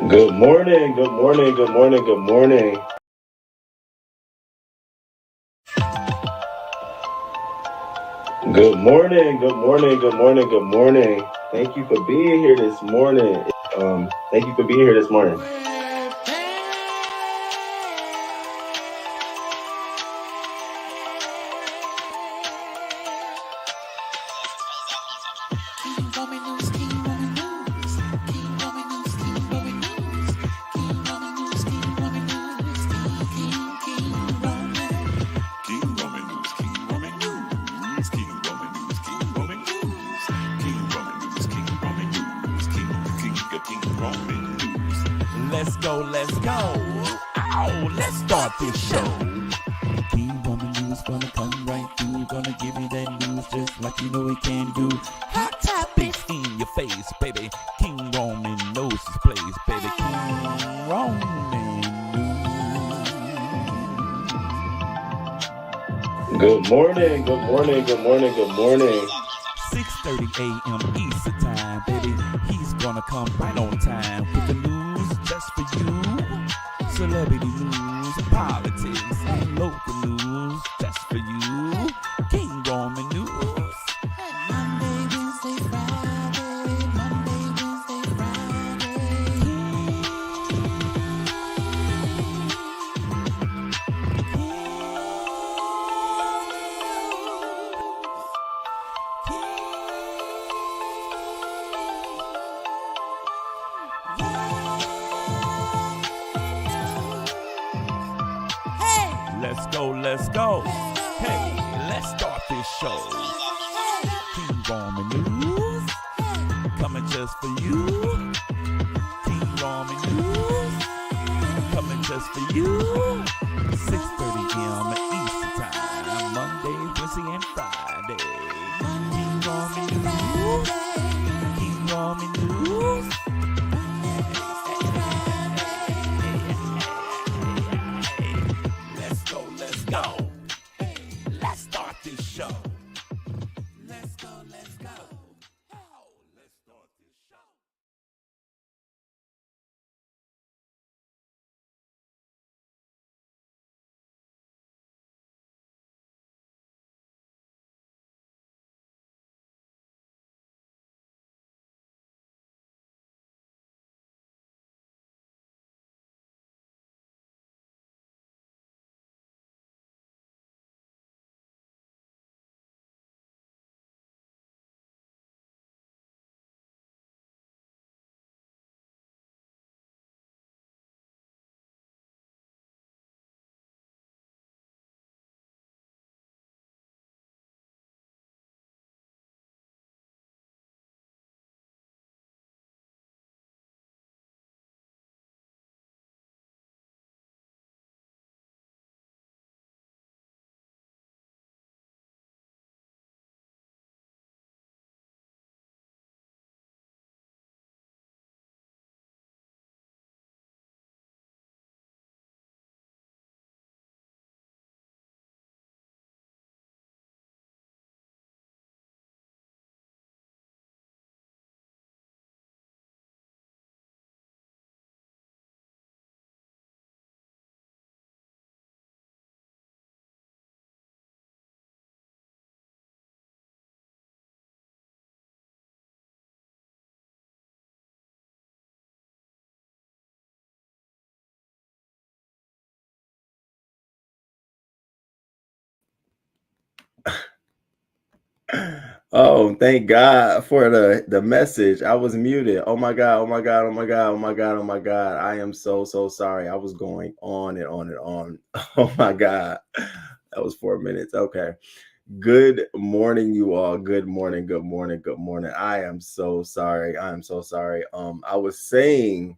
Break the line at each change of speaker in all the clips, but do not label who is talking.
Good morning, good morning, good morning, good morning. Good morning, good morning, good morning, good morning. Thank you for being here this morning. Thank you for being here this morning.
Let's go, let's go. Oh, let's start this show. King Woman News gonna come right through. Gonna give you that news just like you know it can do. Hot topics in your face, baby. King Roman knows his place, baby. King Roman News.
Good morning, good morning, good morning, good morning.
6:30 a.m. Eastern time, baby. He's gonna come right on time with the news just for you. Celebrity news, politics, and local news just for you. King Roman News. Monday, Wednesday, Friday. Monday, Wednesday, Let's go, let's go. Hey, let's start this show. King Roman News, coming just for you. King Roman News, coming just for you. 6:30 a.m. Eastern time, Monday, Wednesday, and Friday. King Roman News, King Roman News. Let's go, let's go. Let's start this show. Let's go, let's go. Oh, let's start this show.
Oh, thank God for the message. I was muted. Oh my God, oh my God, oh my God, oh my God, oh my God. I am so sorry. I was going on and on and on. Oh my God. That was 4 minutes. Okay. Good morning, you all. Good morning, good morning, good morning. I am so sorry. I am so sorry. I was saying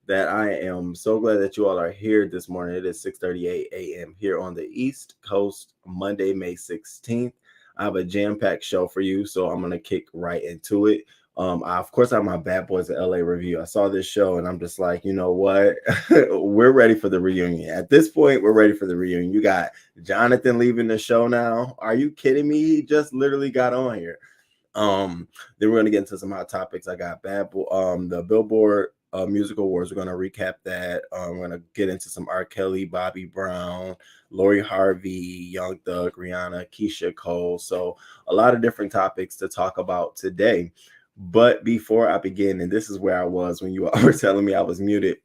that I am so glad that you all are here this morning. It is 6:38 a.m. here on the East Coast, Monday, May 16th. I have a jam-packed show for you, so I'm gonna kick right into it. Of course, I have my Bad Boys of LA review. I saw this show and I'm just like, you know what? We're ready for the reunion. At this point, we're ready for the reunion. You got Jonathan leaving the show now. Are you kidding me? He just literally got on here. Then we're gonna get into some hot topics. I got the Billboard Music Awards. We're gonna recap that. We're gonna get into some R. Kelly, Bobby Brown, Lori Harvey, Young Thug, Rihanna, Keyshia Cole. So a lot of different topics to talk about today. But before I begin, and this is where I was when you all were telling me I was muted,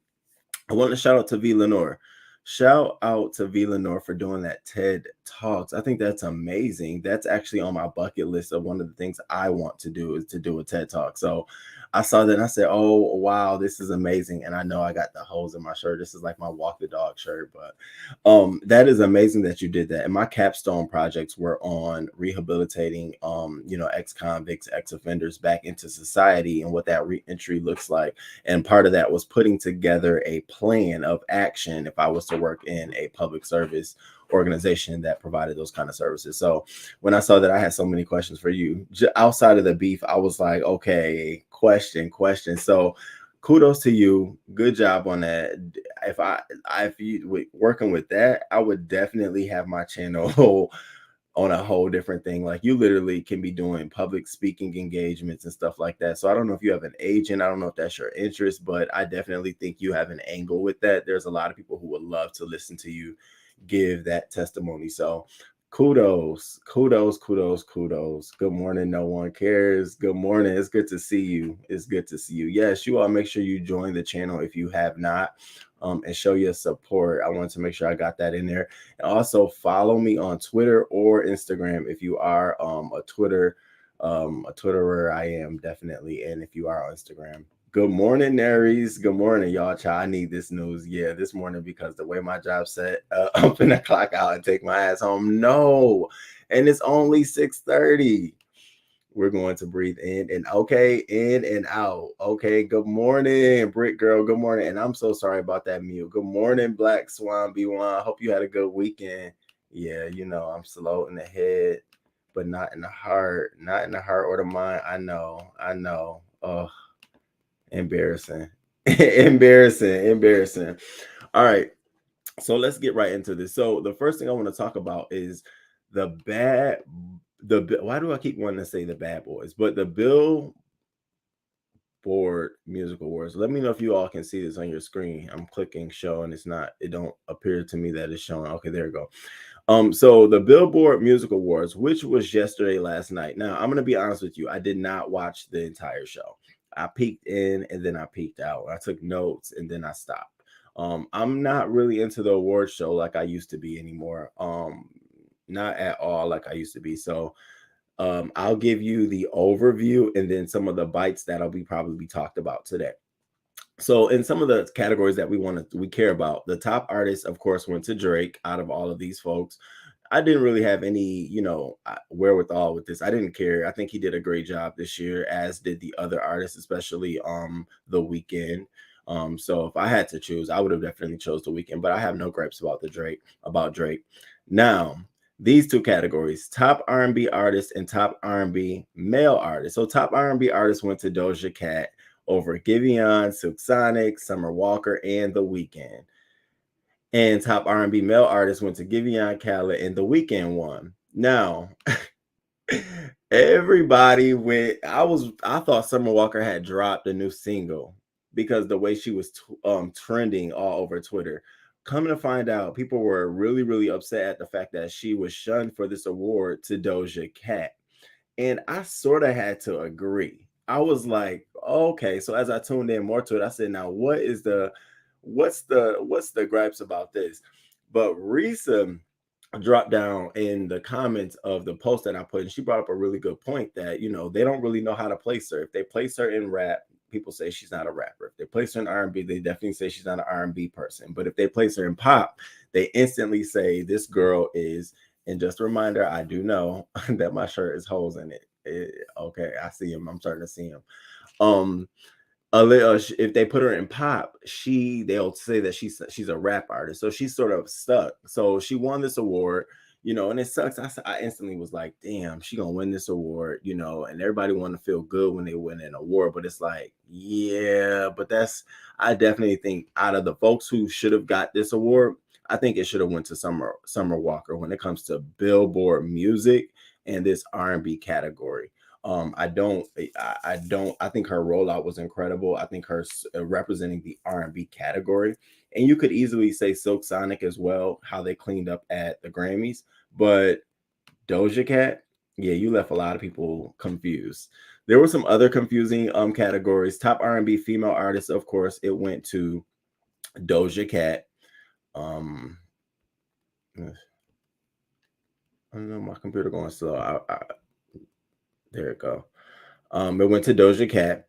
I want to shout out to V. Lenore. Shout out to V. Lenore for doing that TED Talks. I think that's amazing. That's actually on my bucket list of one of the things I want to do is to do a TED Talk. So I saw that and I said, oh, wow, this is amazing. And I know I got the holes in my shirt. This is like my walk the dog shirt. But that is amazing that you did that. And my capstone projects were on rehabilitating, ex-convicts, ex-offenders back into society and what that reentry looks like. And part of that was putting together a plan of action if I was to work in a public service organization that provided those kind of services. So when I saw that, I had so many questions for you. Outside of the beef, I was like, okay, question. So kudos to you. Good job on that. If you working with that, I would definitely have my channel on a whole different thing. Like you literally can be doing public speaking engagements and stuff like that. So I don't know if you have an agent. I don't know if that's your interest, but I definitely think you have an angle with that. There's a lot of people who would love to listen to you give that testimony. So kudos. Good morning. No one cares. Good morning. It's good to see you. Yes, you all make sure you join the channel if you have not. And show your support. I wanted to make sure I got that in there. And also follow me on Twitter or Instagram if you are a Twitterer. I am definitely. And if you are on Instagram. Good morning, Naries. Good morning, y'all. Child, I need this news. Yeah, this morning because the way my job set, I'm finna clock out and take my ass home. No, and it's only 6:30. We're going to breathe in and out. Okay, good morning, Brick Girl. Good morning. And I'm so sorry about that mute. Good morning, Black Swan B1. Hope you had a good weekend. Yeah, I'm slow in the head, but not in the heart. Not in the heart or the mind. I know. Oh, embarrassing. Embarrassing. All right. So let's get right into this. So the first thing I want to talk about is why do I keep wanting to say the bad boys? But the Billboard Music Awards. Let me know if you all can see this on your screen. I'm clicking show and it don't appear to me that it's showing. Okay, there we go. So the Billboard Music Awards, which was last night. Now, I'm going to be honest with you. I did not watch the entire show. I peeked in and then I peeked out. I took notes and then I stopped. I'm not really into the award show like I used to be anymore. Not at all like I used to be. So I'll give you the overview and then some of the bites that'll be probably talked about today. So in some of the categories that we care about, the top artist, of course, went to Drake. Out of all of these folks, I didn't really have any, wherewithal with this. I didn't care. I think he did a great job this year, as did the other artists, especially The Weeknd. So if I had to choose, I would have definitely chose The Weeknd, but I have no gripes about Drake. Now, these two categories, top R&B artist and top R&B male artist. So top R&B artist went to Doja Cat over Giveon, Silk Sonic, Summer Walker, and The Weeknd. And top R&B male artist went to Giveon, Khaled, and The Weeknd won. Now, everybody went. I thought Summer Walker had dropped a new single because the way she was trending all over Twitter. Coming to find out, people were really, really upset at the fact that she was shunned for this award to Doja Cat. And I sort of had to agree. I was like, okay. So as I tuned in more to it, I said, now what's the gripes about this? But Risa dropped down in the comments of the post that I put, and she brought up a really good point that, they don't really know how to place her. If they place her in rap, people say she's not a rapper. If they place her in R&B, they definitely say she's not an R&B person. But if they place her in pop, they instantly say this girl is. And just a reminder, I do know that my shirt is holes in it. Okay, I see him. I'm starting to see him. If they put her in pop, they'll say that she's a rap artist. So she's sort of stuck. So she won this award, and it sucks. I instantly was like, damn, she gonna win this award, and everybody want to feel good when they win an award. But it's like, yeah, but I definitely think out of the folks who should have got this award, I think it should have went to Summer Walker when it comes to Billboard music and this R&B category. I think her rollout was incredible. I think her representing the R&B category, and you could easily say Silk Sonic as well, how they cleaned up at the Grammys. But Doja Cat, yeah, you left a lot of people confused. There were some other confusing categories. Top R&B female artist, of course, it went to Doja Cat. I don't know, my computer going slow. There it go. It went to Doja Cat,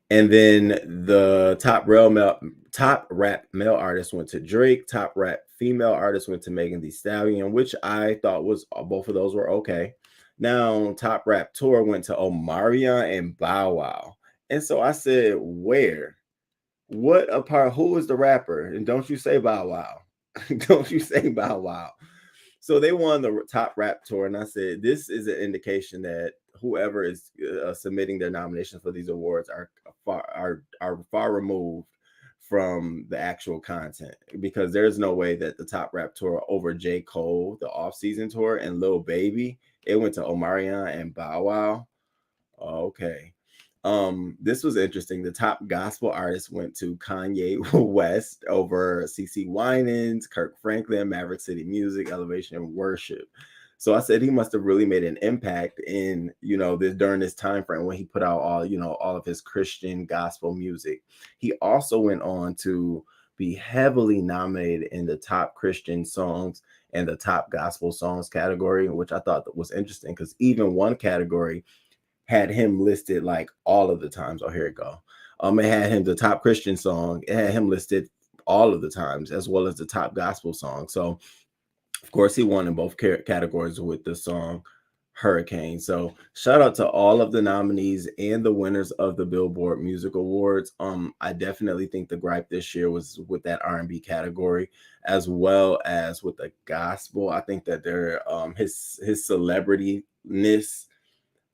and then the top rap male artist went to Drake. Top rap female artist went to Megan Thee Stallion, which I thought was both of those were okay. Now, top rap tour went to Omarion and Bow Wow, and so I said, where? What a part? Who is the rapper? And don't you say Bow Wow? Don't you say Bow Wow? So they won the top rap tour, and I said this is an indication that whoever is submitting their nominations for these awards are far removed from the actual content, because there's no way that the top rap tour over J. Cole, the off-season tour, and Lil Baby, it went to Omarion and Bow Wow. Okay. This was interesting. The top gospel artist went to Kanye West over CeCe Winans, Kirk Franklin, Maverick City Music, Elevation Worship. So I said he must have really made an impact in, this during this time frame when he put out all of his Christian gospel music. He also went on to be heavily nominated in the top Christian songs and the top gospel songs category, which I thought was interesting because even one category had him listed like all of the times. Oh, here it go. It had him the top Christian song. It had him listed all of the times, as well as the top gospel song. So, of course, he won in both categories with the song Hurricane. So, shout out to all of the nominees and the winners of the Billboard Music Awards. I definitely think the gripe this year was with that R&B category, as well as with the gospel. I think that his celebrityness,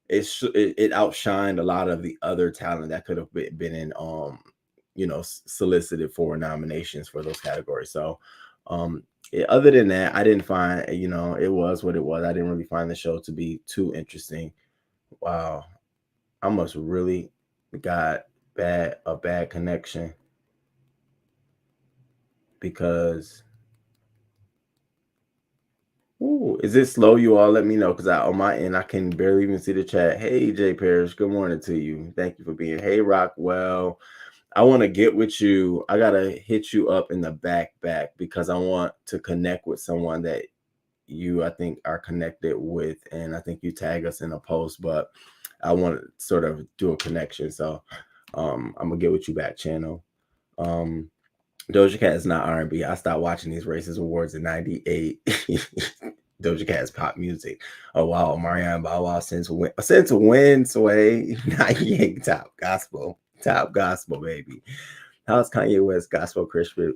it outshined a lot of the other talent that could have been in solicited for nominations for those categories. So other than that, I didn't find, it was what it was. I didn't really find the show to be too interesting. Wow, I must really got a bad connection, because ooh, is it slow, you all? Let me know, because on my end, I can barely even see the chat. Hey, Jay Parrish, good morning to you. Thank you for being here. Hey, Rockwell, I want to get with you. I got to hit you up in the back because I want to connect with someone that you, I think, are connected with, and I think you tag us in a post, but I want to sort of do a connection. So I'm going to get with you back channel. Doja Cat is not R&B. I stopped watching these Races Awards in 98. Doja Cat is pop music. Oh, wow. Marianne Bow Wow since when, Sway? 98 top gospel, baby. How's Kanye West gospel Christian?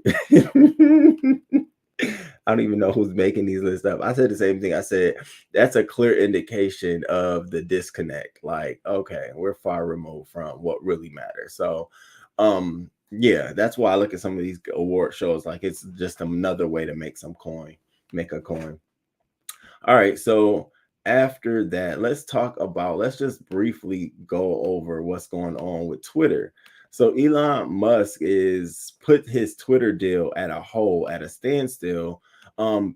I don't even know who's making these lists up. I said the same thing. I said, that's a clear indication of the disconnect. Like, okay, we're far removed from what really matters. So, yeah, that's why I look at some of these award shows like it's just another way to make a coin. All right, so after that, let's just briefly go over what's going on with Twitter. So Elon Musk is put his Twitter deal at a standstill,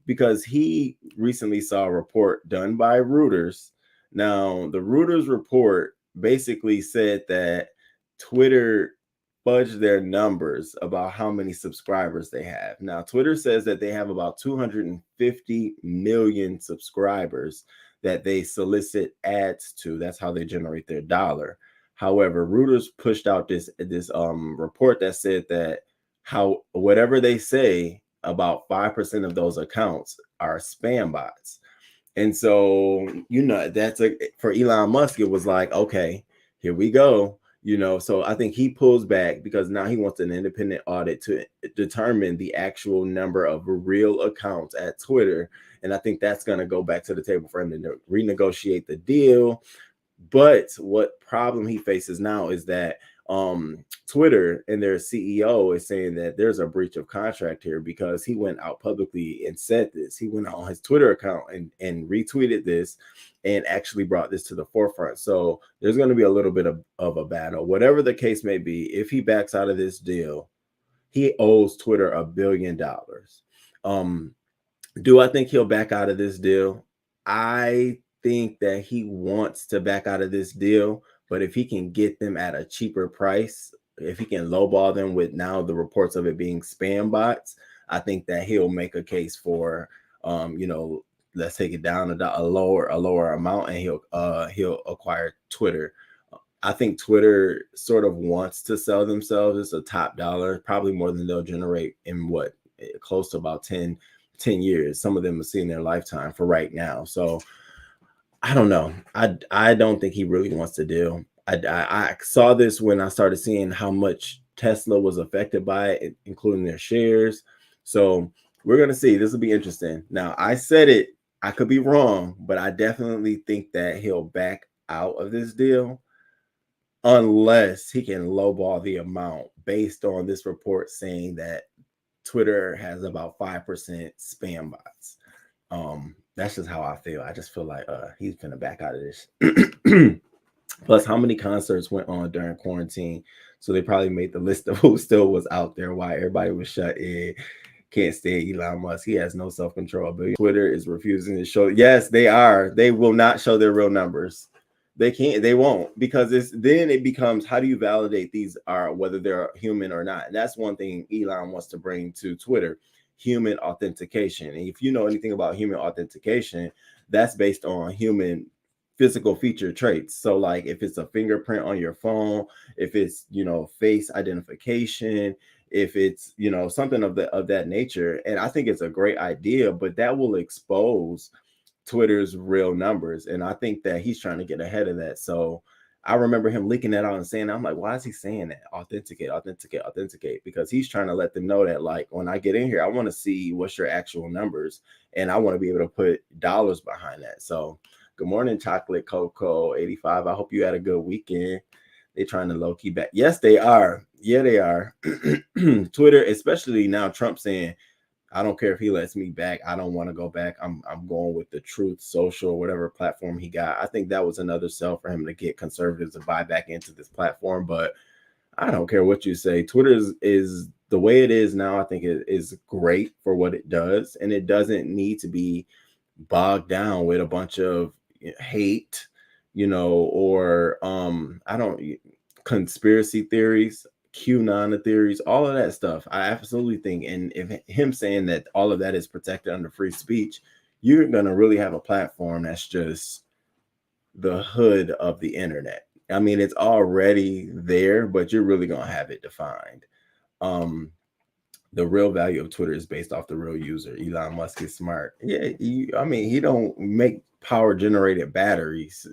because he recently saw a report done by Reuters. Now, the Reuters report basically said that Twitter fudge their numbers about how many subscribers they have. Now, Twitter says that they have about 250 million subscribers that they solicit ads to. That's how they generate their dollar. However, Reuters pushed out this report that said that whatever they say, about 5% of those accounts are spam bots. And so, that's for Elon Musk, it was like, okay, here we go. So I think he pulls back because now he wants an independent audit to determine the actual number of real accounts at Twitter. And I think that's going to go back to the table for him to renegotiate the deal. But what problem he faces now is that Twitter and their CEO is saying that there's a breach of contract here because he went out publicly and said this. He went on his Twitter account and retweeted this and actually brought this to the forefront. So there's going to be a little bit of a battle. Whatever the case may be, if he backs out of this deal, he owes Twitter $1 billion. Do I think he'll back out of this deal? I think that he wants to back out of this deal, but if he can get them at a cheaper price, if he can lowball them with now the reports of it being spam bots, I think that he'll make a case for, let's take it down a lower amount, and he'll acquire Twitter. I think Twitter sort of wants to sell themselves as a top dollar, probably more than they'll generate in close to about 10 years. Some of them are seeing their lifetime for right now. So I don't know. I don't think he really wants to deal. I saw this when I started seeing how much Tesla was affected by it, including their shares. So we're going to see. This will be interesting. Now, I said it. I could be wrong, but I definitely think that he'll back out of this deal unless he can lowball the amount based on this report saying that Twitter has about 5% spam bots. That's just how I feel. I just feel like he's gonna back out of this. Plus, how many concerts went on during quarantine? So they probably made the list of who still was out there while everybody was shut in. Can't stand Elon Musk. He has no self-control. But Twitter is refusing to show. Yes, they are. They will not show their real numbers. They can't. They won't, because then it becomes, how do you validate these are whether they're human or not? And that's one thing Elon wants to bring to Twitter: human authentication. And if you know anything about human authentication, that's based on human physical feature traits. So like if it's a fingerprint on your phone, if it's, face identification, if it's, something of that nature. And I think it's a great idea, but that will expose Twitter's real numbers. And I think that he's trying to get ahead of that. So I remember him leaking that out and saying, I'm like, why is he saying that? Authenticate, authenticate, authenticate. Because he's trying to let them know that, like, when I get in here, I want to see what's your actual numbers. And I want to be able to put dollars behind that. So good morning, Chocolate Coco 85. I hope you had a good weekend. They're trying to low-key back. Yes, they are. Yeah, they are. Twitter, especially now, Trump saying, I don't care if he lets me back. I don't want to go back. I'm going with the Truth Social, whatever platform he got. I think that was another sell for him to get conservatives to buy back into this platform. But I don't care what you say. Twitter is the way it is now. I think it is great for what it does, and it doesn't need to be bogged down with a bunch of hate, or conspiracy theories. QAnon theories, all of that stuff. I absolutely think, and if him saying that all of that is protected under free speech, you're gonna really have a platform that's just the hood of the internet. I mean, it's already there, but you're really gonna have it defined. The real value of Twitter is based off the real user. Elon Musk is smart. Yeah, he don't make power generated batteries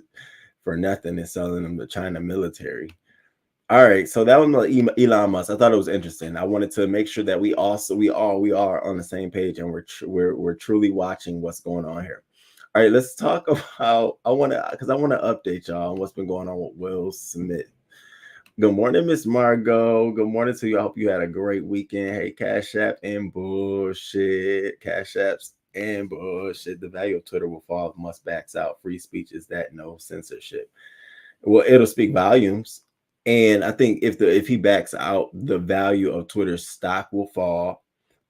for nothing and selling them to China military. All right, so that was Elon Musk. I thought it was interesting. I wanted to make sure that we are on the same page, and we're truly watching what's going on here. All right, let's talk about. I want to update y'all on what's been going on with Will Smith. Good morning, Miss Margot. Good morning to you. I hope you had a great weekend. Hey, Cash App and bullshit. Cash Apps and bullshit. The value of Twitter will fall if Musk backs out. Free speech is that, no censorship. Well, it'll speak volumes. And I think if he backs out, the value of Twitter's stock will fall.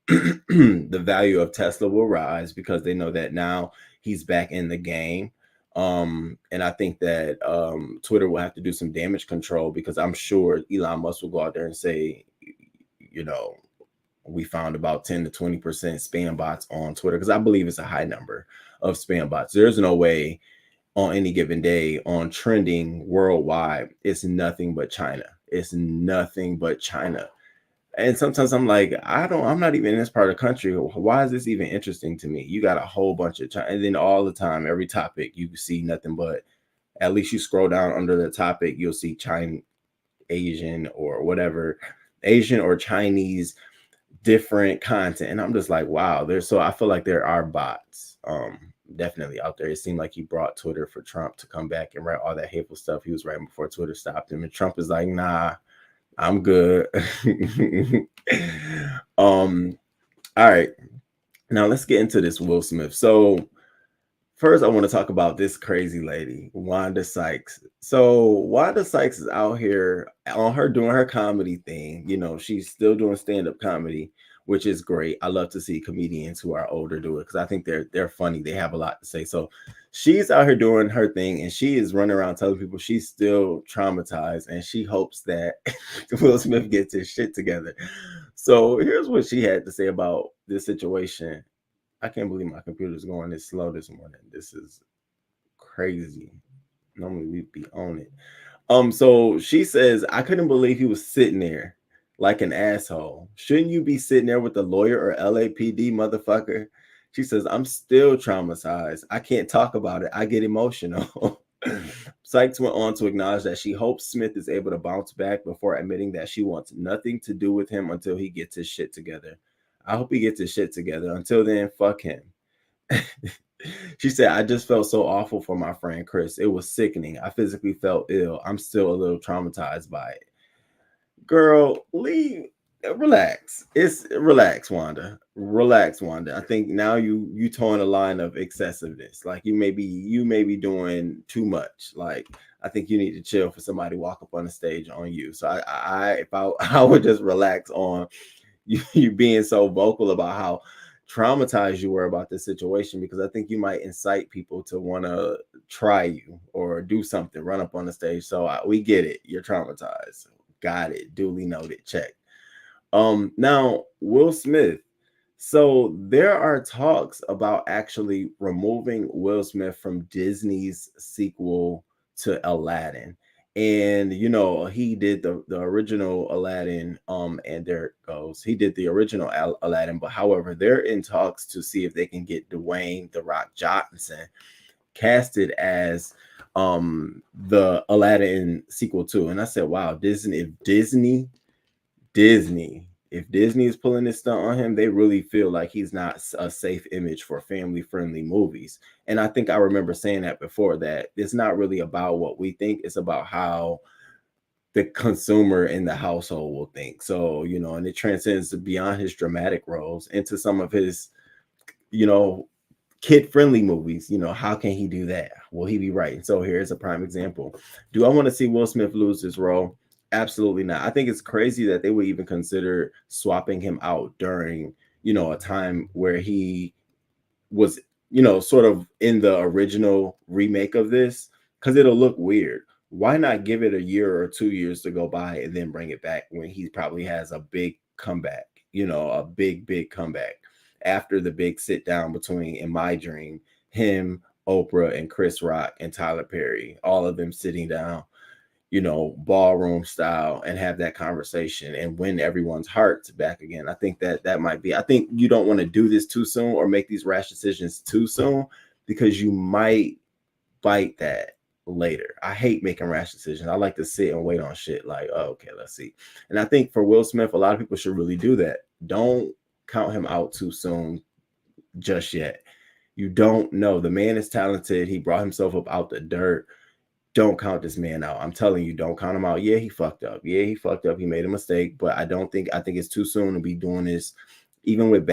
The value of Tesla will rise because they know that now he's back in the game. And I think that Twitter will have to do some damage control, because I'm sure Elon Musk will go out there and say, we found about 10 to 20% spam bots on Twitter, because I believe it's a high number of spam bots. There's no way on any given day on trending worldwide, it's nothing but China. It's nothing but China. And sometimes I'm like, I'm not even in this part of the country. Why is this even interesting to me? You got a whole bunch of China, and then all the time, every topic, you see nothing but, at least you scroll down under the topic, you'll see China, Asian or whatever, Asian or Chinese different content. And I'm just like, wow, so I feel like there are bots. Definitely out there. It seemed like he brought Twitter for Trump to come back and write all that hateful stuff he was writing before Twitter stopped him. And Trump is like, nah, I'm good. All right. Now let's get into this Will Smith. So first, I want to talk about this crazy lady, Wanda Sykes. So Wanda Sykes is out here on her doing her comedy thing. You know, she's still doing stand-up comedy, which is great. I love to see comedians who are older do it because I think they're funny. They have a lot to say. So she's out here doing her thing, and she is running around telling people she's still traumatized, and she hopes that Will Smith gets his shit together. So here's what she had to say about this situation. I can't believe my computer's going this slow this morning. This is crazy. Normally we'd be on it. So she says, I couldn't believe he was sitting there like an asshole. Shouldn't you be sitting there with the lawyer or LAPD, motherfucker? She says, I'm still traumatized. I can't talk about it. I get emotional. Sykes went on to acknowledge that she hopes Smith is able to bounce back before admitting that she wants nothing to do with him until he gets his shit together. I hope he gets his shit together. Until then, fuck him. She said, I just felt so awful for my friend Chris. It was sickening. I physically felt ill. I'm still a little traumatized by it. Girl, leave. Relax. It's relax, Wanda. Relax, Wanda. I think now you towing a line of excessiveness. Like you may be doing too much. Like I think you need to chill for somebody to walk up on the stage on you. So I if I I would just relax on you being so vocal about how traumatized you were about this situation, because I think you might incite people to want to try you or do something, run up on the stage. So we get it. You're traumatized. Got it. Duly noted. Check. Now Will Smith. So there are talks about actually removing Will Smith from Disney's sequel to Aladdin. And you know, he did the original Aladdin, and there it goes. He did the original Aladdin, but however, they're in talks to see if they can get Dwayne the Rock Johnson casted as the Aladdin sequel too. And I said, wow, Disney. If Disney is pulling this stunt on him, they really feel like he's not a safe image for family friendly movies. And I think I remember saying that before, that it's not really about what we think, it's about how the consumer in the household will think. So, you know, and it transcends beyond his dramatic roles into some of his, you know, kid friendly movies. You know, how can he do that? Will he be right? And so here's a prime example. Do I want to see Will Smith lose his role? Absolutely not. I think it's crazy that they would even consider swapping him out during, you know, a time where he was, you know, sort of in the original remake of this, because it'll look weird. Why not give it a year or 2 years to go by and then bring it back when he probably has a big comeback, you know, a big comeback after the big sit down between, in my dream, him, Oprah, and Chris Rock and Tyler Perry, all of them sitting down, you know, ballroom style, and have that conversation and win everyone's hearts back again. I think that might be, I think you don't want to do this too soon or make these rash decisions too soon, because you might bite that later. I hate making rash decisions. I like to sit and wait on shit like, oh, okay, let's see. And I think for Will Smith, a lot of people should really do that. Don't count him out too soon just yet. You don't know. The man is talented. He brought himself up out the dirt. Don't count this man out. I'm telling you, don't count him out. Yeah, he fucked up. Yeah, he fucked up. He made a mistake, but I think it's too soon to be doing this. Even with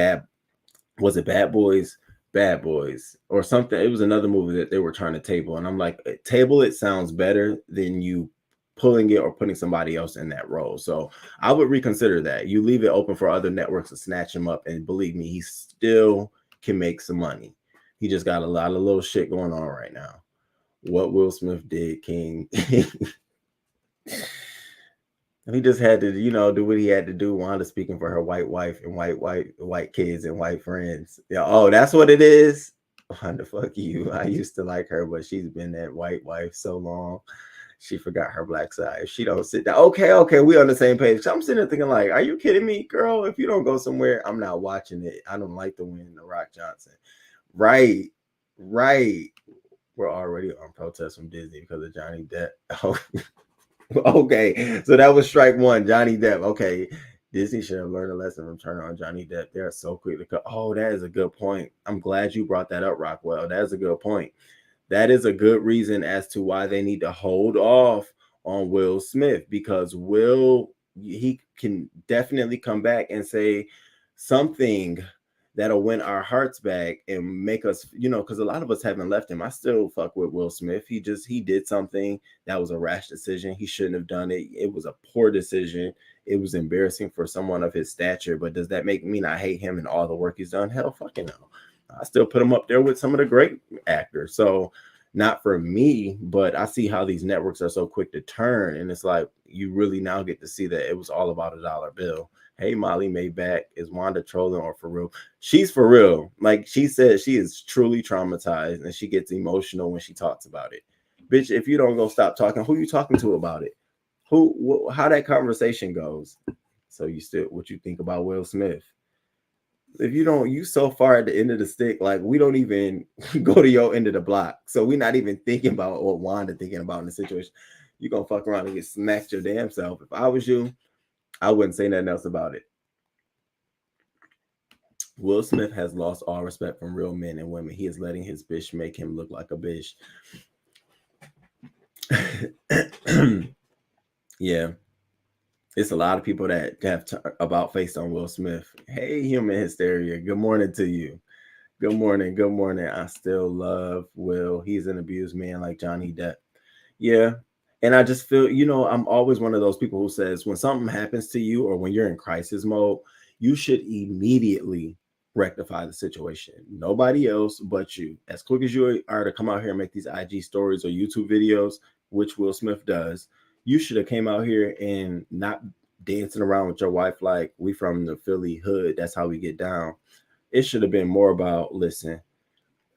was it Bad Boys? Bad Boys or something. It was another movie that they were trying to table. And I'm like, table it sounds better than you pulling it or putting somebody else in that role. So I would reconsider that. You leave it open for other networks to snatch him up. And believe me, he still can make some money. He just got a lot of little shit going on right now. What Will Smith did, King. He just had to, you know, do what he had to do. Wanda speaking for her white wife and white kids and white friends. Yeah. Oh, that's what it is. Wanda, fuck you. I used to like her, but she's been that white wife so long. She forgot her black side. If she don't sit down. Okay, we on the same page. So I'm sitting there thinking, like, are you kidding me, girl? If you don't go somewhere, I'm not watching it. I don't like the win, the Rock Johnson. Right. We're already on protest from Disney because of Johnny Depp. Oh, okay, so that was strike one, Johnny Depp. Okay, Disney should have learned a lesson from turning on Johnny Depp. They are so quick to cut. Oh, that is a good point. I'm glad you brought that up, Rockwell. That is a good point. That is a good reason as to why they need to hold off on Will Smith, because Will he can definitely come back and say something that'll win our hearts back and make us, because a lot of us haven't left him. I still fuck with Will Smith. He did something that was a rash decision. He shouldn't have done it. It was a poor decision. It was embarrassing for someone of his stature. But does that make me not hate him and all the work he's done? Hell fucking no. I still put him up there with some of the great actors. So not for me, but I see how these networks are so quick to turn. And it's like you really now get to see that it was all about a dollar bill. Hey, Molly Maybach, is Wanda trolling or for real? She's for real. Like she said, she is truly traumatized and she gets emotional when she talks about it. Bitch, if you don't go stop talking, who you talking to about it? How that conversation goes? So what you think about Will Smith? If you don't, you so far at the end of the stick, like we don't even go to your end of the block. So we're not even thinking about what Wanda thinking about in the situation. You gonna fuck around and get smacked your damn self. If I was you, I wouldn't say nothing else about it. Will Smith has lost all respect from real men and women. He is letting his bitch make him look like a bitch. Yeah. It's a lot of people that have about faced on Will Smith. Hey, human hysteria. Good morning to you. Good morning. Good morning. I still love Will. He's an abused man like Johnny Depp. Yeah. And I just feel, I'm always one of those people who says when something happens to you or when you're in crisis mode, you should immediately rectify the situation. Nobody else but you. As quick as you are to come out here and make these IG stories or YouTube videos, which Will Smith does, you should have came out here and not dancing around with your wife like we from the Philly hood. That's how we get down. It should have been more about, listen,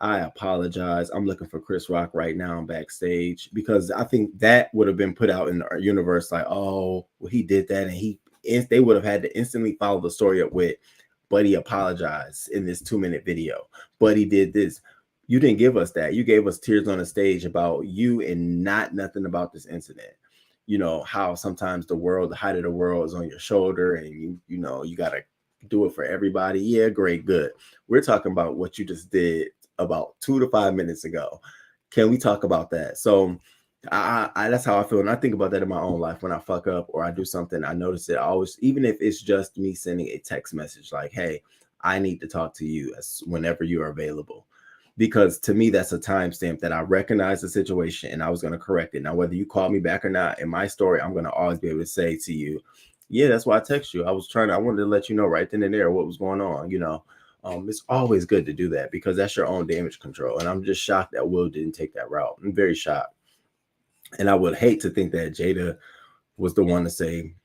I apologize. I'm looking for Chris Rock right now backstage, because I think that would have been put out in the universe like, oh, well, he did that, and they would have had to instantly follow the story up with, but he apologized in this 2-minute video, but he did this. You didn't give us that. You gave us tears on the stage about you and not nothing about this incident. How sometimes the height of the world is on your shoulder, and you gotta do it for everybody. Yeah, great, good. We're talking about what you just did about 2 to 5 minutes ago. Can we talk about that? So I that's how I feel. And I think about that in my own life. When I fuck up or I do something, I notice it. I always, even if it's just me sending a text message like, hey, I need to talk to you whenever you are available. Because to me, that's a timestamp that I recognize the situation and I was going to correct it. Now, whether you call me back or not, in my story, I'm going to always be able to say to you, yeah, that's why I text you. I wanted to let you know right then and there what was going on, It's always good to do that because that's your own damage control. And I'm just shocked that Will didn't take that route. I'm very shocked. And I would hate to think that Jada was the one to say,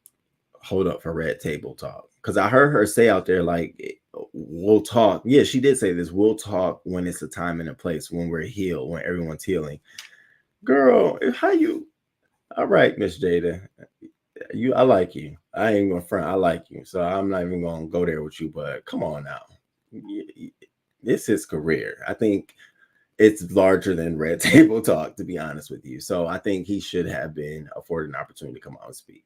hold up for red table talk. Because I heard her say out there, like, we'll talk. Yeah, she did say this. We'll talk when it's a time and a place, when we're healed, when everyone's healing. Girl, all right, Miss Jada. I like you. I ain't gonna front. I like you. So I'm not even gonna go there with you, but come on now. This is his career. I think it's larger than red table talk, to be honest with you. So I think he should have been afforded an opportunity to come out and speak.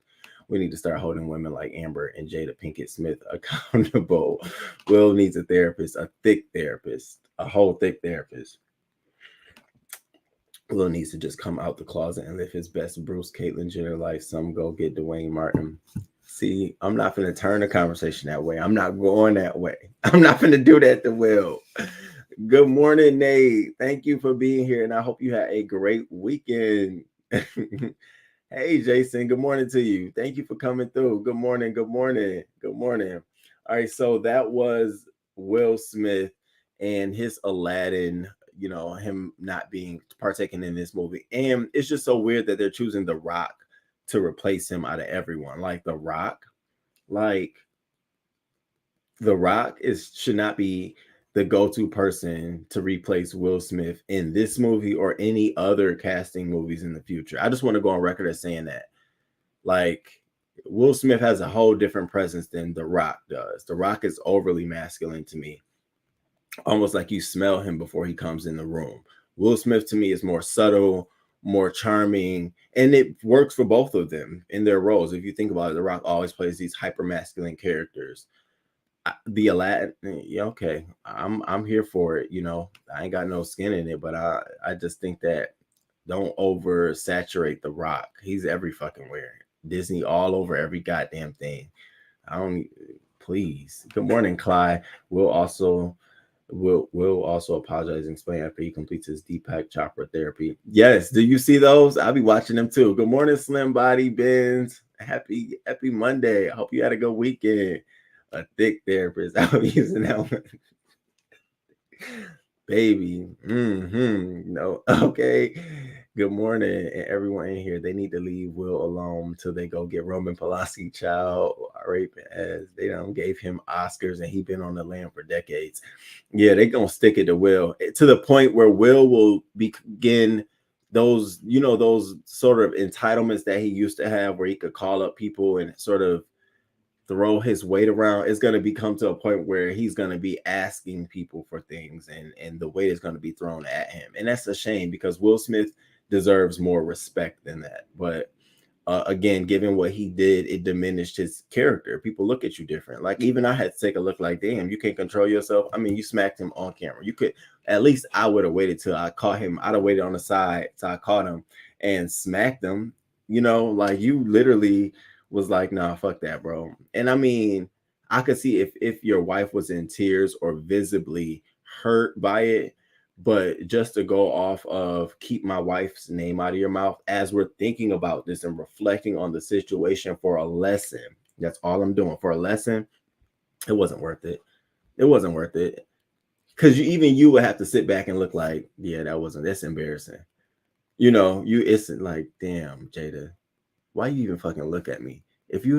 We need to start holding women like Amber and Jada Pinkett Smith accountable. Will needs a therapist, a thick therapist, a whole thick therapist. Will needs to just come out the closet and live his best Bruce Caitlyn Jenner life. Some go get Dwayne Martin. See, I'm not going to turn the conversation that way. I'm not going that way. I'm not going to do that to Will. Good morning, Nate. Thank you for being here, and I hope you had a great weekend. Hey, Jason. Good morning to you. Thank you for coming through. Good morning. Good morning. Good morning. All right, so that was Will Smith and his Aladdin, him not being partaking in this movie. And it's just so weird that they're choosing The Rock to replace him out of everyone. Like The Rock should not be the go-to person to replace Will Smith in this movie or any other casting movies in the future. I just want to go on record as saying that. Like, Will Smith has a whole different presence than The Rock does. The Rock is overly masculine to me. Almost like you smell him before he comes in the room. Will Smith to me is more subtle, more charming, and it works for both of them in their roles. If you think about it, The Rock always plays these hyper masculine characters. The Aladdin, yeah, okay, I'm here for it. I ain't got no skin in it, but I just think that don't oversaturate The Rock. He's every fucking where. Disney all over every goddamn thing. I don't. Please. Good morning, Clyde. We'll also will also apologize and explain after he completes his Deepak Chopra therapy. Yes, do you see those? I'll be watching them too. Good morning, Slim Body Benz. Happy Monday. I hope you had a good weekend. A thick therapist. I'll be using that one. Baby. No. Okay. Good morning, and everyone in here. They need to leave Will alone till they go get Roman Polanski child raping as they don't gave him Oscars and he been on the land for decades. Yeah, they gonna stick it to Will to the point where Will will begin those, those sort of entitlements that he used to have, where he could call up people and sort of throw his weight around. It's going to become to a point where he's going to be asking people for things, and the weight is going to be thrown at him. And that's a shame, because Will Smith deserves more respect than that. But again, given what he did, it diminished his character. People look at you different. Like, even I had to take a look, like, damn, you can't control yourself. I mean, you smacked him on camera. You could, at least I would have waited till I caught him. I'd have waited on the side till I caught him and smacked him. Like, you literally was like, nah, fuck that, bro. And I mean, I could see if your wife was in tears or visibly hurt by it, but just to go off of keep my wife's name out of your mouth as we're thinking about this and reflecting on the situation for a lesson. That's all I'm doing. For a lesson, it wasn't worth it. It wasn't worth it. Because you would have to sit back and look like, yeah, that's embarrassing. It's like, damn, Jada, why you even fucking look at me? If you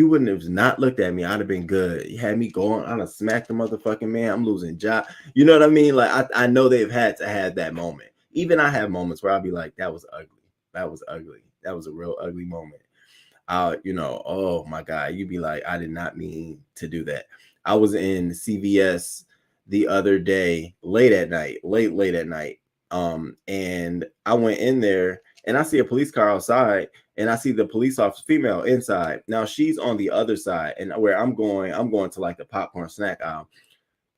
wouldn't have not looked at me, I'd have been good. You had me going, I'd have smacked the motherfucking man. I'm losing job. You know what I mean? Like, I know they've had to have that moment. Even I have moments where I'll be like, that was ugly. That was ugly. That was a real ugly moment. Oh my God. You'd be like, I did not mean to do that. I was in CVS the other day, late at night. And I went in there and I see a police car outside, and I see the police officer female inside. Now she's on the other side, and where I'm going to like the popcorn snack aisle,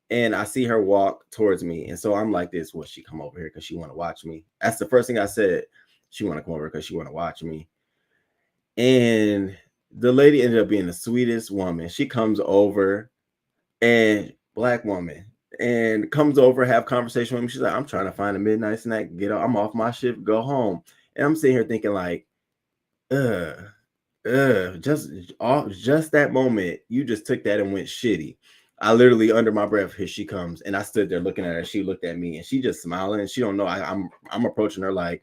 and I see her walk towards me. And so I'm like, this, what, she come over here because she want to watch me? That's the first thing I said. She want to come over because she want to watch me. And the lady ended up being the sweetest woman. She comes over, and black woman, and comes over, have conversation with me. She's like, I'm trying to find a midnight snack, I'm off my shift, go home. And I'm sitting here thinking like, just that moment, you just took that and went shitty. I literally, under my breath, here she comes, and I stood there looking at her. She looked at me, and she just smiling, and she don't know I'm approaching her like,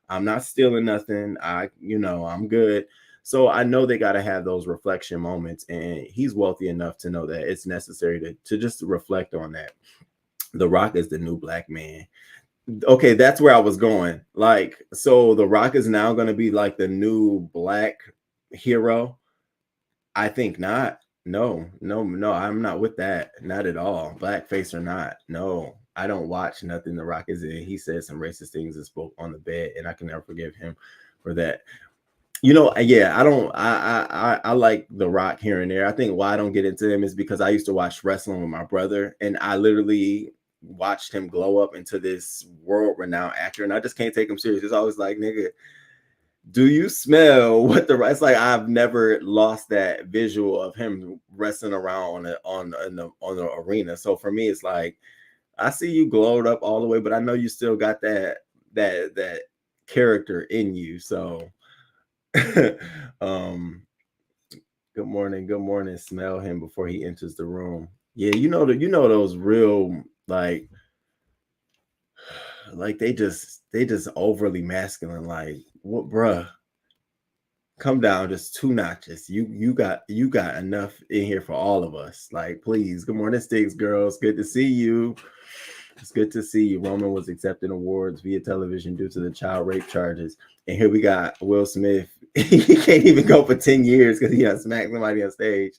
I'm not stealing nothing. I'm good. So I know they got to have those reflection moments, and he's wealthy enough to know that it's necessary to just reflect on that. The Rock is the new black man. Okay, that's where I was going. Like, so The Rock is now going to be like the new black hero? I think not. No, I'm not with that. Not at all. Blackface or not. No, I don't watch nothing The Rock is in. He said some racist things and spoke on the bed, and I can never forgive him for that. Yeah, I like The Rock here and there. I think why I don't get into him is because I used to watch wrestling with my brother, and I literally watched him glow up into this world-renowned actor, and I just can't take him serious. It's always like, nigga, do you smell what it's like? I've never lost that visual of him wrestling around on the arena. So for me, it's like, I see you glowed up all the way, but I know you still got that character in you. So good morning. Smell him before he enters the room. Yeah, those real like they just overly masculine. Like, what, bruh? Come down just 2 notches. You got enough in here for all of us. Like, please. Good morning, Sticks girls. Good to see you. It's good to see you. Roman was accepting awards via television due to the child rape charges. And here we got Will Smith. He can't even go for 10 years because he done smacked somebody on stage.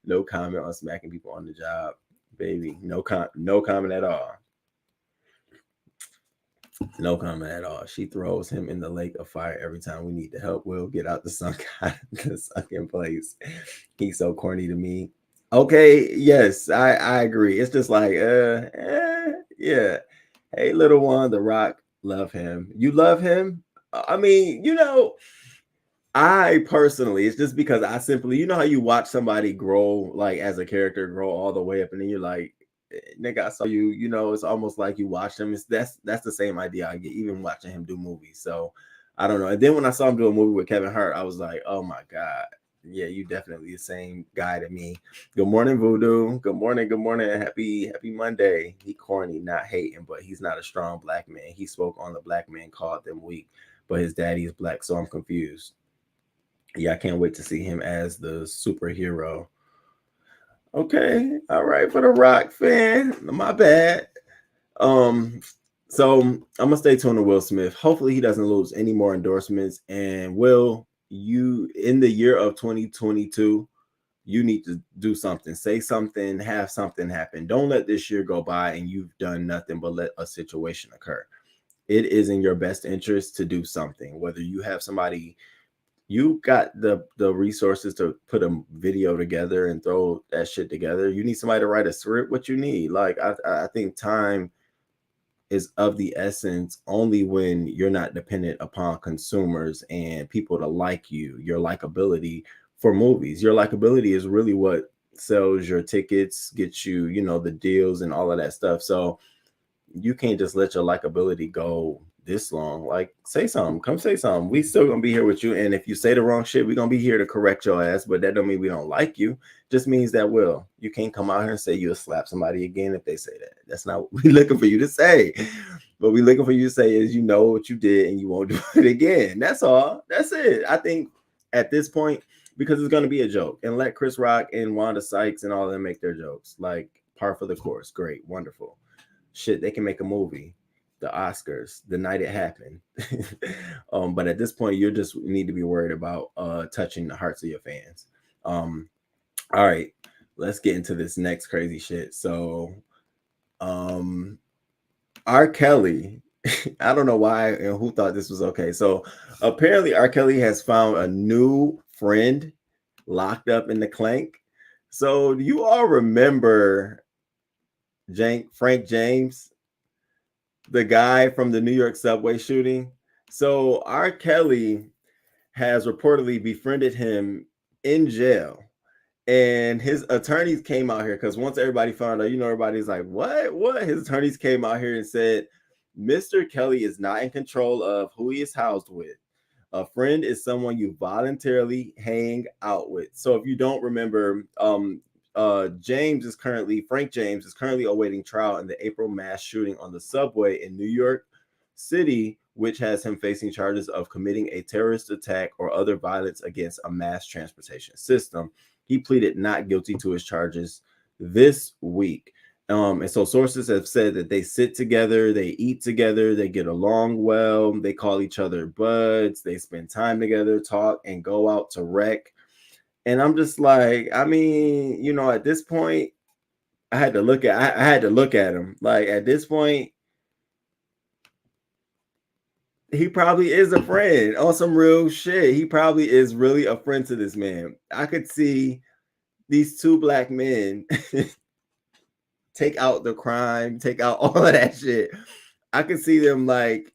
No comment on smacking people on the job, baby. No comment at all. No comment at all. She throws him in the lake of fire every time we need to help Will get out the sunken place. He's so corny to me. Okay, yes, I agree. It's just like, yeah. Hey, little one, The Rock, love him. You love him? I mean, I personally, it's just because I simply, you know how you watch somebody grow, like as a character, grow all the way up, and then you're like, nigga, I saw you. You know, it's almost like you watch him. It's that's the same idea I get, even watching him do movies. So I don't know. And then when I saw him do a movie with Kevin Hart, I was like, oh my god, yeah, you definitely the same guy to me. Good morning, Voodoo. Good morning. Good morning. Happy Monday. He corny, not hating, but he's not a strong black man. He spoke on the black man, called them weak, but his daddy is black, so I'm confused. Yeah, I can't wait to see him as the superhero. Okay, all right, for the Rock fan. My bad. Um, so I'm gonna stay tuned to Will Smith. Hopefully, he doesn't lose any more endorsements. And Will, you in the year of 2022, you need to do something, say something, have something happen. Don't let this year go by and you've done nothing but let a situation occur. It is in your best interest to do something, whether you have somebody, you got the resources to put a video together and throw that shit together. You need somebody to write a script. What you need, like I think time is of the essence only when you're not dependent upon consumers and people to like you. Your likability for movies, your likability is really what sells your tickets, gets you, you know, the deals and all of that stuff. So you can't just let your likability go this long. Like, say something, come say something. We still gonna be here with you. And if you say the wrong shit, we're gonna be here to correct your ass. But that don't mean we don't like you. Just means that, Will, you can't come out here and say you'll slap somebody again if they say that. That's not what we looking for you to say. What we looking for you to say is, you know what you did and you won't do it again. That's all. That's it. I think at this point, because it's gonna be a joke, and let Chris Rock and Wanda Sykes and all of them make their jokes. Like, par for the course. Great, wonderful. Shit, they can make a movie, the Oscars, the night it happened. But at this point, you just need to be worried about touching the hearts of your fans. All right, let's get into this next crazy shit. So R. Kelly, I don't know why and who thought this was okay. So apparently R. Kelly has found a new friend locked up in the clank. So do you all remember Frank James, the guy from the New York subway shooting? So R. Kelly has reportedly befriended him in jail. And his attorneys came out here because once everybody found out, you know, everybody's like, what? His attorneys came out here and said, Mr. Kelly is not in control of who he is housed with. A friend is someone you voluntarily hang out with. So if you don't remember, Frank James is currently awaiting trial in the April mass shooting on the subway in New York City, which has him facing charges of committing a terrorist attack or other violence against a mass transportation system. He pleaded not guilty to his charges this week. And so sources have said that they sit together, they eat together, they get along well, they call each other buds, they spend time together, talk, and go out to wreck. And I'm just like, I mean, you know, at this point, I had to look at him. Like, at this point, he probably is a friend on some real shit. He probably is really a friend to this man. I could see these two black men take out the crime, take out all of that shit. I could see them, like,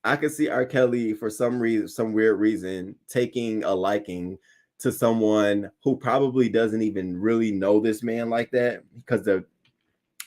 I could see R. Kelly for some reason, some weird reason, taking a liking to someone who probably doesn't even really know this man like that, because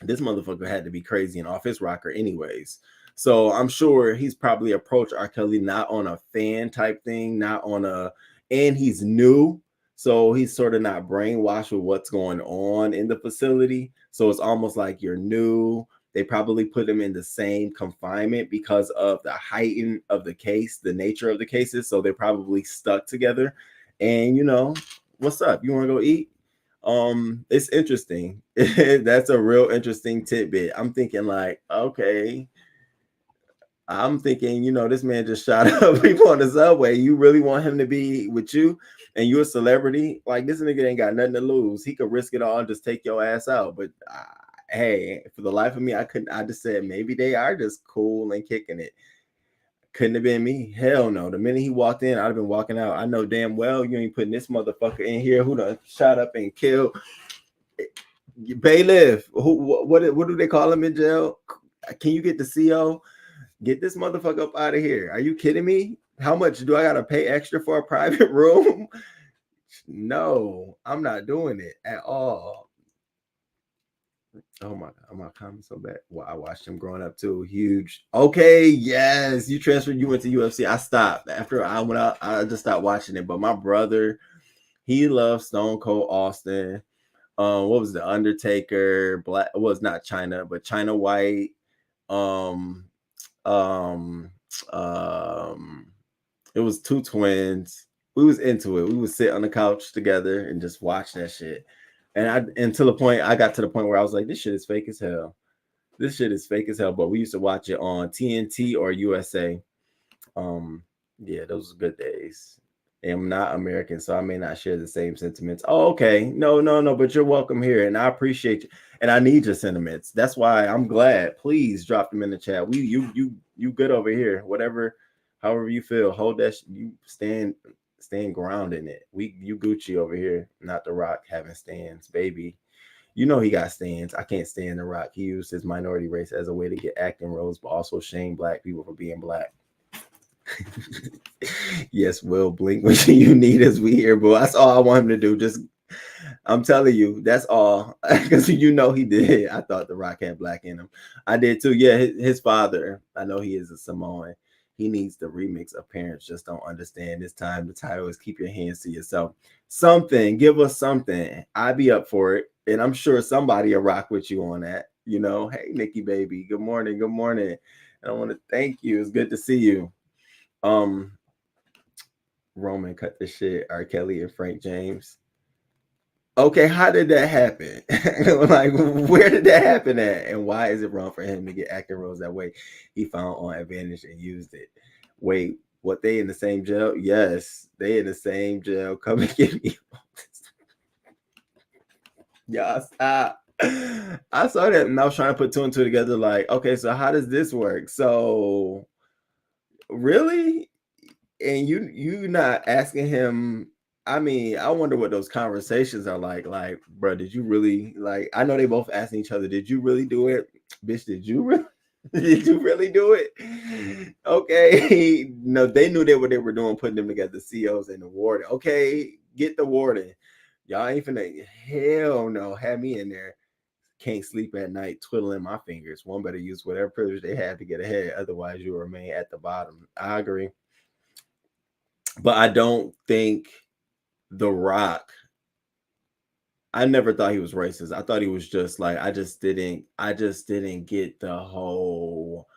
this motherfucker had to be crazy and off his rocker anyways. So I'm sure he's probably approached R. Kelly not on a fan type thing, and he's new. So he's sort of not brainwashed with what's going on in the facility. So it's almost like you're new. They probably put him in the same confinement because of the heighten of the case, the nature of the cases. So they're probably stuck together. And, you know, what's up? You want to go eat? It's interesting. That's a real interesting tidbit. I'm thinking, like, okay, you know, this man just shot up people on the subway. You really want him to be with you, and you're a celebrity? Like, this nigga ain't got nothing to lose. He could risk it all and just take your ass out. But hey, for the life of me, I couldn't. I just said maybe they are just cool and kicking it. Couldn't have been me. Hell no. The minute he walked in, I'd have been walking out. I know damn well you ain't putting this motherfucker in here who done shot up and killed bailiff. What do they call him in jail? Can you get the CO? Get this motherfucker up out of here. Are you kidding me? How much do I gotta pay extra for a private room? No, I'm not doing it at all. Oh my comments so bad. Well, I watched him growing up too. Huge. Okay, yes. You transferred, you went to UFC. I stopped. After I went out, I just stopped watching it. But my brother, he loves Stone Cold Austin. What was the Undertaker? Black was not China, but China White. Um, um, um, it was two twins. We was into it. We would sit on the couch together and just watch that shit. And to the point, I got to the point where I was like, this shit is fake as hell. This shit is fake as hell. But we used to watch it on TNT or USA. Um, yeah, those were good days. I'm not American, so I may not share the same sentiments. Oh, okay. No, no, no, but you're welcome here. And I appreciate you. And I need your sentiments. That's why I'm glad. Please drop them in the chat. You good over here. Whatever, however you feel. Hold that you stand ground in it. You Gucci over here, not the Rock having stands, baby. You know he got stands. I can't stand the Rock. He used his minority race as a way to get acting roles, but also shame black people for being black. Yes, Will blink when you need us. We here, bro. That's all I want him to do. Just, I'm telling you, that's all. Because you know he did. I thought The Rock had black in him. I did too. Yeah, his father. I know he is a Samoan. He needs the remix of Parents Just Don't Understand. This time, the title is Keep Your Hands to Yourself. Something. Give us something. I'd be up for it, and I'm sure somebody will rock with you on that. You know, hey Nikki baby, good morning, good morning. And I want to thank you. It's good to see you. Um, Roman cut the shit. R. Kelly and Frank James. Okay, how did that happen? Like, where did that happen at? And why is it wrong for him to get acting roles that way? He found on advantage and used it. Wait, what? They in the same jail? Yes, they in the same jail. Come and get me. Y'all stop. I saw that and I was trying to put two and two together. Like, okay, so how does this work? So, really? And you not asking him. I mean, I wonder what those conversations are like. Like, bro, did you really, like, I know they both asking each other, did you really do it? Bitch, did you really did you really do it? Okay. No, they knew what they were doing, putting them together, the COs and the warden. Okay, get the warden. Y'all ain't finna, hell no, have me in there. Can't sleep at night twiddling my fingers. One better use whatever privilege they have to get ahead. Otherwise, you'll remain at the bottom. I agree. But I don't think The Rock, I never thought he was racist. I thought he was just like, I just didn't get the whole,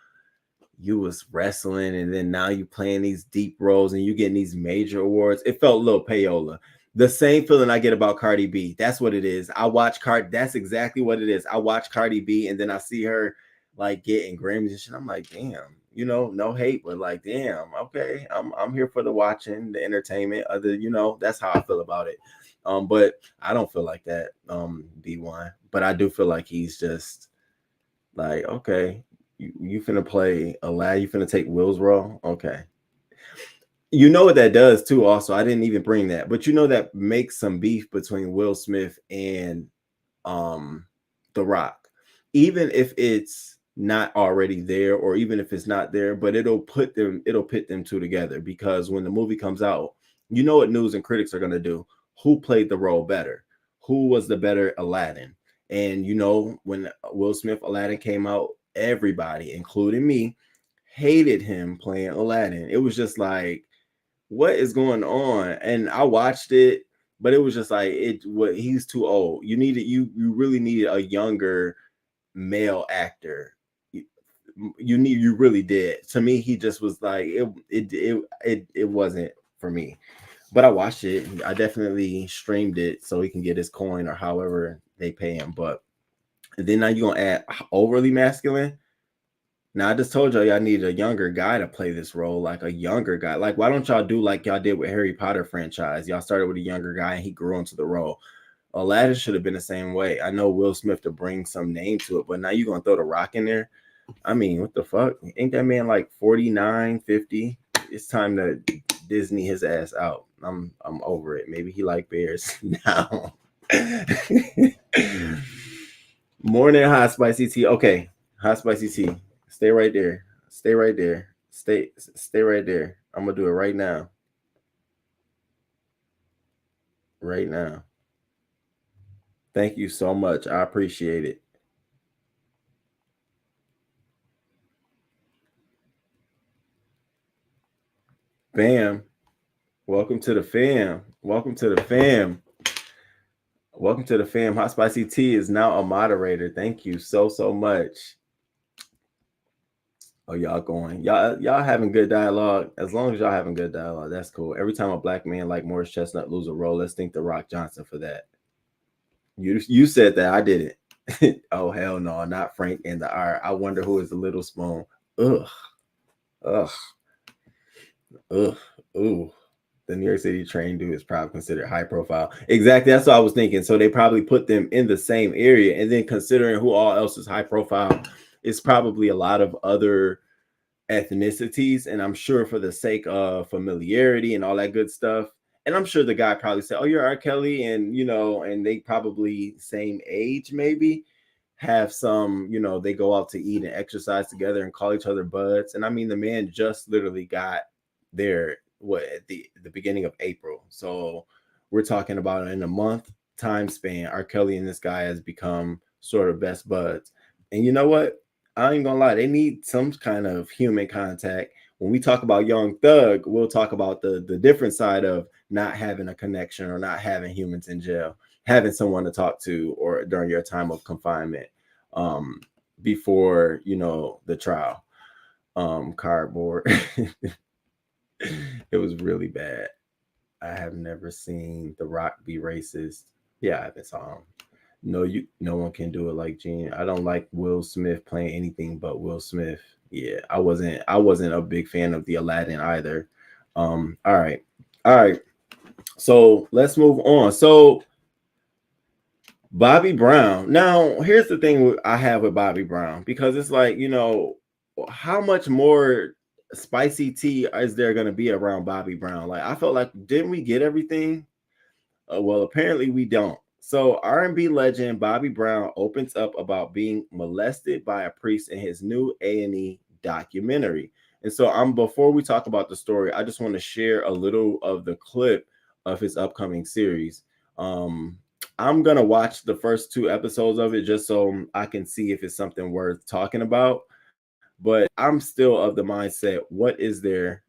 you was wrestling and then now you playing these deep roles and you getting these major awards. It felt a little payola. The same feeling I get about Cardi B. That's what it is. I watch that's exactly what it is. I watch Cardi B and then I see her like getting Grammys and shit. I'm like, damn, you know, no hate, but like, damn, okay. I'm here for the watching, the entertainment, other, you know, that's how I feel about it. But I don't feel like that, B1. But I do feel like he's just like, okay, you finna play a lad, you finna take Will's role. Okay. You know what that does too, also. I didn't even bring that, but you know that makes some beef between Will Smith and The Rock. Even if it's not already there, or even if it's not there, but it'll pit them two together, because when the movie comes out, you know what news and critics are gonna do. Who played the role better? Who was the better Aladdin? And you know, when Will Smith Aladdin came out, everybody, including me, hated him playing Aladdin. It was just like, what is going on? And I watched it, but it was just like, he's too old. You really needed a younger male actor. You really did. To me, he just was like, it wasn't for me. But I watched it. I definitely streamed it so he can get his coin or however they pay him. But then now you're gonna add overly masculine. Now I just told y'all need a younger guy to play this role, like a younger guy. Like, why don't y'all do like y'all did with Harry Potter franchise? Y'all started with a younger guy and he grew into the role. Aladdin should have been the same way. I know Will Smith to bring some name to it, but now you're gonna throw The Rock in there. I mean, what the fuck? Ain't that man like 49, 50? It's time to Disney his ass out. I'm over it. Maybe he like bears now. Morning, hot spicy tea. Okay, hot spicy tea. Stay right there. Stay right there. Stay right there. I'm gonna do it right now. Right now. Thank you so much. I appreciate it. Bam. Welcome to the fam. Welcome to the fam. Welcome to the fam. Hot Spicy Tea is now a moderator. Thank you so much. Oh, y'all going. Y'all having good dialogue. As long as y'all having good dialogue, that's cool. Every time a black man like Morris Chestnut lose a role, let's thank the Rock Johnson for that. You said that. I didn't. Oh, hell no, not Frank and the R. I wonder who is the little spoon. Ugh. Ugh. Ugh. Ooh. The New York City train dude is probably considered high profile. Exactly. That's what I was thinking. So they probably put them in the same area. And then considering who all else is high profile, it's probably a lot of other ethnicities. And I'm sure for the sake of familiarity and all that good stuff. And I'm sure the guy probably said, oh, you're R. Kelly. And, you know, and they probably same age, maybe have some, you know, they go out to eat and exercise together and call each other buds. And I mean, the man just literally got there at the beginning of April. So we're talking about in a month time span, R. Kelly and this guy has become sort of best buds. And you know what? I ain't gonna lie, they need some kind of human contact. When we talk about Young Thug, we'll talk about the different side of not having a connection or not having humans in jail, having someone to talk to or during your time of confinement before, you know, the trial. Cardboard. It was really bad. I have never seen The Rock be racist. Yeah, I haven't saw him. No one can do it like Gene. I don't like Will Smith playing anything but Will Smith. Yeah, I wasn't a big fan of the Aladdin either. All right. So let's move on. So Bobby Brown. Now, here's the thing I have with Bobby Brown, because it's like, you know, how much more spicy tea is there going to be around Bobby Brown? Like, I felt like, didn't we get everything? Well, apparently we don't. So R&B legend Bobby Brown opens up about being molested by a priest in his new A&E documentary. And so before we talk about the story, I just want to share a little of the clip of his upcoming series. I'm going to watch the first 2 episodes of it just so I can see if it's something worth talking about. But I'm still of the mindset, what is there?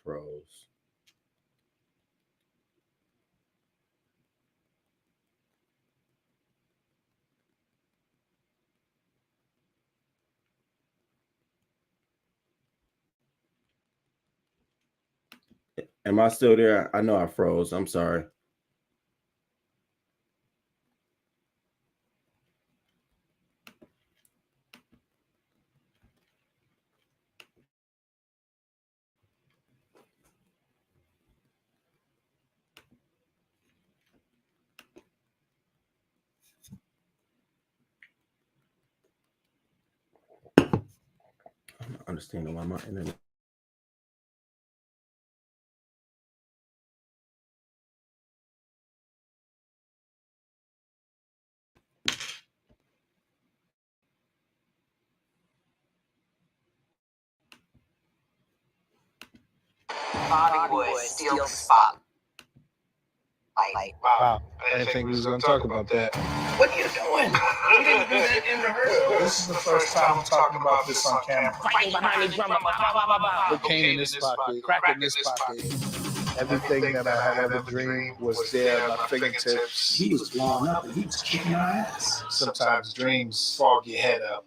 Froze. Am I still there? I know I froze. I'm sorry. I'm not understanding why my internet.
Bobby would steal the spotlight.
Wow, I didn't think we was going to talk about that.
What are you doing? We didn't do that in rehearsal.
This is the first time I'm talking about this on camera.
Fighting behind the drum.
Cocaine in this pocket, crack in this pocket. Everything that I had ever dreamed was there at my fingertips.
He was blowing up and he was kicking our ass.
Sometimes dreams fog your head up.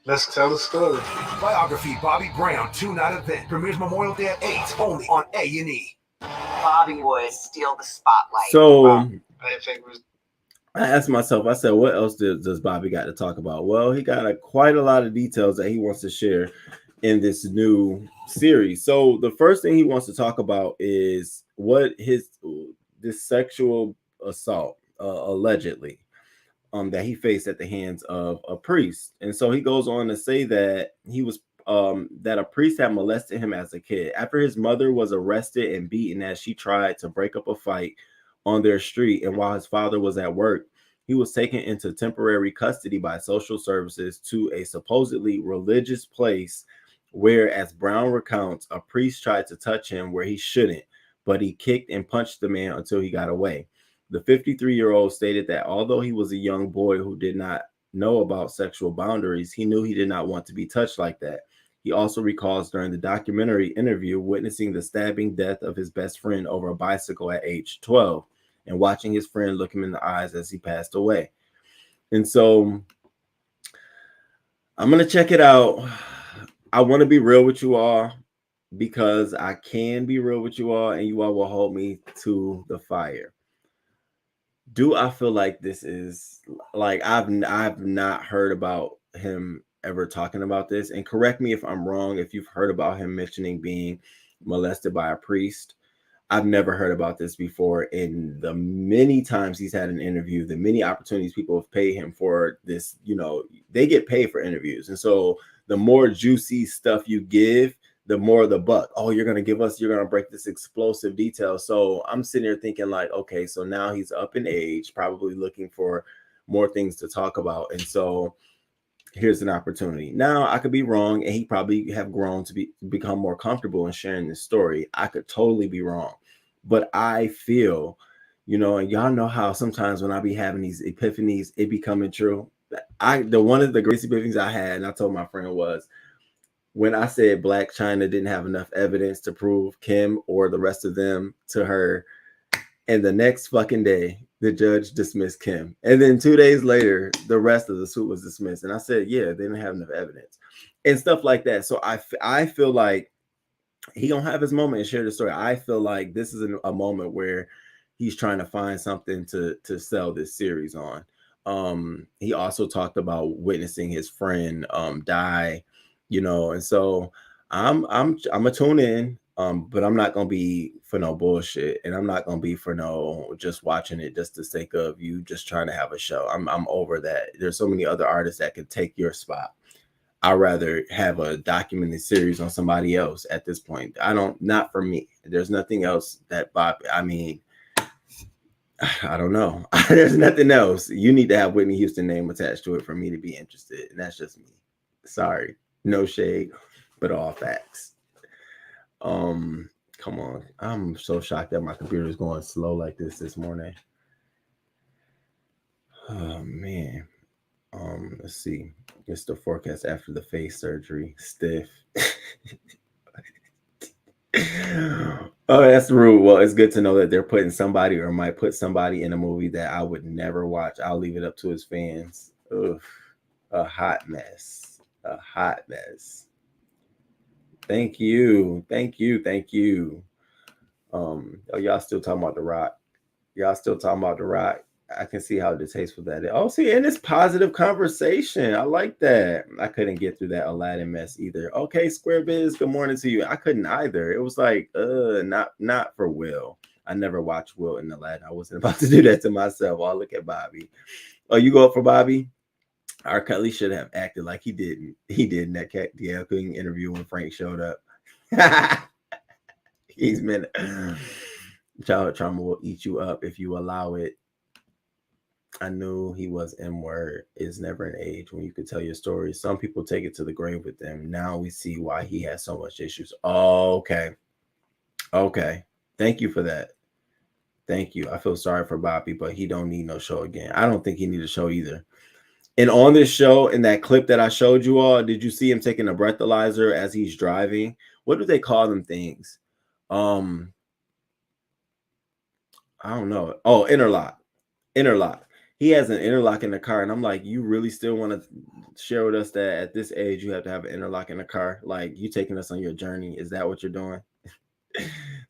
Let's tell the story.
Biography Bobby Brown 2-night event premieres Memorial Day at 8 only on A&E.
Bobby would steal the spotlight.
So
I didn't think it was.
I asked myself, I said, what else does Bobby got to talk about? Well, he got quite a lot of details that he wants to share in this new series. So the first thing he wants to talk about is this sexual assault, allegedly, that he faced at the hands of a priest. And so he goes on to say that he was that a priest had molested him as a kid. After his mother was arrested and beaten as she tried to break up a fight on their street, and while his father was at work, he was taken into temporary custody by social services to a supposedly religious place where, as Brown recounts, a priest tried to touch him where he shouldn't, but he kicked and punched the man until he got away. The 53-year-old stated that although he was a young boy who did not know about sexual boundaries, he knew he did not want to be touched like that. He also recalls during the documentary interview witnessing the stabbing death of his best friend over a bicycle at age 12 and watching his friend look him in the eyes as he passed away. And so I'm going to check it out. I want to be real with you all because I can be real with you all and you all will hold me to the fire. Do I feel like this is like I've not heard about him ever talking about this, and correct me if I'm wrong if you've heard about him mentioning being molested by a priest. I've never heard about this before. In the many times he's had an interview, the many opportunities people have paid him for this, you know, they get paid for interviews. And so the more juicy stuff you give, the more the buck. Oh, you're going to break this explosive detail. So I'm sitting here thinking like, okay, so now he's up in age, probably looking for more things to talk about. And so here's an opportunity. Now I could be wrong, and he probably have grown to become more comfortable in sharing this story. I could totally be wrong, but I feel, you know, and y'all know how sometimes when I be having these epiphanies, it be coming true. One of the greatest epiphanies I had, and I told my friend, was when I said Black China didn't have enough evidence to prove Kim or the rest of them to her, and the next fucking day, the judge dismissed Kim. And then 2 days later, the rest of the suit was dismissed. And I said, yeah, they didn't have enough evidence and stuff like that. So I feel like he gonna have his moment and share the story. I feel like this is a moment where he's trying to find something to sell this series on. He also talked about witnessing his friend die, you know, and so I'm gonna tune in. But I'm not gonna be for no bullshit, and I'm not gonna be for no just watching it just the sake of you just trying to have a show. I'm over that. There's so many other artists that could take your spot. I'd rather have a documented series on somebody else at this point. Not for me. There's nothing else that I mean, I don't know. There's nothing else. You need to have Whitney Houston name attached to it for me to be interested, and that's just me. Sorry, no shade, but all facts. Come on. I'm so shocked that my computer is going slow like this morning. Oh man. Let's see. It's the forecast after the face surgery. Stiff. Oh, that's rude. Well, it's good to know that they're putting somebody or might put somebody in a movie that I would never watch. I'll leave it up to his fans. Ugh. A hot mess. A hot mess. Thank you. Y'all still talking about The Rock. I can see how distasteful that is. Oh, see, and it's positive conversation. I like that. I couldn't get through that Aladdin mess either. Okay, Square Biz, good morning to you. I couldn't either. It was like, not for Will. I never watched Will in Aladdin. I wasn't about to do that to myself. Oh, look at Bobby. Oh, you go up for Bobby? R. Kelly should have acted like he didn't. He did in that DL King interview when Frank showed up. He's been childhood trauma will eat you up if you allow it. I knew he was M-word. Is never an age when you could tell your story. Some people take it to the grave with them. Now we see why he has so much issues. Oh, okay. Thank you for that. Thank you. I feel sorry for Bobby, but he don't need no show again. I don't think he need a show either. And on this show, in that clip that I showed you all, did you see him taking a breathalyzer as he's driving? What do they call them things? I don't know. Oh, interlock. He has an interlock in the car, and I'm like, you really still want to share with us that at this age you have to have an interlock in the car? Like, you taking us on your journey? Is that what you're doing?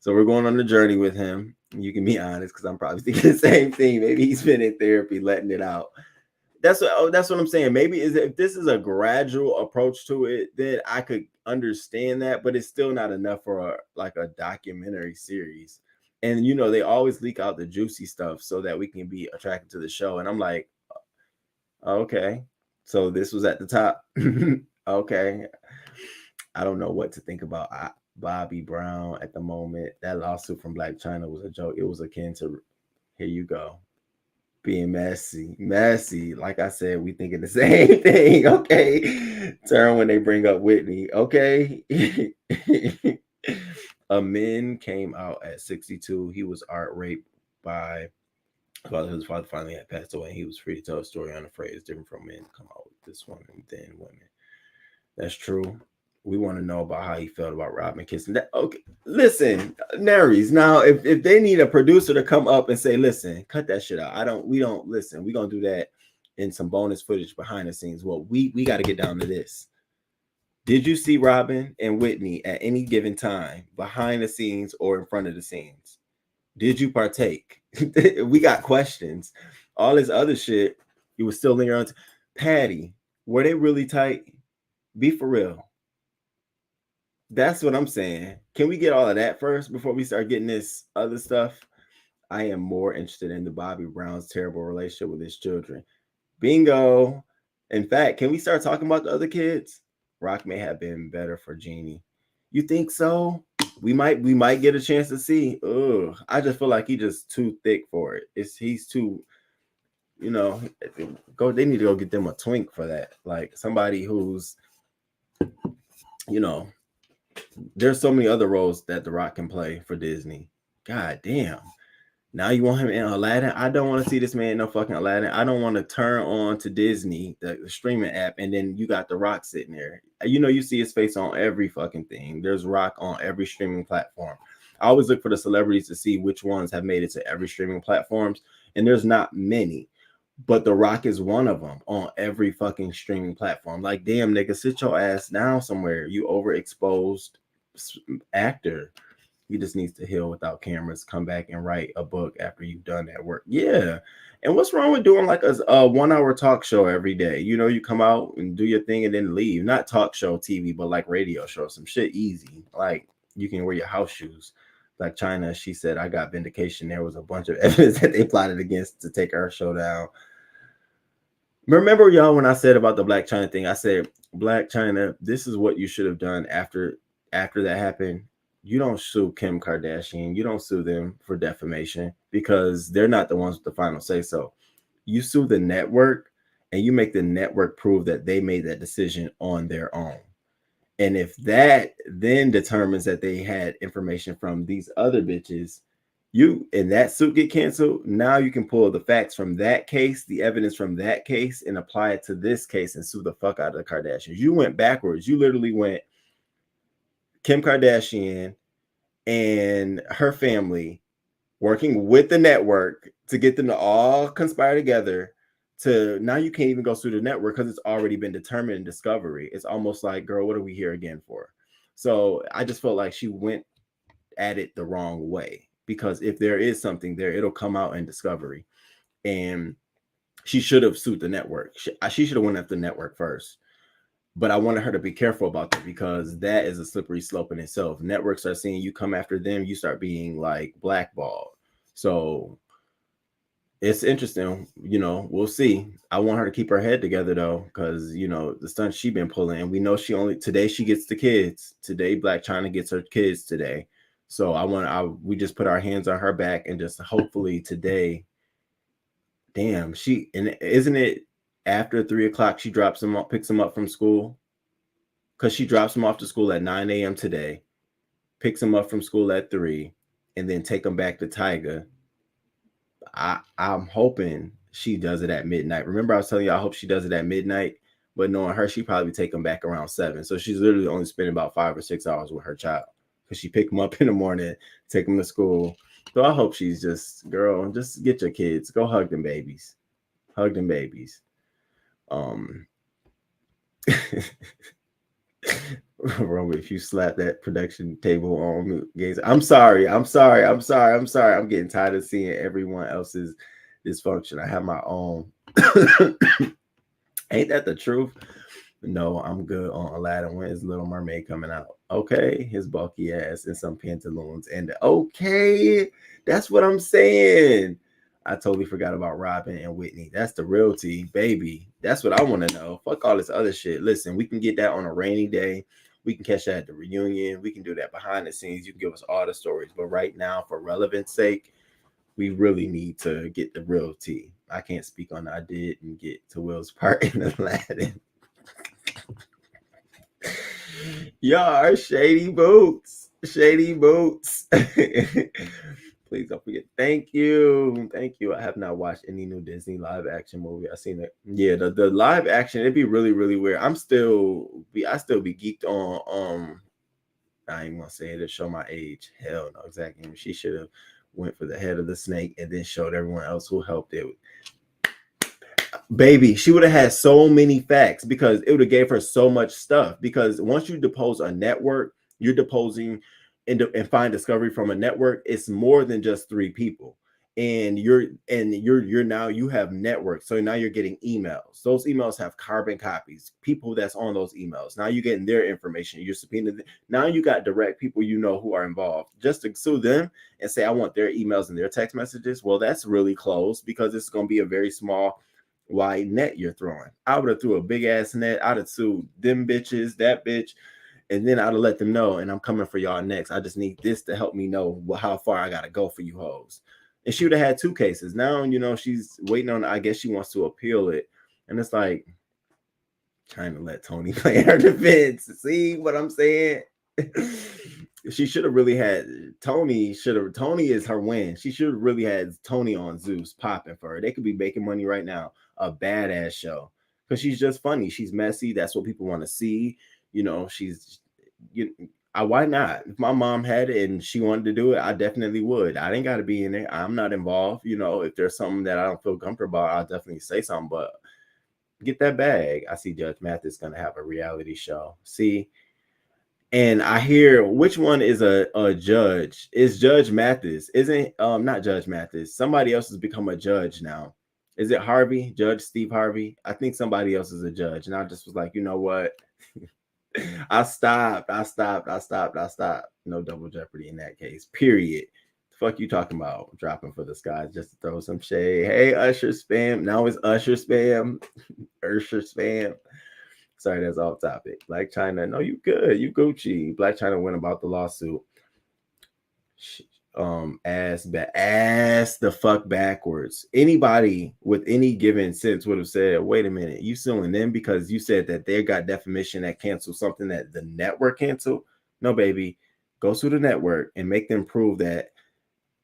So we're going on the journey with him. You can be honest, because I'm probably thinking the same thing. Maybe he's been in therapy, letting it out. That's what I'm saying. Maybe if this is a gradual approach to it, then I could understand that, but it's still not enough for a documentary series. And you know, they always leak out the juicy stuff so that we can be attracted to the show. And I'm like, okay, so this was at the top. Okay, I don't know what to think about Bobby Brown at the moment. That lawsuit from Black China was a joke. It was akin to, here you go. Being messy. Like I said, we thinking the same thing. Okay, turn when they bring up Whitney. Okay. Amin came out at 62. He was art raped by his father finally had passed away. He was free to tell a story unafraid. It's different from men come out with this woman than women. That's true. We want to know about how he felt about Robin kissing that. Okay, listen, Naries. Now, if they need a producer to come up and say, listen, cut that shit out. We don't listen. We're gonna do that in some bonus footage behind the scenes. Well, we got to get down to this. Did you see Robin and Whitney at any given time behind the scenes or in front of the scenes? Did you partake? We got questions. All this other shit, you were still lingering on. Patty, were they really tight? Be for real. That's what I'm saying. Can we get all of that first before we start getting this other stuff? I am more interested in the Bobby Brown's terrible relationship with his children. Bingo. In fact, can we start talking about the other kids? Rock may have been better for Jeannie. You think so? We might get a chance to see. Ugh, I just feel like he's just too thick for it. He's too, they need to go get them a twink for that. Like somebody who's, there's so many other roles that The Rock can play for Disney. God damn. Now you want him in Aladdin? I don't want to see this man in no fucking Aladdin. I don't want to turn on to Disney, the streaming app, and then you got The Rock sitting there. You see his face on every fucking thing. There's Rock on every streaming platform. I always look for the celebrities to see which ones have made it to every streaming platforms, and there's not many. But The Rock is one of them on every fucking streaming platform. Like, damn, nigga, sit your ass down somewhere. You overexposed actor. He just needs to heal without cameras, come back and write a book after you've done that work. Yeah. And what's wrong with doing like a 1 hour talk show every day? You come out and do your thing and then leave. Not talk show TV, but like radio show, some shit easy. Like you can wear your house shoes. Like China, she said, I got vindication. There was a bunch of evidence that they plotted against to take our show down. Remember, y'all, when I said about the Black China thing, I said, Black China, this is what you should have done after that happened. You don't sue Kim Kardashian. You don't sue them for defamation because they're not the ones with the final say so. You sue the network and you make the network prove that they made that decision on their own. And if that then determines that they had information from these other bitches, and that suit get canceled, now you can pull the facts from that case, the evidence from that case, and apply it to this case and sue the fuck out of the Kardashians. You went backwards. You literally went Kim Kardashian and her family working with the network to get them to all conspire together to now you can't even go through the network because it's already been determined in discovery. It's almost like, girl, what are we here again for? So I just felt like she went at it the wrong way, because if there is something there, it'll come out in discovery. And she should have sued the network. She should have went after the network first. But I wanted her to be careful about that because that is a slippery slope in itself. Networks are seeing you come after them, you start being like blackballed. So it's interesting, we'll see. I want her to keep her head together though, because the stunt she been pulling, and we know today she gets the kids. Today Black China gets her kids today. So we just put our hands on her back and just hopefully today. Damn, isn't it after 3 o'clock she drops them off, picks them up from school? Because she drops them off to school at 9 a.m. today, picks them up from school at 3, and then take them back to Tyga. I'm hoping she does it at midnight. Remember, I was telling you I hope she does it at midnight, but knowing her, she probably take them back around 7. So she's literally only spending about 5 or 6 hours with her child because she pick them up in the morning, take them to school. So I hope she's just, girl, just get your kids. Go hug them babies. Hug them babies. Wrong if you slap that production table on me. I'm sorry. I'm getting tired of seeing everyone else's dysfunction. I have my own. Ain't that the truth? No, I'm good on Aladdin. When is Little Mermaid coming out? Okay, his bulky ass and some pantaloons. And okay, that's what I'm saying. I totally forgot about Robin and Whitney. That's the real tea, baby. That's what I want to know. Fuck all this other shit. Listen, we can get that on a rainy day. We can catch that at the reunion. We can do that behind the scenes. You can give us all the stories. But right now, for relevance sake, we really need to get the real tea. I can't speak on I didn't get to Will's part in Aladdin. Y'all are shady boots. Shady boots. Please don't forget. Thank you. Thank you. I have not watched any new Disney live action movie. I've seen it. Yeah, the live action, it'd be really, really weird. I still be geeked on I ain't gonna say it to show my age. Hell no, exactly. She should have went for the head of the snake and then showed everyone else who helped it. Baby, she would have had so many facts because it would have gave her so much stuff. Because once you depose a network, you're deposing and find discovery from a network. It's more than just 3 people, and you're now you have networks. So now you're getting emails. Those emails have carbon copies. People that's on those emails. Now you're getting their information. You're subpoenaing. Now you got direct people who are involved. Just to sue them and say I want their emails and their text messages. Well, that's really close because it's going to be a very small wide net you're throwing. I would have threw a big ass net. I'd have sued them bitches, that bitch, and then I'd have let them know, and I'm coming for y'all next. I just need this to help me know how far I gotta go for you hoes. And she would have had 2 cases. Now, she's waiting on, I guess she wants to appeal it. And it's like trying to let Tony play her defense. See what I'm saying? She should have really had Tony is her win. She should have really had Tony on Zeus popping for her. They could be making money right now. A badass show. Because she's just funny. She's messy. That's what people want to see. Why not? If my mom had it and she wanted to do it, I definitely would. I didn't got to be in it. I'm not involved. If there's something that I don't feel comfortable about, I'll definitely say something. But get that bag. I see Judge Mathis going to have a reality show. See? And I hear which one is a judge? Is Judge Mathis? Isn't not Judge Mathis. Somebody else has become a judge now. Is it Harvey? Judge Steve Harvey? I think somebody else is a judge. And I just was like, you know what? I stopped. No double jeopardy in that case. Period. The fuck you talking about? Dropping for the skies just to throw some shade. Hey, Usher spam. Now it's Usher spam. Usher spam. Sorry, that's off topic. Black China. No, you good. You Gucci. Black China went about the lawsuit. Ass the fuck backwards. Anybody with any given sense would have said, wait a minute, you suing them because you said that they got defamation that canceled something that the network canceled? No, baby. Go sue the network and make them prove that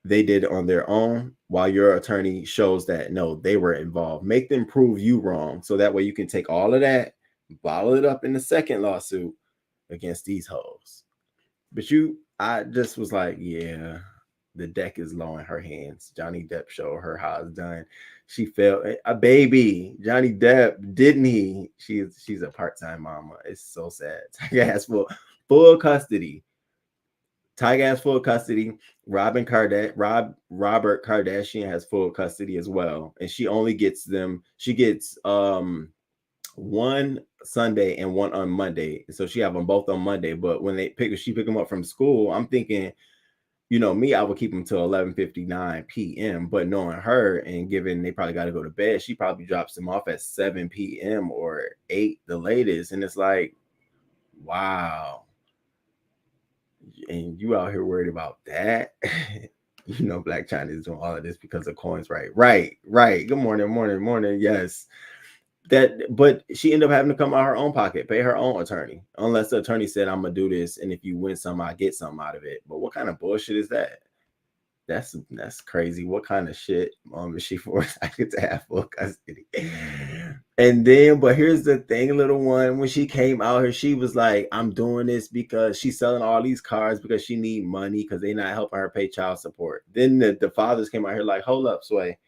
they did it on their own while your attorney shows that no, they were involved. Make them prove you wrong so that way you can take all of that, bottle it up in the second lawsuit against these hoes. But I just was like, yeah, the deck is low in her hands. Johnny Depp showed her how it's done. She felt a baby. Johnny Depp, didn't he? She's a part-time mama. It's so sad. Tiger has full custody. Tiger has full custody. Robert Kardashian has full custody as well. And she only gets them. She gets one Sunday and one on Monday. So she have them both on Monday. But when she pick them up from school, I'm thinking, me, I would keep them till 11:59 p.m. But knowing her and given they probably got to go to bed, she probably drops them off at 7 p.m. or 8 the latest. And it's like, wow. And you out here worried about that? Black China is doing all of this because of coins, right? Right. Good morning. Yes. But she ended up having to come out of her own pocket, pay her own attorney, unless the attorney said, I'm gonna do this, and if you win some, I get something out of it. But what kind of bullshit is that? That's crazy. What kind of shit is she forced I get to have full custody? And then, but here's the thing, little one, when she came out here, she was like, I'm doing this because she's selling all these cars because she need money because they're not helping her pay child support. Then the fathers came out here like, hold up, Sway.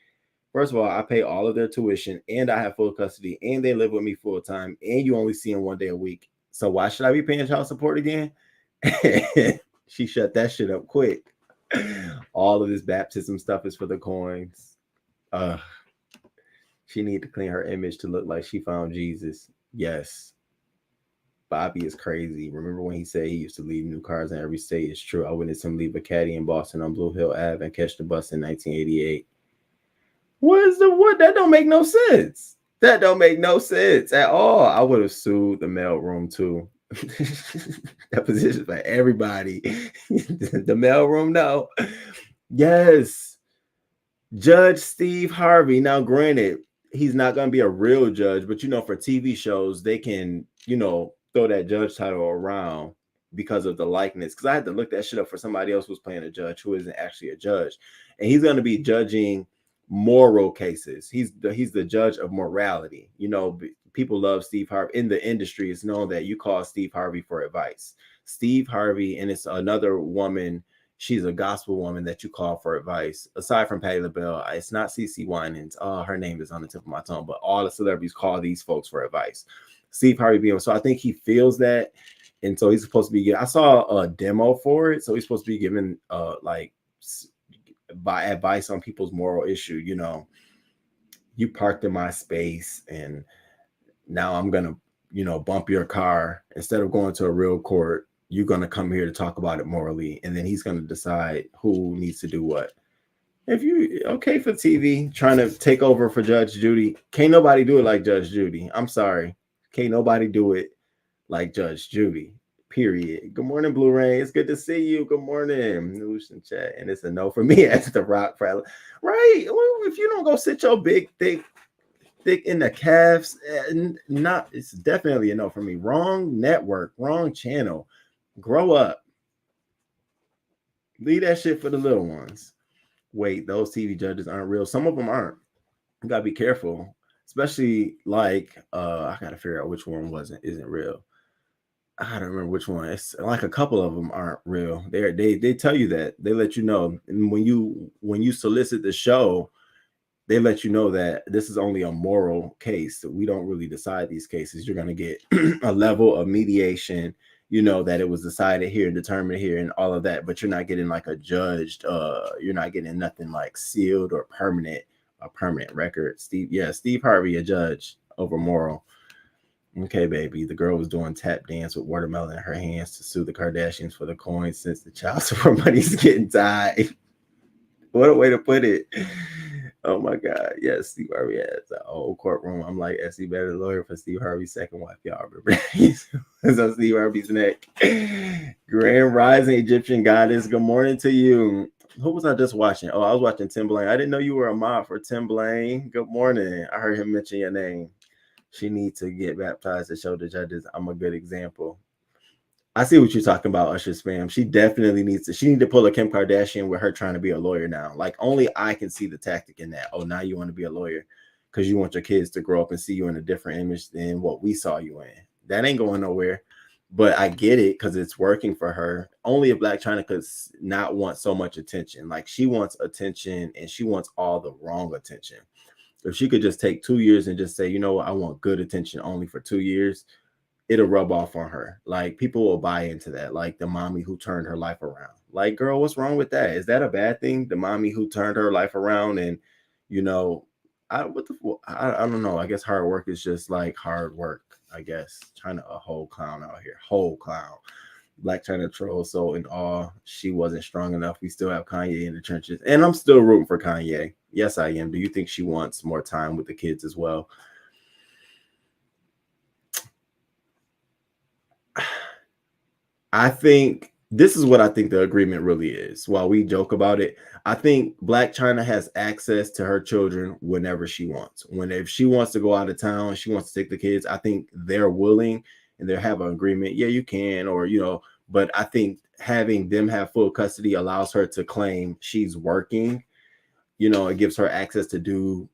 First of all, I pay all of their tuition and I have full custody and they live with me full time and you only see them 1 day a week. So why should I be paying child support again? She shut that shit up quick. All of this baptism stuff is for the coins. She need to clean her image to look like she found Jesus. Yes. Bobby is crazy. Remember when he said he used to leave new cars in every state? It's true. I witnessed him leave a caddy in Boston on Blue Hill Ave and catch the bus in 1988. What? That don't make no sense. That don't make no sense at all. I would have sued the mail room too. That position for everybody. The mail room, no. Yes. Judge Steve Harvey. Now, granted, he's not going to be a real judge, but for TV shows, they can, throw that judge title around because of the likeness. Because I had to look that shit up for somebody else who's playing a judge who isn't actually a judge, and he's going to be judging moral cases. He's the judge of morality. People love Steve Harvey in the industry. It's known that you call Steve Harvey for advice. Steve Harvey, and it's another woman. She's a gospel woman that you call for advice. Aside from Patti LaBelle, it's not CeCe Winans. Oh, her name is on the tip of my tongue. But all the celebrities call these folks for advice. Steve Harvey being so, I think he feels that, and so he's supposed to be. I saw a demo for it, so he's supposed to be giving by advice on people's moral issue. You parked in my space, and now I'm gonna bump your car. Instead of going to a real court, you're going to come here to talk about it morally, and then he's going to decide who needs to do what. If you okay for TV trying to take over for Judge Judy, can't nobody do it like Judge Judy. I'm sorry, can't nobody do it like Judge Judy. Period. Good morning, Blue Rain. It's good to see you. Good morning, news and chat. And it's a no for me as the rock fella. Right? Well, if you don't go sit your big thick in the calves, it's definitely a no for me. Wrong network, wrong channel. Grow up. Leave that shit for the little ones. Wait, those TV judges aren't real. Some of them aren't. You gotta be careful, especially I gotta figure out which one isn't real. I don't remember which one. It's like a couple of them aren't real. They tell you that. They let you know. And when you solicit the show, they let you know that this is only a moral case. We don't really decide these cases. You're gonna get a level of mediation. That it was decided here and determined here and all of that, but you're not getting like a judged, you're not getting nothing like sealed or a permanent record. Steve Harvey, a judge over moral. Okay, baby. The girl was doing tap dance with watermelon in her hands to sue the Kardashians for the coins since the child support money's getting tied. What a way to put it. Oh my God. Yes, Steve Harvey has an old courtroom. I'm like, SC better lawyer for Steve Harvey's second wife. Y'all remember? He's on Steve Harvey's neck. Grand Rising Egyptian Goddess. Good morning to you. Who was I just watching? Oh, I was watching Tim Blaine. I didn't know you were a mod for Tim Blaine. Good morning. I heard him mention your name. She needs to get baptized to show the judges I'm a good example. I see what you're talking about, Usher Spam. She definitely needs to pull a Kim Kardashian with her trying to be a lawyer now. Like, only I can see the tactic in that. Oh, now you want to be a lawyer because you want your kids to grow up and see you in a different image than what we saw you in. That ain't going nowhere. But I get it because it's working for her. Only if Blac Chyna could not want so much attention. Like, she wants attention, and she wants all the wrong attention. If she could just take 2 years and just say, you know what, I want good attention only for 2 years, it'll rub off on her. Like, people will buy into that. Like the mommy who turned her life around. Like, girl, what's wrong with that? Is that a bad thing? The mommy who turned her life around, and I don't know. I guess hard work is just like hard work. I guess Chyna a whole clown out here. Whole clown. Blac Chyna troll. So in awe, she wasn't strong enough. We still have Kanye in the trenches, and I'm still rooting for Kanye. Yes, I am. Do you think she wants more time with the kids as well? I think this is what I think the agreement really is. While we joke about it, I think Blac Chyna has access to her children whenever she wants. If she wants to go out of town, she wants to take the kids, I think they're willing and they have an agreement. Yeah, you can, but I think having them have full custody allows her to claim she's working. It gives her access to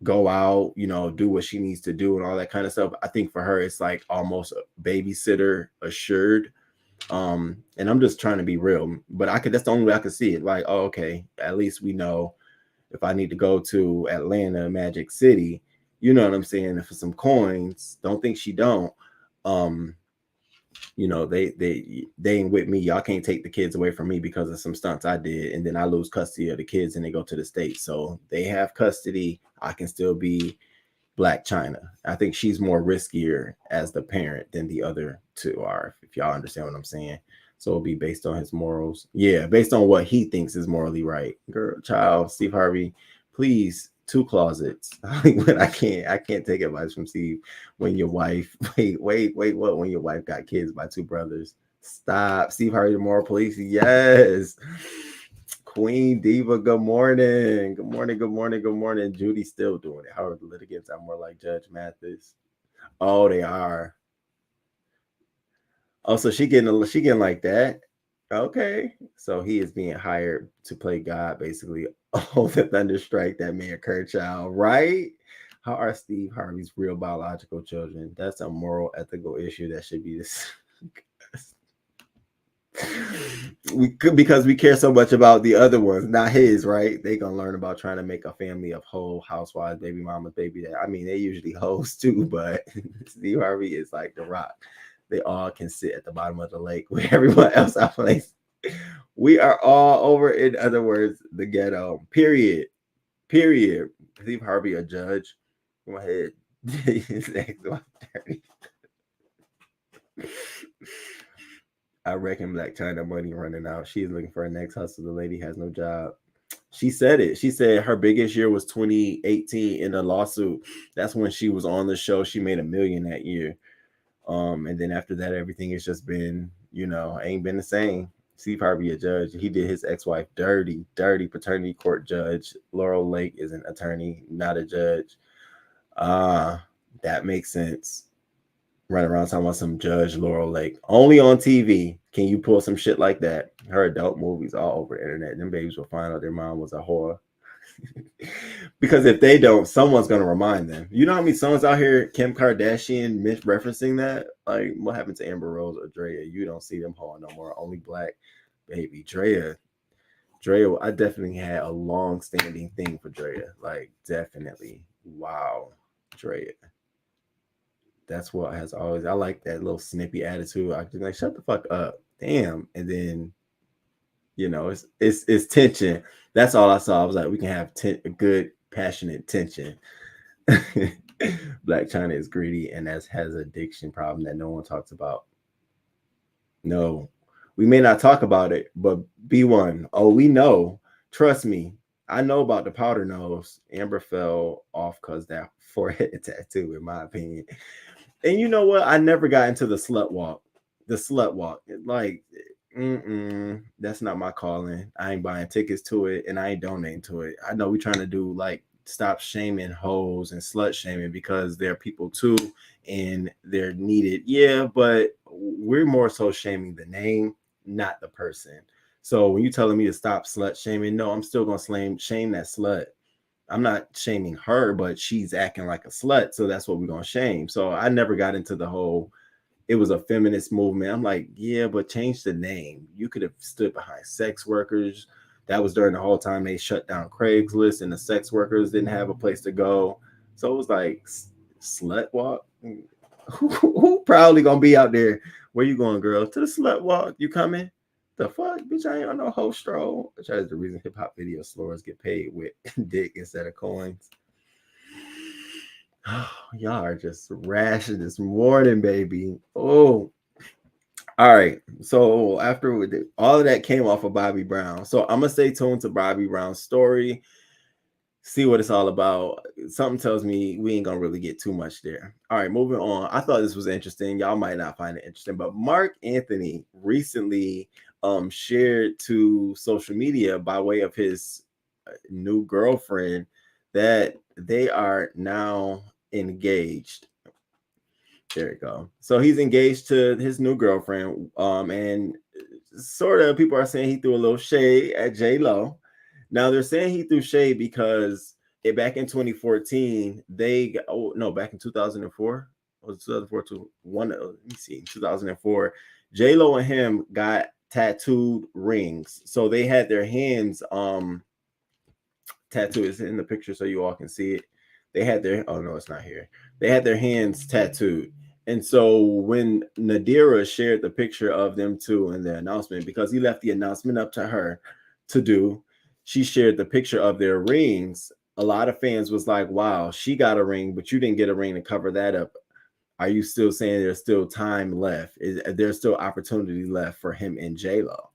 go out, do what she needs to do and all that kind of stuff. I think for her, it's like almost babysitter assured. And I'm just trying to be real, but that's the only way I could see it. Like, oh, okay, at least we know if I need to go to Atlanta, Magic City, you know what I'm saying? And for some coins, don't think she don't. They ain't with me. Y'all can't take the kids away from me because of some stunts I did, and then I lose custody of the kids and they go to the States. So they have custody. I can still be Blac Chyna. I think she's more riskier as the parent than the other two are, if y'all understand what I'm saying. So it'll be based on his morals. Yeah, based on what he thinks is morally right. Girl, child, Steve Harvey, please, 2 closets. I can't take advice from Steve when your wife, wait, what? When your wife got kids by 2 brothers. Stop. Steve Harvey, the moral police. Yes. Queen Diva, good morning. Good morning, good morning, good morning. Judy's still doing it. However, the litigants are more like Judge Mathis. Oh, they are. Oh, so she getting like that. Okay. So he is being hired to play God, basically. Oh, the thunderstrike that may occur, child, right? How are Steve Harvey's real biological children? That's a moral, ethical issue that should be this. We could, because we care so much about the other ones, not his, right? They gonna learn about trying to make a family of whole housewives, baby mamas, baby dad. I mean, they usually host too, but Steve Harvey is like the Rock. They all can sit at the bottom of the lake where everyone else are placed. We are all over, in other words, the ghetto. Period. Period. Steve Harvey a judge. Go ahead. His ex-wife dirty. I reckon Black China money running out. She's looking for her next hustle. The lady has no job. She said it. She said her biggest year was 2018 in a lawsuit. That's when she was on the show. She made $1 million that year. And then after that, everything has just been, ain't been the same. Steve Harvey, a judge. He did his ex-wife dirty paternity court judge. Laurel Lake is an attorney, not a judge. That makes sense. Running around talking about some Judge Laurel Lake. Only on TV can you pull some shit like that. Her adult movies all over the internet. Them babies will find out their mom was a whore. Because if they don't, someone's going to remind them. You know how many songs out here, Kim Kardashian referencing that? Like, what happened to Amber Rose or Drea? You don't see them hoeing no more. Only black baby. Drea, I definitely had a long-standing thing for Drea. Like, definitely. Wow. Drea. That's what has always, I like that little snippy attitude. I just like, shut the fuck up. Damn. And then, it's tension. That's all I saw. I was like, we can have good, passionate tension. Black China is greedy and has addiction problem that no one talks about. No, we may not talk about it, but B1, we know. Trust me. I know about the powder nose. Amber fell off because that forehead tattoo, in my opinion. And you know what? I never got into the slut walk. Like, that's not my calling. I ain't buying tickets to it, and I ain't donating to it. I know we're trying to do like stop shaming hoes and slut shaming because they're people too, and they're needed. Yeah, but we're more so shaming the name, not the person. So when you're telling me to stop slut shaming, no, I'm still gonna shame that slut. I'm not shaming her, but she's acting like a slut. So that's what we're going to shame. So I never got into the whole, it was a feminist movement. I'm like, yeah, but change the name. You could have stood behind sex workers. That was during the whole time they shut down Craigslist and the sex workers didn't have a place to go. So it was like, slut walk? Who probably going to be out there? Where you going, girl? To the slut walk? You coming? The fuck, bitch, I ain't on no whole stroll. Which is the reason hip-hop video slurs get paid with dick instead of coins. Y'all are just rash this morning, baby. Oh, all right. So after all of that came off of Bobby Brown. So I'm gonna stay tuned to Bobby Brown's story, see what it's all about. Something tells me we ain't gonna really get too much there. All right, moving on. I thought this was interesting. Y'all might not find it interesting, but Marc Anthony recently shared to social media by way of his new girlfriend that they are now engaged. There you go. So he's engaged to his new girlfriend, and sort of people are saying he threw a little shade at J-Lo. Now they're saying he threw shade because back in 2014 back in 2004 was 2004 to one. Let me see, 2004. J-Lo and him got tattooed rings, so they had their hands tattooed. It's in the picture so you all can see it. They had their it's not here. They had their hands tattooed. And so when Nadira shared the picture of them two in the announcement, because he left the announcement up to her to do, she shared the picture of their rings. A lot of fans was like, wow, she got a ring, but you didn't get a ring to cover that up. Are you still saying there's still time left? Is there's still opportunity left for him and J-Lo?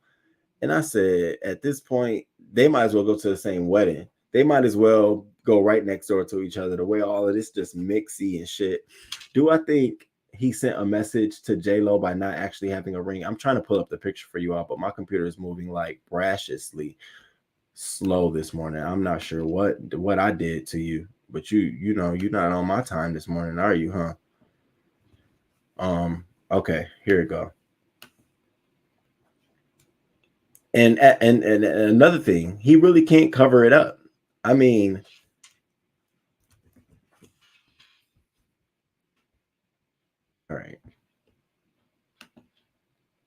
And I said, at this point, they might as well go to the same wedding. They might as well go right next door to each other. The way all of this just mixy and shit. Do I think he sent a message to J-Lo by not actually having a ring? I'm trying to pull up the picture for you all, but my computer is moving like brashiously. slow this morning. I'm not sure what I did to you, but you know you're not on my time this morning, are you, huh? Okay, here we go. And another thing, he really can't cover it up. I mean, all right.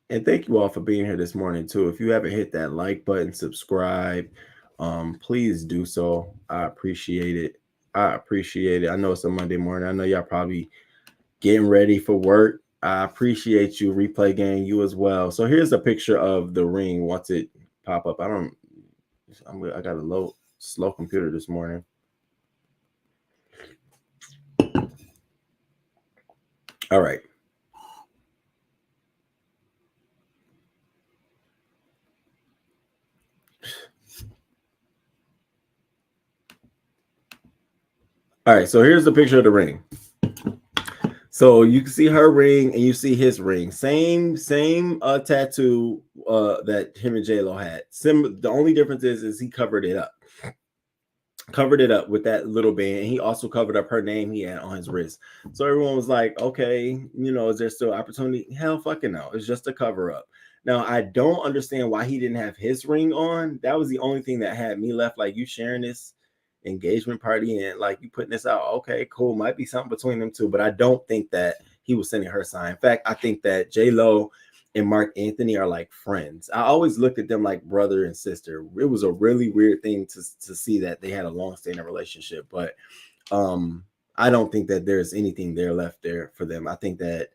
And thank you all for being here this morning too. If you haven't hit that like button, subscribe, please do so. I appreciate it. I appreciate it. I know it's a Monday morning. I know y'all probably getting ready for work. I appreciate you, Replay Gang, you as well. So here's a picture of the ring once it pop up. I got a slow computer this morning. All right. All right, so here's the picture of the ring. So you can see her ring and you see his ring. Same tattoo that him and J-Lo had. The only difference is he covered it up. Covered it up with that little band. And he also covered up her name he had on his wrist. So everyone was like, okay, you know, is there still opportunity? Hell fucking no. It's just a cover up. Now, I don't understand why he didn't have his ring on. That was the only thing that had me left. Like, you sharing this engagement party and like you putting this out, okay, cool, might be something between them two, but I don't think that he was sending her sign. In fact, I think that J-Lo and Marc Anthony are like friends. I always looked at them like brother and sister. It was a really weird thing to see that they had a long-standing relationship, but I don't think that there's anything there left there for them. I think that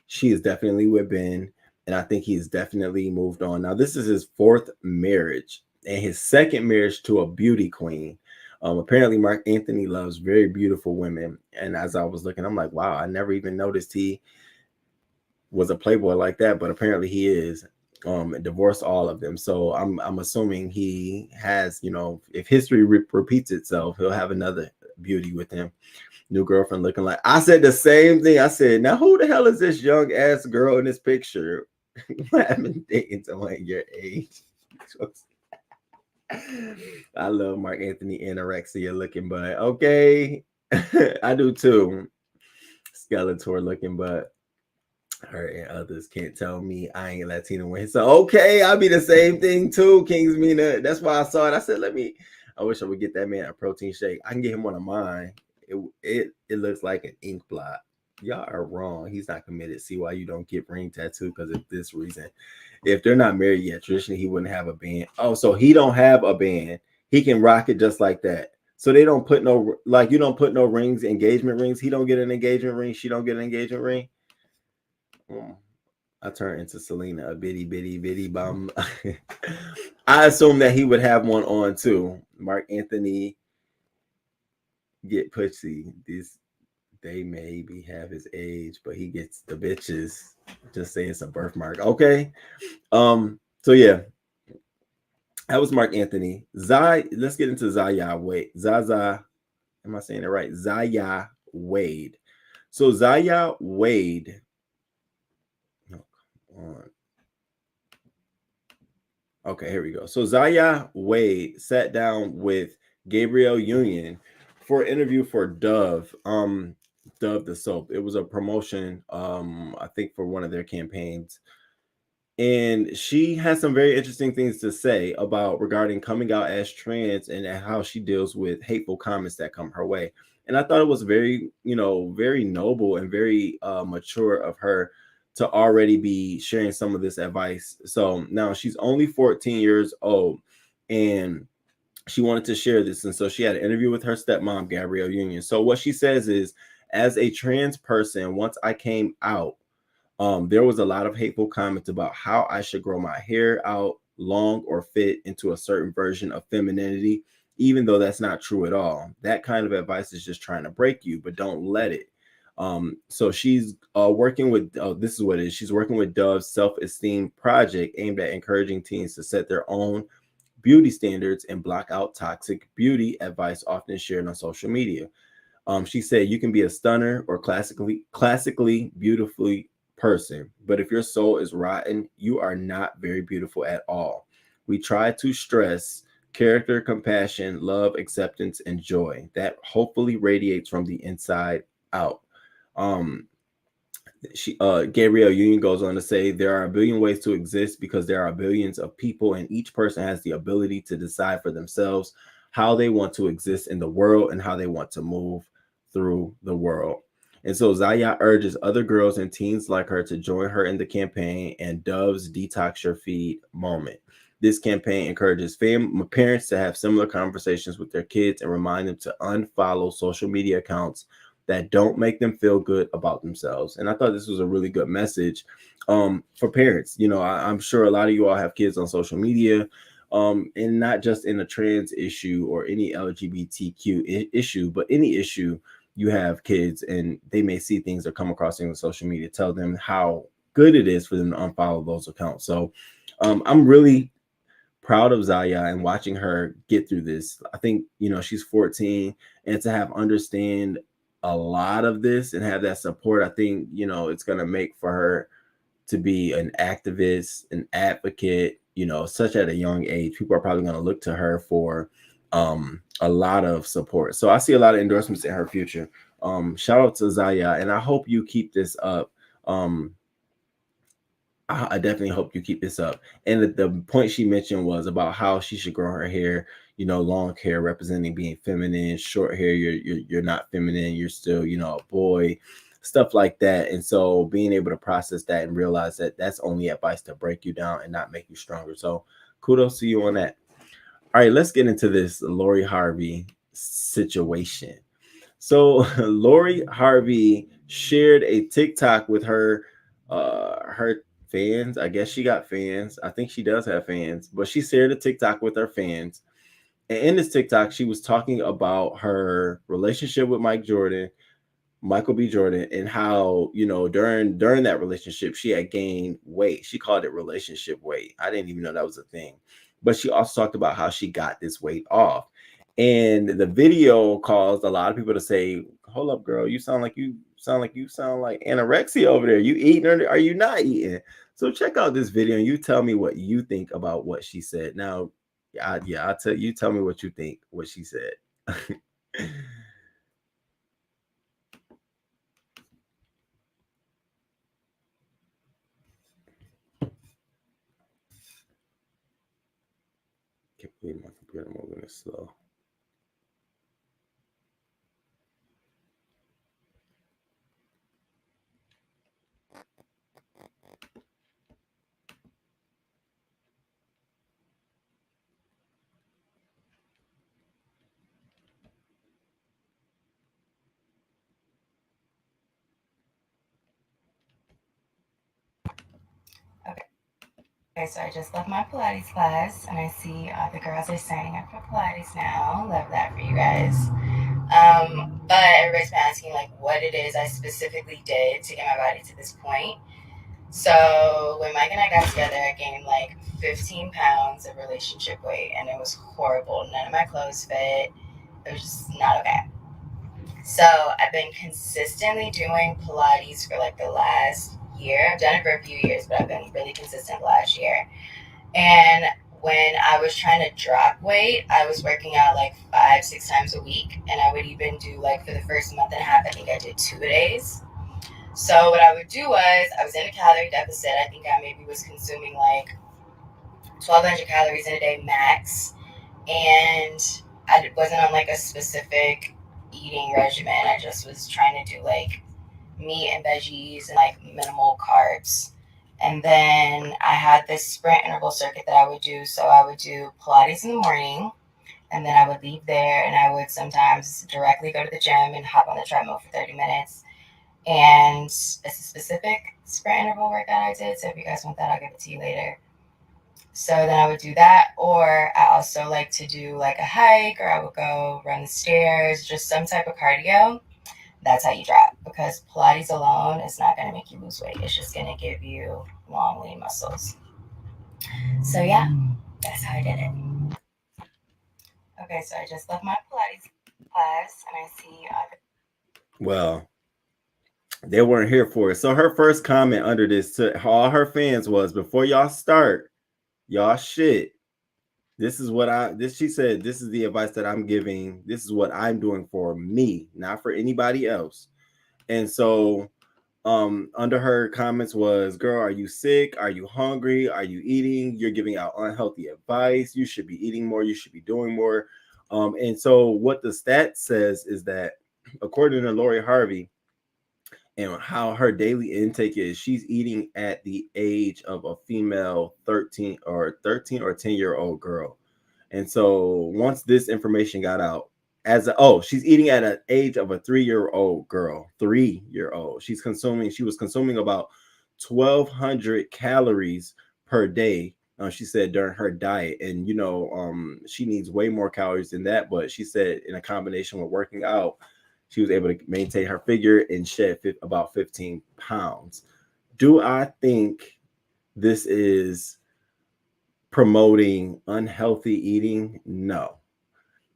she is definitely with Ben, and I think he's definitely moved on. Now, this is his 4th marriage and his 2nd marriage to a beauty queen. Apparently, Marc Anthony loves very beautiful women. And as I was looking, I'm like, wow, I never even noticed he was a playboy like that. But apparently he is. Divorced all of them. So I'm assuming he has, you know, if history repeats itself, he'll have another beauty with him. New girlfriend looking like. I said the same thing. I said, now who the hell is this young ass girl in this picture? I've been dating someone your age. I love Marc Anthony anorexia looking, but okay. I do too. Skeletor looking, but her and others can't tell me I ain't Latino when so okay, I'll be the same thing too, Kings Mina. That's why I saw it. I said, I wish I would get that man a protein shake. I can get him one of mine. It looks like an ink blot. Y'all are wrong. He's not committed. See why you don't get ring tattoo, because of this reason. If they're not married yet, traditionally he wouldn't have a band. Oh, so he don't have a band. He can rock it just like that. So they don't put no, like, you don't put no rings, engagement rings. He don't get an engagement ring. She don't get an engagement ring. I turned into Selena, a bitty bum. I assume that he would have one on too. Marc Anthony get pussy. They maybe have his age, but he gets the bitches. Just say it's a birthmark. Okay. So yeah, that was Marc Anthony. Zaya, let's get into Zaya Wade. Zaza, am I saying it right? Zaya Wade. So Zaya Wade. Okay, here we go. So Zaya Wade sat down with Gabrielle Union for an interview for Dove. Dove the soap. It was a promotion, I think, for one of their campaigns. And she has some very interesting things to say about regarding coming out as trans and how she deals with hateful comments that come her way. And I thought it was very, very noble and very mature of her to already be sharing some of this advice. So now she's only 14 years old and she wanted to share this. And so she had an interview with her stepmom, Gabrielle Union. So what she says is, as a trans person, once I came out, there was a lot of hateful comments about how I should grow my hair out long or fit into a certain version of femininity, even though that's not true at all. That kind of advice is just trying to break you, but don't let it. So she's working with, this is what it is. She's working with Dove's self-esteem project aimed at encouraging teens to set their own beauty standards and block out toxic beauty advice often shared on social media. She said, you can be a stunner or classically beautifully person, but if your soul is rotten, you are not very beautiful at all. We try to stress character, compassion, love, acceptance, and joy that hopefully radiates from the inside out. Um, Gabrielle Union goes on to say there are a billion ways to exist because there are billions of people, and each person has the ability to decide for themselves how they want to exist in the world and how they want to move through the world. And so Zaya urges other girls and teens like her to join her in the campaign and Dove's Detox Your Feed moment. This campaign encourages parents to have similar conversations with their kids and remind them to unfollow social media accounts that don't make them feel good about themselves. And I thought this was a really good message for parents. You know, I'm sure a lot of you all have kids on social media, and not just in a trans issue or any LGBTQ issue, but any issue you have kids and they may see things or come across things on social media. Tell them how good it is for them to unfollow those accounts. So I'm really proud of Zaya and watching her get through this. I think, you know, she's 14, and to have understand a lot of this and have that support, I think, you know, it's going to make for her to be an activist, an advocate, you know, such at a young age. People are probably going to look to her for a lot of support. So I see a lot of endorsements in her future. Shout out to Zaya, and I hope you keep this up. I definitely hope you keep this up. And the point she mentioned was about how she should grow her hair, you know, long hair representing being feminine, short hair, you're not feminine, you're still, you know, a boy, stuff like that. And so being able to process that and realize that that's only advice to break you down and not make you stronger. So kudos to you on that. All right, let's get into this Lori Harvey situation. So Lori Harvey shared a TikTok with her fans. I guess she got fans. I think she does have fans, but she shared a TikTok with her fans. And in this TikTok, she was talking about her relationship with Michael B. Jordan, and how, you know, during that relationship, she had gained weight. She called it relationship weight. I didn't even know that was a thing. But she also talked about how she got this weight off. And the video caused a lot of people to say, hold up, girl, you sound like anorexia over there. You eating or are you not eating? So check out this video and you tell me what you think about what she said. Now, I'll tell you, tell me what you think, what she said. Can't believe my computer moving this slow.
Okay, so I just left my Pilates class, and I see the girls are signing up for Pilates now. Love that for you guys. But everybody's been asking like what it is I specifically did to get my body to this point. So when Mike and I got together, I gained like 15 pounds of relationship weight, and it was horrible. None of my clothes fit. It was just not okay. So I've been consistently doing Pilates for like the last year. I've done it for a few years, but I've been really consistent last year. And when I was trying to drop weight, I was working out like 5-6 times a week. And I would even do like for the first month and a half, I think I did 2 days. So what I would do was I was in a calorie deficit. I think I maybe was consuming like 1,200 calories in a day max. And I wasn't on like a specific eating regimen. I just was trying to do like meat and veggies and like minimal carbs. And then I had this sprint interval circuit that I would do. So I would do Pilates in the morning, and then I would leave there, and I would sometimes directly go to the gym and hop on the treadmill for 30 minutes. And it's a specific sprint interval workout I did. So if you guys want that, I'll give it to you later. So then I would do that, or I also like to do like a hike, or I would go run the stairs, just some type of cardio. That's how you drop, because Pilates alone is not going to make you lose weight. It's just going to give you long, lean muscles. So yeah, that's how I did it. Okay, so I just left my Pilates class, and I see.
Well, they weren't here for it. So her first comment under this to all her fans was, before y'all start y'all shit, This is what she said, this is the advice that I'm giving. This is what I'm doing for me, not for anybody else. And so under her comments was, girl, are you sick? Are you hungry? Are you eating? You're giving out unhealthy advice. You should be eating more. You should be doing more. And so what the stat says is that according to Lori Harvey and how her daily intake is, she's eating at the age of a female 13 or 10-year-old girl. And so once this information got out, she's eating at an age of a 3-year-old girl. 3-year-old. She was consuming about 1,200 calories per day. She said during her diet, and she needs way more calories than that. But she said in a combination with working out, she was able to maintain her figure and shed about 15 pounds. Do I think this is promoting unhealthy eating? No.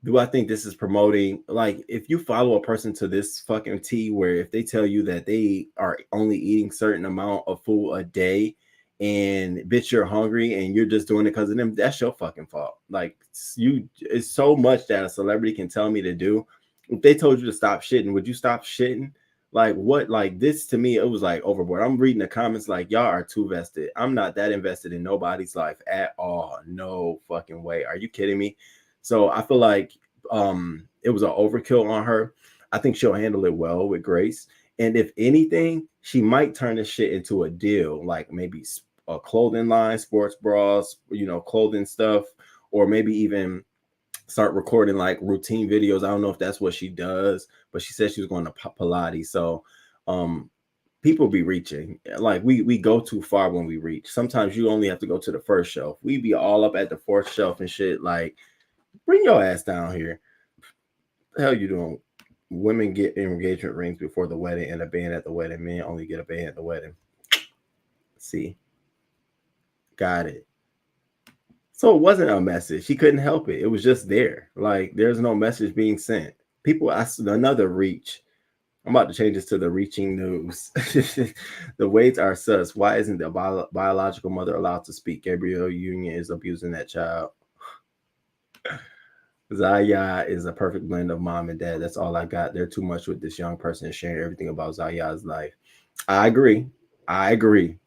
Do I think this is promoting, like, if you follow a person to this fucking T, where if they tell you that they are only eating certain amount of food a day and bitch, you're hungry and you're just doing it because of them, that's your fucking fault. Like, it's so much that a celebrity can tell me to do. If they told you to stop shitting, would you stop shitting? Like, what? Like, this to me, it was like overboard. I'm reading the comments like, y'all are too vested. I'm not that invested in nobody's life at all. No fucking way. Are you kidding me? So I feel like it was an overkill on her. I think she'll handle it well with grace. And if anything, she might turn this shit into a deal, like maybe a clothing line, sports bras, clothing stuff, or maybe even start recording like routine videos. I don't know if that's what she does, but she said she was going to Pilates. So people be reaching. Like we go too far when we reach. Sometimes you only have to go to the first shelf. We be all up at the fourth shelf and shit. Like, bring your ass down here. The hell you doing? Women get engagement rings before the wedding and a band at the wedding. Men only get a band at the wedding. See? Got it. So it wasn't a message. She couldn't help it. It was just there. Like, there's no message being sent. People asked another reach. I'm about to change this to the reaching news. The weights are sus. Why isn't the biological mother allowed to speak? Gabrielle Union is abusing that child. Zaya is a perfect blend of mom and dad. That's all I got. They're too much with this young person sharing everything about Zaya's life. I agree. I agree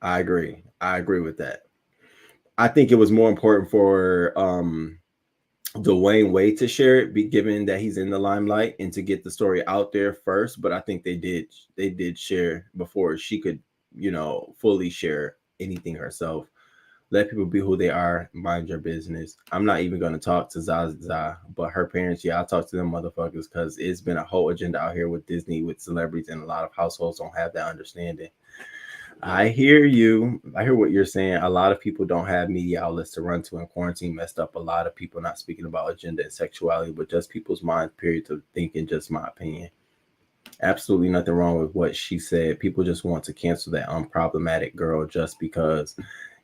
with that. I think it was more important for Dwayne Wade to share it, given that he's in the limelight, and to get the story out there first. But I think they did share before she could, fully share anything herself. Let people be who they are. Mind your business. I'm not even going to talk to Zaza, but her parents, yeah, I'll talk to them motherfuckers, because it's been a whole agenda out here with Disney, with celebrities, and a lot of households don't have that understanding. I hear you. I hear what you're saying. A lot of people don't have media outlets to run to, and quarantine messed up a lot of people, not speaking about agenda and sexuality, but just people's minds, period, to thinking, just my opinion. Absolutely nothing wrong with what she said. People just want to cancel that unproblematic girl just because.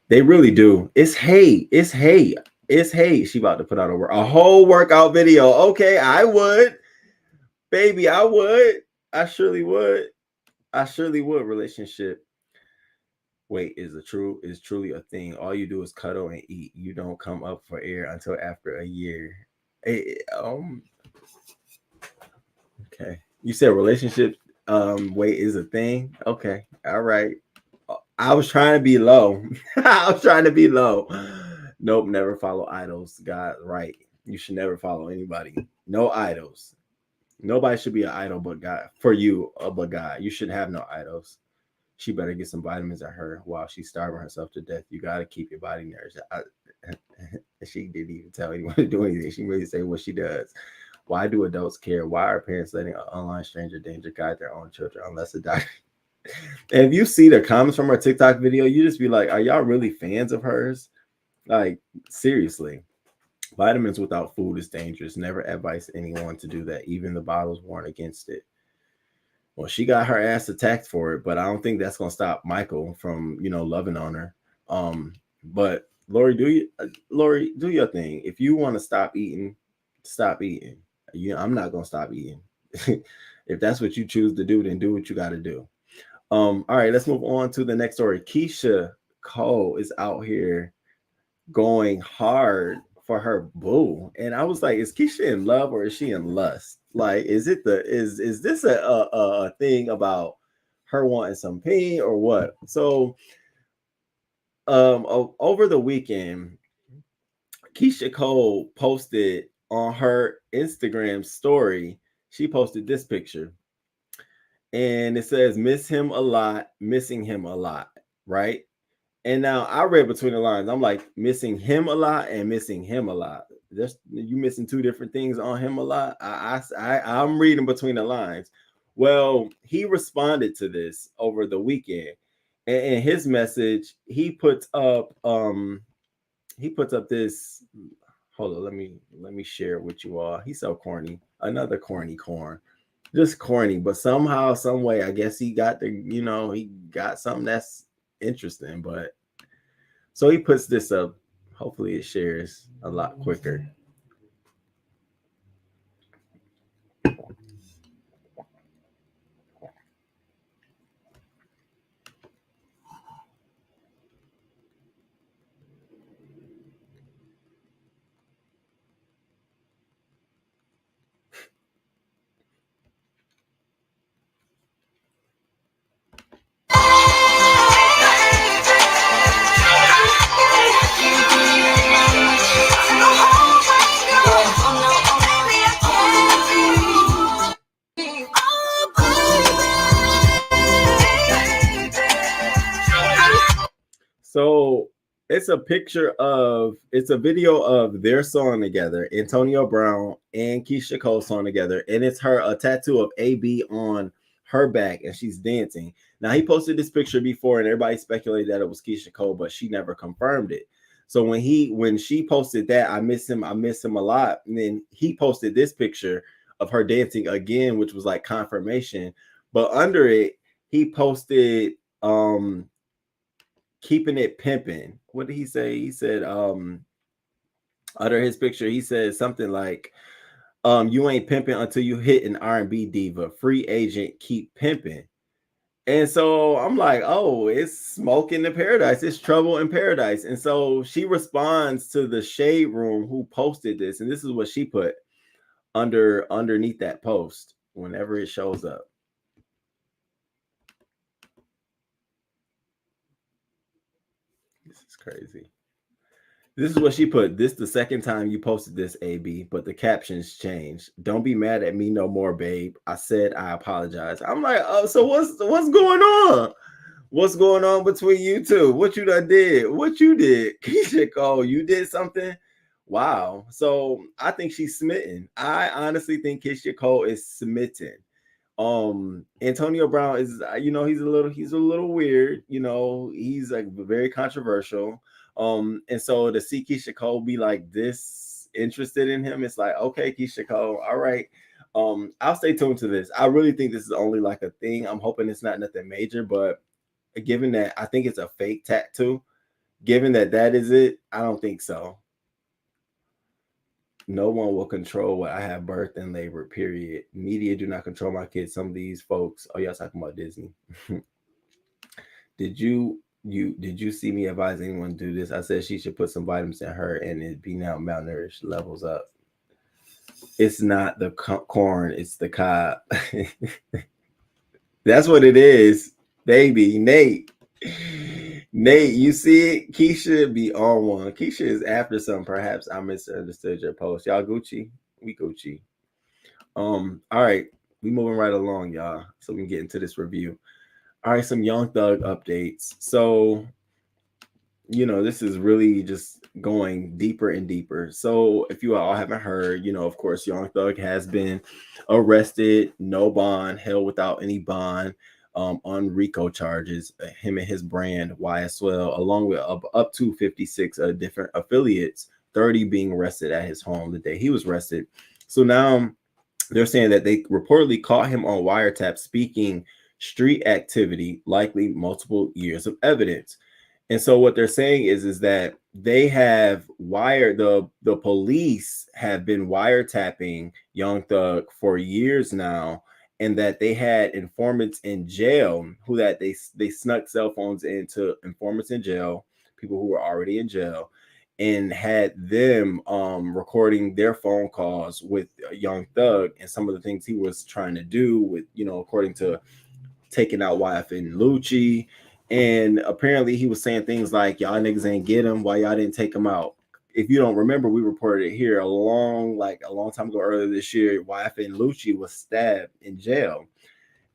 They really do. It's hate. It's hate. It's hate. She about to put out a whole workout video. Okay, I would. Baby, I would. I surely would. Relationship weight is truly a thing. All you do is cuddle and eat. You don't come up for air until after a year. Okay. You said relationship weight is a thing. Okay. All right. I was trying to be low. Nope, never follow idols. God, right. You should never follow anybody. No idols. Nobody should be an idol but God. For you, but God. You should have no idols. She better get some vitamins at her while she's starving herself to death. You got to keep your body nourished. She didn't even tell anyone to do anything. She really say what she does. Why do adults care? Why are parents letting an online stranger danger guide their own children unless a doctor? And if you see the comments from her TikTok video, you just be like, are y'all really fans of hers? Like, seriously. Vitamins without food is dangerous. Never advise anyone to do that. Even the bottles warn against it. Well, she got her ass attacked for it, but I don't think that's going to stop Michael from, loving on her. But Lori, do your thing. If you want to stop eating, stop eating. I'm not going to stop eating. If that's what you choose to do, then do what you got to do. All right, let's move on to the next story. Keyshia Cole is out here going hard for her boo. And I was like, is Keyshia in love or is she in lust? Like, is this a thing about her wanting some pain or what? So over the weekend, Keyshia Cole posted on her Instagram story, she posted this picture. And it says, miss him a lot, missing him a lot, right? And now I read between the lines. I'm like, missing him a lot and missing him a lot. You missing two different things on him a lot. I'm reading between the lines. Well, he responded to this over the weekend. And in his message, he puts up this. Hold on, let me share it with you all. He's so corny. Another corny corn. Just corny, but somehow, some way, I guess he got he got something that's interesting. But so he puts this up. Hopefully it shares a lot quicker. So it's a video of their song together, Antonio Brown and Keyshia Cole song together, and it's a tattoo of AB on her back, and she's dancing. Now he posted this picture before, and everybody speculated that it was Keyshia Cole, but she never confirmed it. So when she posted that, I miss him a lot, and then he posted this picture of her dancing again, which was like confirmation. But under it, he posted keeping it pimping. What did he say? He said under his picture, he said something like you ain't pimping until you hit an R&B diva. Free agent, keep pimping. And so I'm like, oh, it's smoke in the paradise. It's trouble in paradise. And so she responds to the Shade Room who posted this, and this is what she put underneath that post whenever it shows up. This is crazy. This is what she put. This the second time you posted this, AB, but the captions changed. Don't be mad at me no more, babe. I said I apologize. I'm like, oh, so what's going on? What's going on between you two? What you done did? What you did? Keyshia Cole, you did something? Wow. So I think she's smitten. I honestly think Keyshia Cole is smitten. Antonio Brown is, he's a little weird. He's like very controversial. And so to see Keyshia Cole be like this interested in him, it's like, okay, Keyshia Cole, all right. I'll stay tuned to this. I really think this is only like a thing. I'm hoping it's not nothing major, but given that I think it's a fake tattoo, given that is it, I don't think so. No one will control what I have birthed and labor, period. Media do not control my kids. Some of these folks, oh, y'all talking about Disney. Did you see me advise anyone to do this? I said she should put some vitamins in her and it be now malnourished, levels up. It's not the corn, it's the cob. That's what it is, baby. Nate, you see it? Keyshia be on one. Keyshia is after some. Perhaps I misunderstood your post. Y'all Gucci? We Gucci. All right. We moving right along, y'all. So we can get into this review. All right, some Young Thug updates. So, this is really just going deeper and deeper. So if you all haven't heard, of course, Young Thug has been arrested, no bond, held without any bond, on RICO charges, him and his brand YSL, along with up to 56 different affiliates, 30 being arrested at his home the day he was arrested. So now they're saying that they reportedly caught him on wiretap speaking street activity, likely multiple years of evidence. And so what they're saying is that they have the police have been wiretapping Young Thug for years now. and that they had informants in jail who that they snuck cell phones into informants in jail, people who were already in jail, and had them recording their phone calls with Young Thug and some of the things he was trying to do with, according to taking out YF and Lucci. And apparently he was saying things like, y'all niggas ain't get him, why y'all didn't take him out? If you don't remember, we reported it here a long time ago, earlier this year. YF and Lucci was stabbed in jail.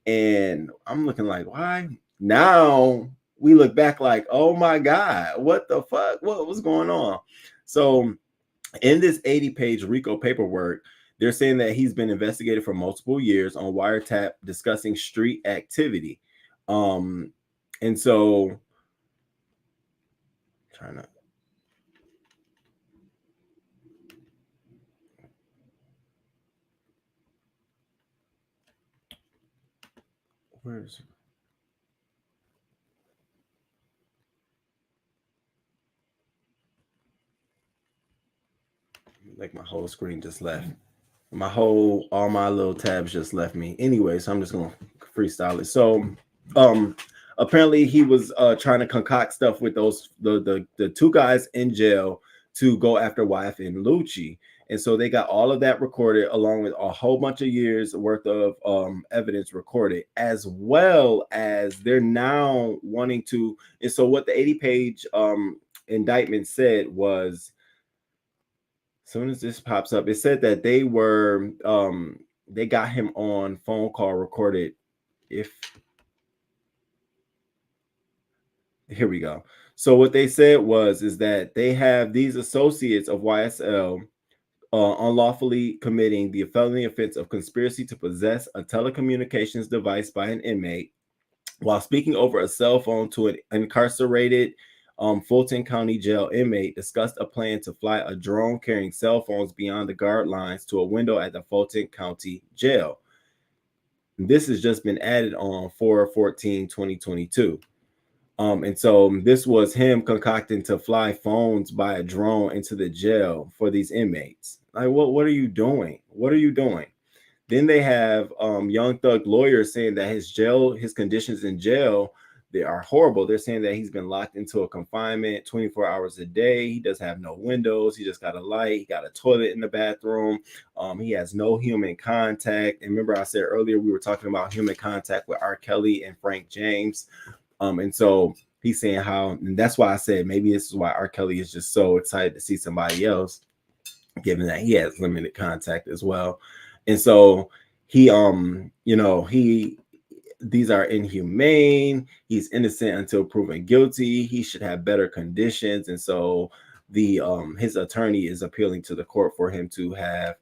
And I'm looking like, why? Now we look back like, oh my God, what the fuck? What was going on? So in this 80-page RICO paperwork, they're saying that he's been investigated for multiple years on wiretap discussing street activity. And so trying to where's like my whole screen just left. All my little tabs just left me. Anyway, so I'm just gonna freestyle it. So apparently he was trying to concoct stuff with those the two guys in jail to go after YF and Lucci. And so they got all of that recorded along with a whole bunch of years worth of evidence recorded, as well as they're now wanting to. And so what the 80-page indictment said was, as soon as this pops up, it said that they got him on phone call recorded. Here we go. So what they said is that they have these associates of YSL unlawfully committing the felony offense of conspiracy to possess a telecommunications device by an inmate while speaking over a cell phone to an incarcerated Fulton County Jail inmate, discussed a plan to fly a drone carrying cell phones beyond the guard lines to a window at the Fulton County Jail. This has just been added on 4/14/2022. And so this was him concocting to fly phones by a drone into the jail for these inmates. Like, what are you doing? What are you doing? Then they have Young Thug lawyers saying that his conditions in jail, they are horrible. They're saying that he's been locked into a confinement 24 hours a day. He doesn't have no windows. He just got a light. He got a toilet in the bathroom. He has no human contact. And remember, I said earlier we were talking about human contact with R. Kelly and Frank James. And so he's saying how, and that's why I said maybe this is why R. Kelly is just so excited to see somebody else, given that he has limited contact as well. And so he, these are inhumane. He's innocent until proven guilty. He should have better conditions. And so his attorney is appealing to the court for him to have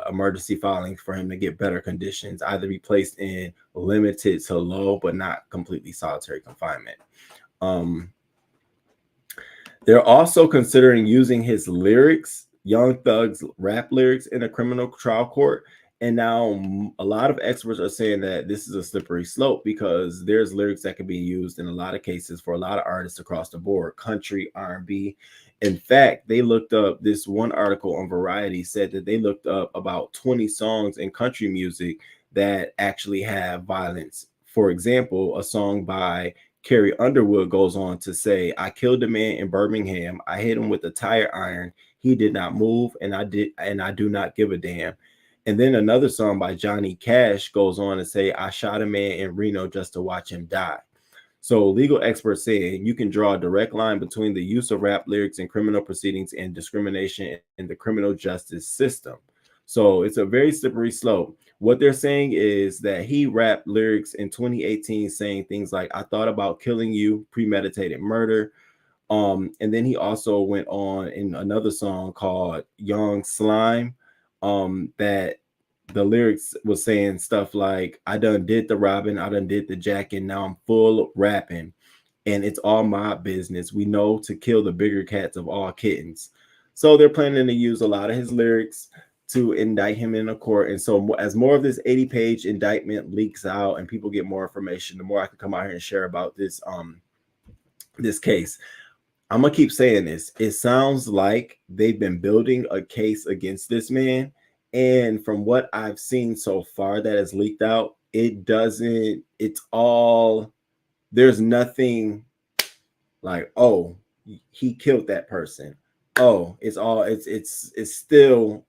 emergency filing for him to get better conditions, either be placed in limited to low, but not completely solitary confinement. They're also considering using his lyrics, Young Thug's rap lyrics, in a criminal trial court. And now a lot of experts are saying that this is a slippery slope because there's lyrics that can be used in a lot of cases for a lot of artists across the board, country, R&B. In fact, they looked up, this one article on Variety said that they looked up about 20 songs in country music that actually have violence. For example, a song by Carrie Underwood goes on to say, I killed a man in Birmingham. I hit him with a tire iron. He did not move, and I do not give a damn. And then another song by Johnny Cash goes on to say, I shot a man in Reno just to watch him die. So legal experts saying you can draw a direct line between the use of rap lyrics in criminal proceedings and discrimination in the criminal justice system. So it's a very slippery slope. What they're saying is that he rapped lyrics in 2018 saying things like, I thought about killing you, premeditated murder. And then he also went on in another song called Young Slime, that the lyrics was saying stuff like, I done did the robbing, I done did the jacking, now I'm full rapping, and it's all my business. We know to kill the bigger cats of all kittens. So they're planning to use a lot of his lyrics to indict him in a court. And so as more of this 80-page indictment leaks out and people get more information, the more I can come out here and share about this this case. I'm gonna keep saying this. It sounds like they've been building a case against this man, And from what I've seen so far that has leaked out, it's all, there's nothing like, oh, he killed that person. Oh, it's still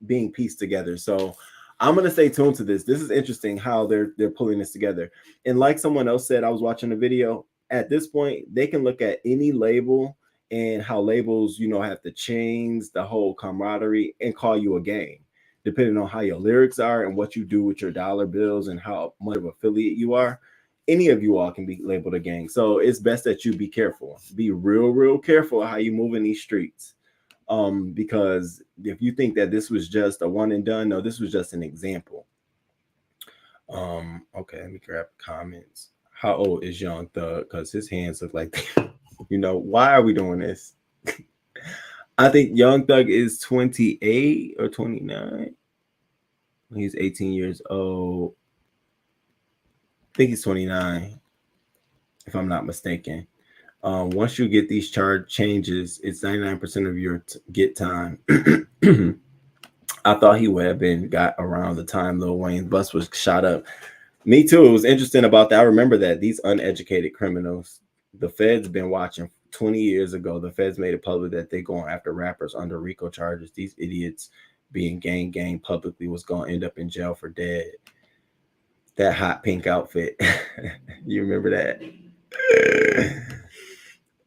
being pieced together. So I'm gonna stay tuned to this. This is interesting how they're pulling this together. And like someone else said, I was watching a video. At this point, they can look at any label and how labels, have to change the whole camaraderie and call you a gang, depending on how your lyrics are and what you do with your dollar bills and how much of affiliate you are. Any of you all can be labeled a gang. So it's best that you be careful. Be real careful how you move in these streets. Because if you think that this was just a one and done, no, this was just an example. Okay, let me grab comments. How old is Young Thug? Because his hands look like, why are we doing this? I think Young Thug is 28 or 29. He's 18 years old. I think he's 29, if I'm not mistaken. Once you get these charge changes, it's 99% of your get time. I thought he would have got around the time Lil Wayne's bus was shot up. Me too. It was interesting about that. I remember that these uneducated criminals, the feds been watching 20 years ago. The feds made it public that they going after rappers under RICO charges. These idiots being gang publicly was going to end up in jail for dead. That hot pink outfit. You remember that?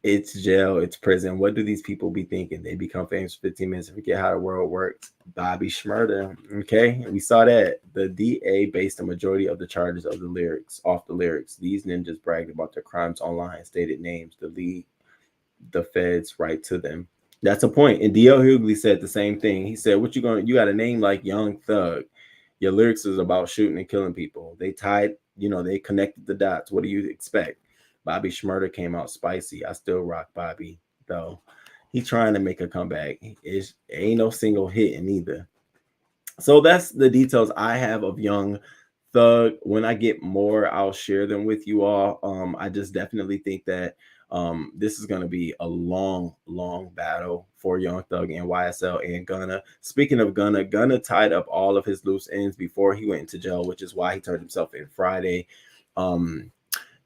It's jail, it's prison. What do these people be thinking? They become famous for 15 minutes and forget how the world works. Bobby Shmurda. Okay, we saw that. The DA based the majority of the charges of the lyrics off the lyrics. These ninjas bragged about their crimes online, stated names, the lead, the feds right to them. That's a point. And D.L. Hughley said the same thing. He said, you got a name like Young Thug. Your lyrics is about shooting and killing people. They tied, they connected the dots. What do you expect? Bobby Shmurda came out spicy. I still rock Bobby, though. He's trying to make a comeback. It ain't no single hit in either. So that's the details I have of Young Thug. When I get more, I'll share them with you all. I just definitely think that this is going to be a long battle for Young Thug and YSL and Gunna. Speaking of Gunna tied up all of his loose ends before he went into jail, which is why he turned himself in Friday.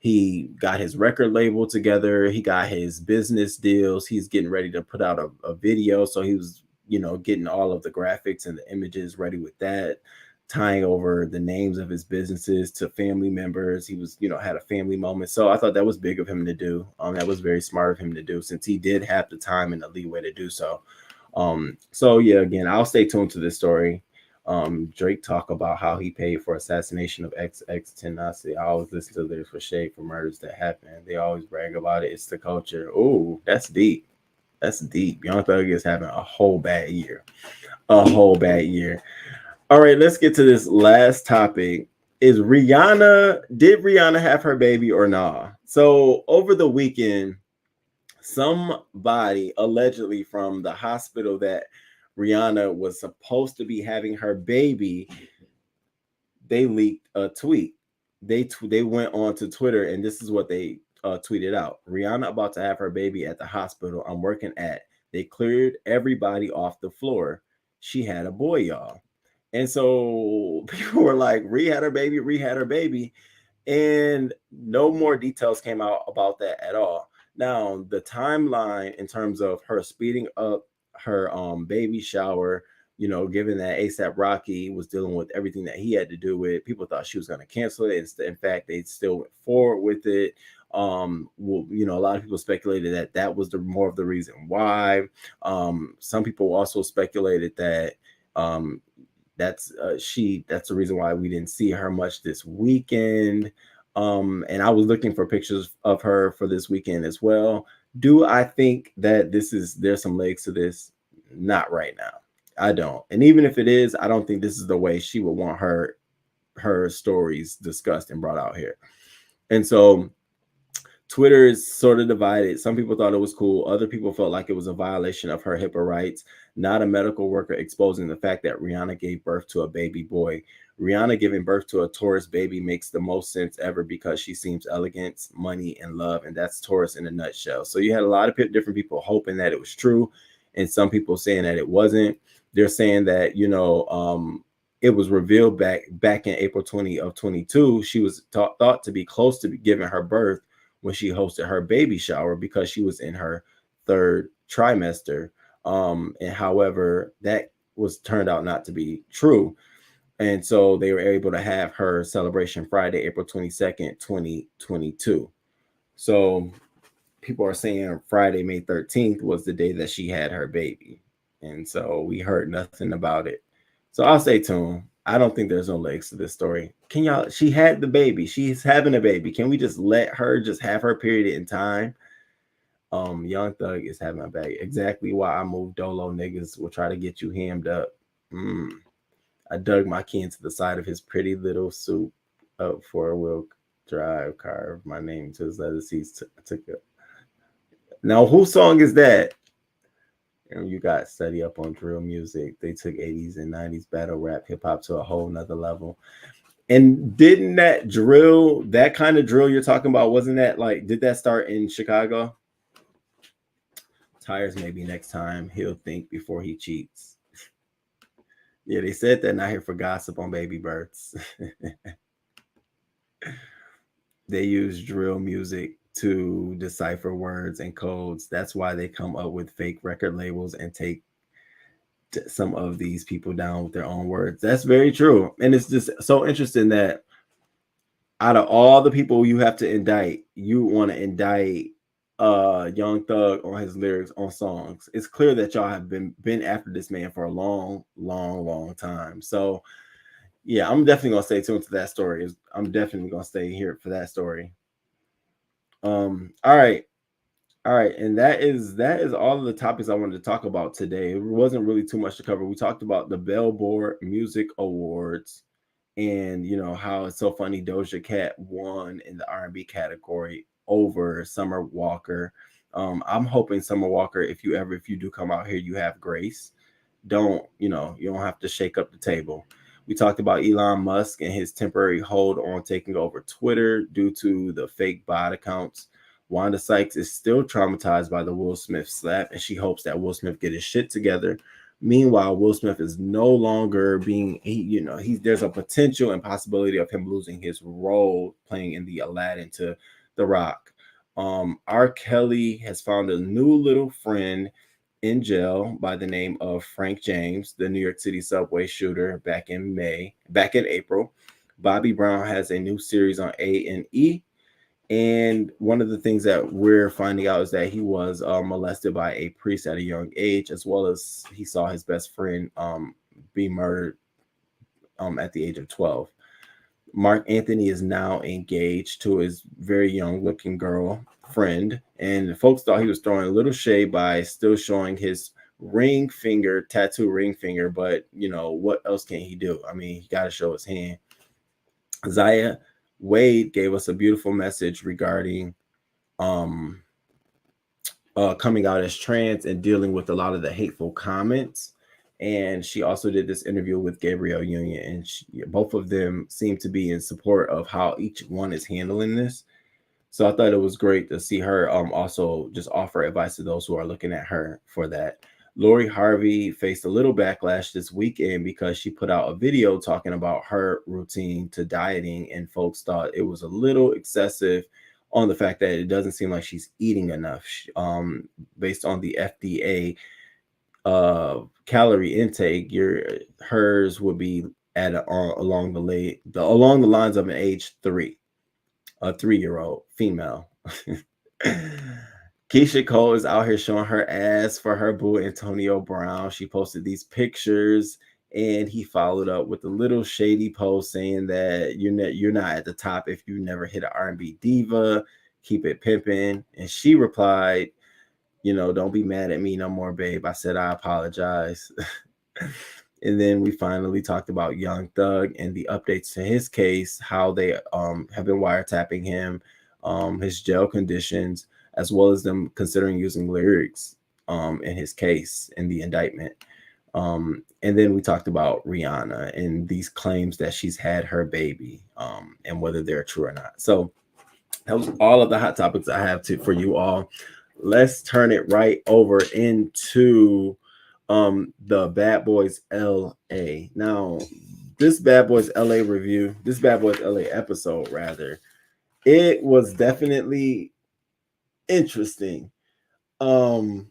He got his record label together. He got his business deals. He's getting ready to put out a video. So he was, getting all of the graphics and the images ready with that, tying over the names of his businesses to family members. He was, had a family moment. So I thought that was big of him to do. That was very smart of him to do, since he did have the time and the leeway to do so. So yeah, again, I'll stay tuned to this story. Drake talk about how he paid for assassination of Tenacity. I always listen to lyrics for shade for murders that happen. They always brag about it. It's the culture. Oh, that's deep. That's deep. Young Thug is having a whole bad year. A whole bad year. All right, let's get to this last topic. Did Rihanna have her baby or not? So over the weekend, somebody allegedly from the hospital that Rihanna was supposed to be having her baby, they leaked a tweet. They went on to Twitter, and this is what they tweeted out. Rihanna about to have her baby at the hospital I'm working at. They cleared everybody off the floor. She had a boy, y'all. And so people were like, Ree had her baby. And no more details came out about that at all. Now, the timeline in terms of her speeding up her baby shower, given that ASAP Rocky was dealing with everything that he had to do with, people thought she was going to cancel it. In fact, they still went forward with it. A lot of people speculated that was more of the reason why. Some people also speculated that that's the reason why we didn't see her much this weekend. And I was looking for pictures of her for this weekend as well. Do I think that there's some legs to this? Not right now. I don't. And even if it is, I don't think this is the way she would want her stories discussed and brought out here. And so Twitter is sort of divided. Some people thought it was cool. Other people felt like it was a violation of her HIPAA rights. Not a medical worker exposing the fact that Rihanna gave birth to a baby boy. Rihanna giving birth to a Taurus baby makes the most sense ever because she seems elegance, money, and love. And that's Taurus in a nutshell. So you had a lot of different people hoping that it was true. and some people saying that it wasn't. They're saying that, it was revealed back in April 20 of 22. She was thought to be close to giving her birth when she hosted her baby shower because she was in her third trimester. And however, that was turned out not to be true. And so they were able to have her celebration Friday, April 22nd, 2022. So people are saying Friday, May 13th was the day that she had her baby. And so we heard nothing about it. So I'll stay tuned. I don't think there's no legs to this story. Can y'all, she had the baby. She's having a baby. Can we just let her just have her period in time? Young Thug is having a baby. Exactly why I moved Dolo. Niggas will try to get you hammed up. I dug my key into the side of his pretty little soup up for a wheel drive, carved my name to his leather seats. Took it. Now, whose song is that? And you got study up on drill music. They took 80s and 90s battle rap hip hop to a whole nother level. And didn't that drill, that kind of drill you're talking about, wasn't that like, did that start in Chicago? Tires maybe next time he'll think before he cheats. Yeah, they said they're not here for gossip on baby births. They use drill music to decipher words and codes. That's why they come up with fake record labels and take some of these people down with their own words. That's very true. And it's just so interesting that out of all the people you have to indict, you want to indict Young Thug on his lyrics on songs. It's clear that y'all have been after this man for a long time. So yeah, I'm definitely gonna stay tuned to that story. I'm definitely gonna stay here for that story. All right, and that is all of the topics I wanted to talk about today. It wasn't really too much to cover. We talked about the Billboard Music Awards, and how it's so funny. Doja Cat won in the R&B category over Summer Walker. I'm hoping Summer Walker, if you do come out here, you have grace. You don't have to shake up the table. We talked about Elon Musk and his temporary hold on taking over Twitter due to the fake bot accounts. Wanda Sykes is still traumatized by the Will Smith slap, and she hopes that Will Smith get his shit together. Meanwhile, Will Smith is no longer there's a potential and possibility of him losing his role playing in the Aladdin to The Rock. R. Kelly has found a new little friend in jail by the name of Frank James, the New York City subway shooter back in April. Bobby Brown has a new series on A&E. And one of the things that we're finding out is that he was molested by a priest at a young age, as well as he saw his best friend be murdered at the age of 12. Marc Anthony is now engaged to his very young looking girl friend, and folks thought he was throwing a little shade by still showing his tattoo ring finger, but what else can he do? I mean, he got to show his hand. Zaya Wade gave us a beautiful message regarding coming out as trans and dealing with a lot of the hateful comments. And she also did this interview with Gabrielle Union, and both of them seem to be in support of how each one is handling this. So I thought it was great to see her also just offer advice to those who are looking at her for that. Lori Harvey faced a little backlash this weekend because she put out a video talking about her routine to dieting, and folks thought it was a little excessive on the fact that it doesn't seem like she's eating enough. Based on the FDA calorie intake, hers would be at along the lines of an age 3, a 3-year-old female. Keyshia Cole is out here showing her ass for her boo Antonio Brown. She posted these pictures, and he followed up with a little shady post saying that you're not at the top if you never hit an R&B diva. Keep it pimping. And she replied, don't be mad at me no more, babe. I said I apologize. And then we finally talked about Young Thug and the updates to his case, how they have been wiretapping him, his jail conditions, as well as them considering using lyrics in his case in the indictment. And then we talked about Rihanna and these claims that she's had her baby and whether they're true or not. So that was all of the hot topics I have for you all. let's turn it right over into the Bad Boys LA. Now, this Bad Boys LA review, this Bad Boys LA episode rather, it was definitely interesting. I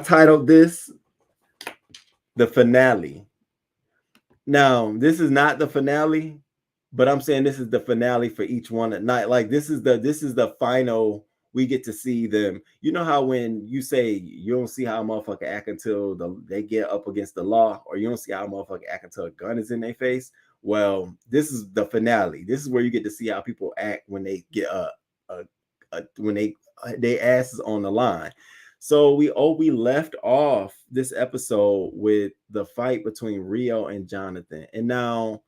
titled this the finale. Now, this is not the finale, but I'm saying this is the finale for each one at night. Like this is the final. We get to see them. You know how when you say you don't see how a motherfucker act until they get up against the law, or you don't see how a motherfucker act until a gun is in their face. Well, this is the finale. This is where you get to see how people act when they get when they asses on the line. So we left off this episode with the fight between Rio and Jonathan. And now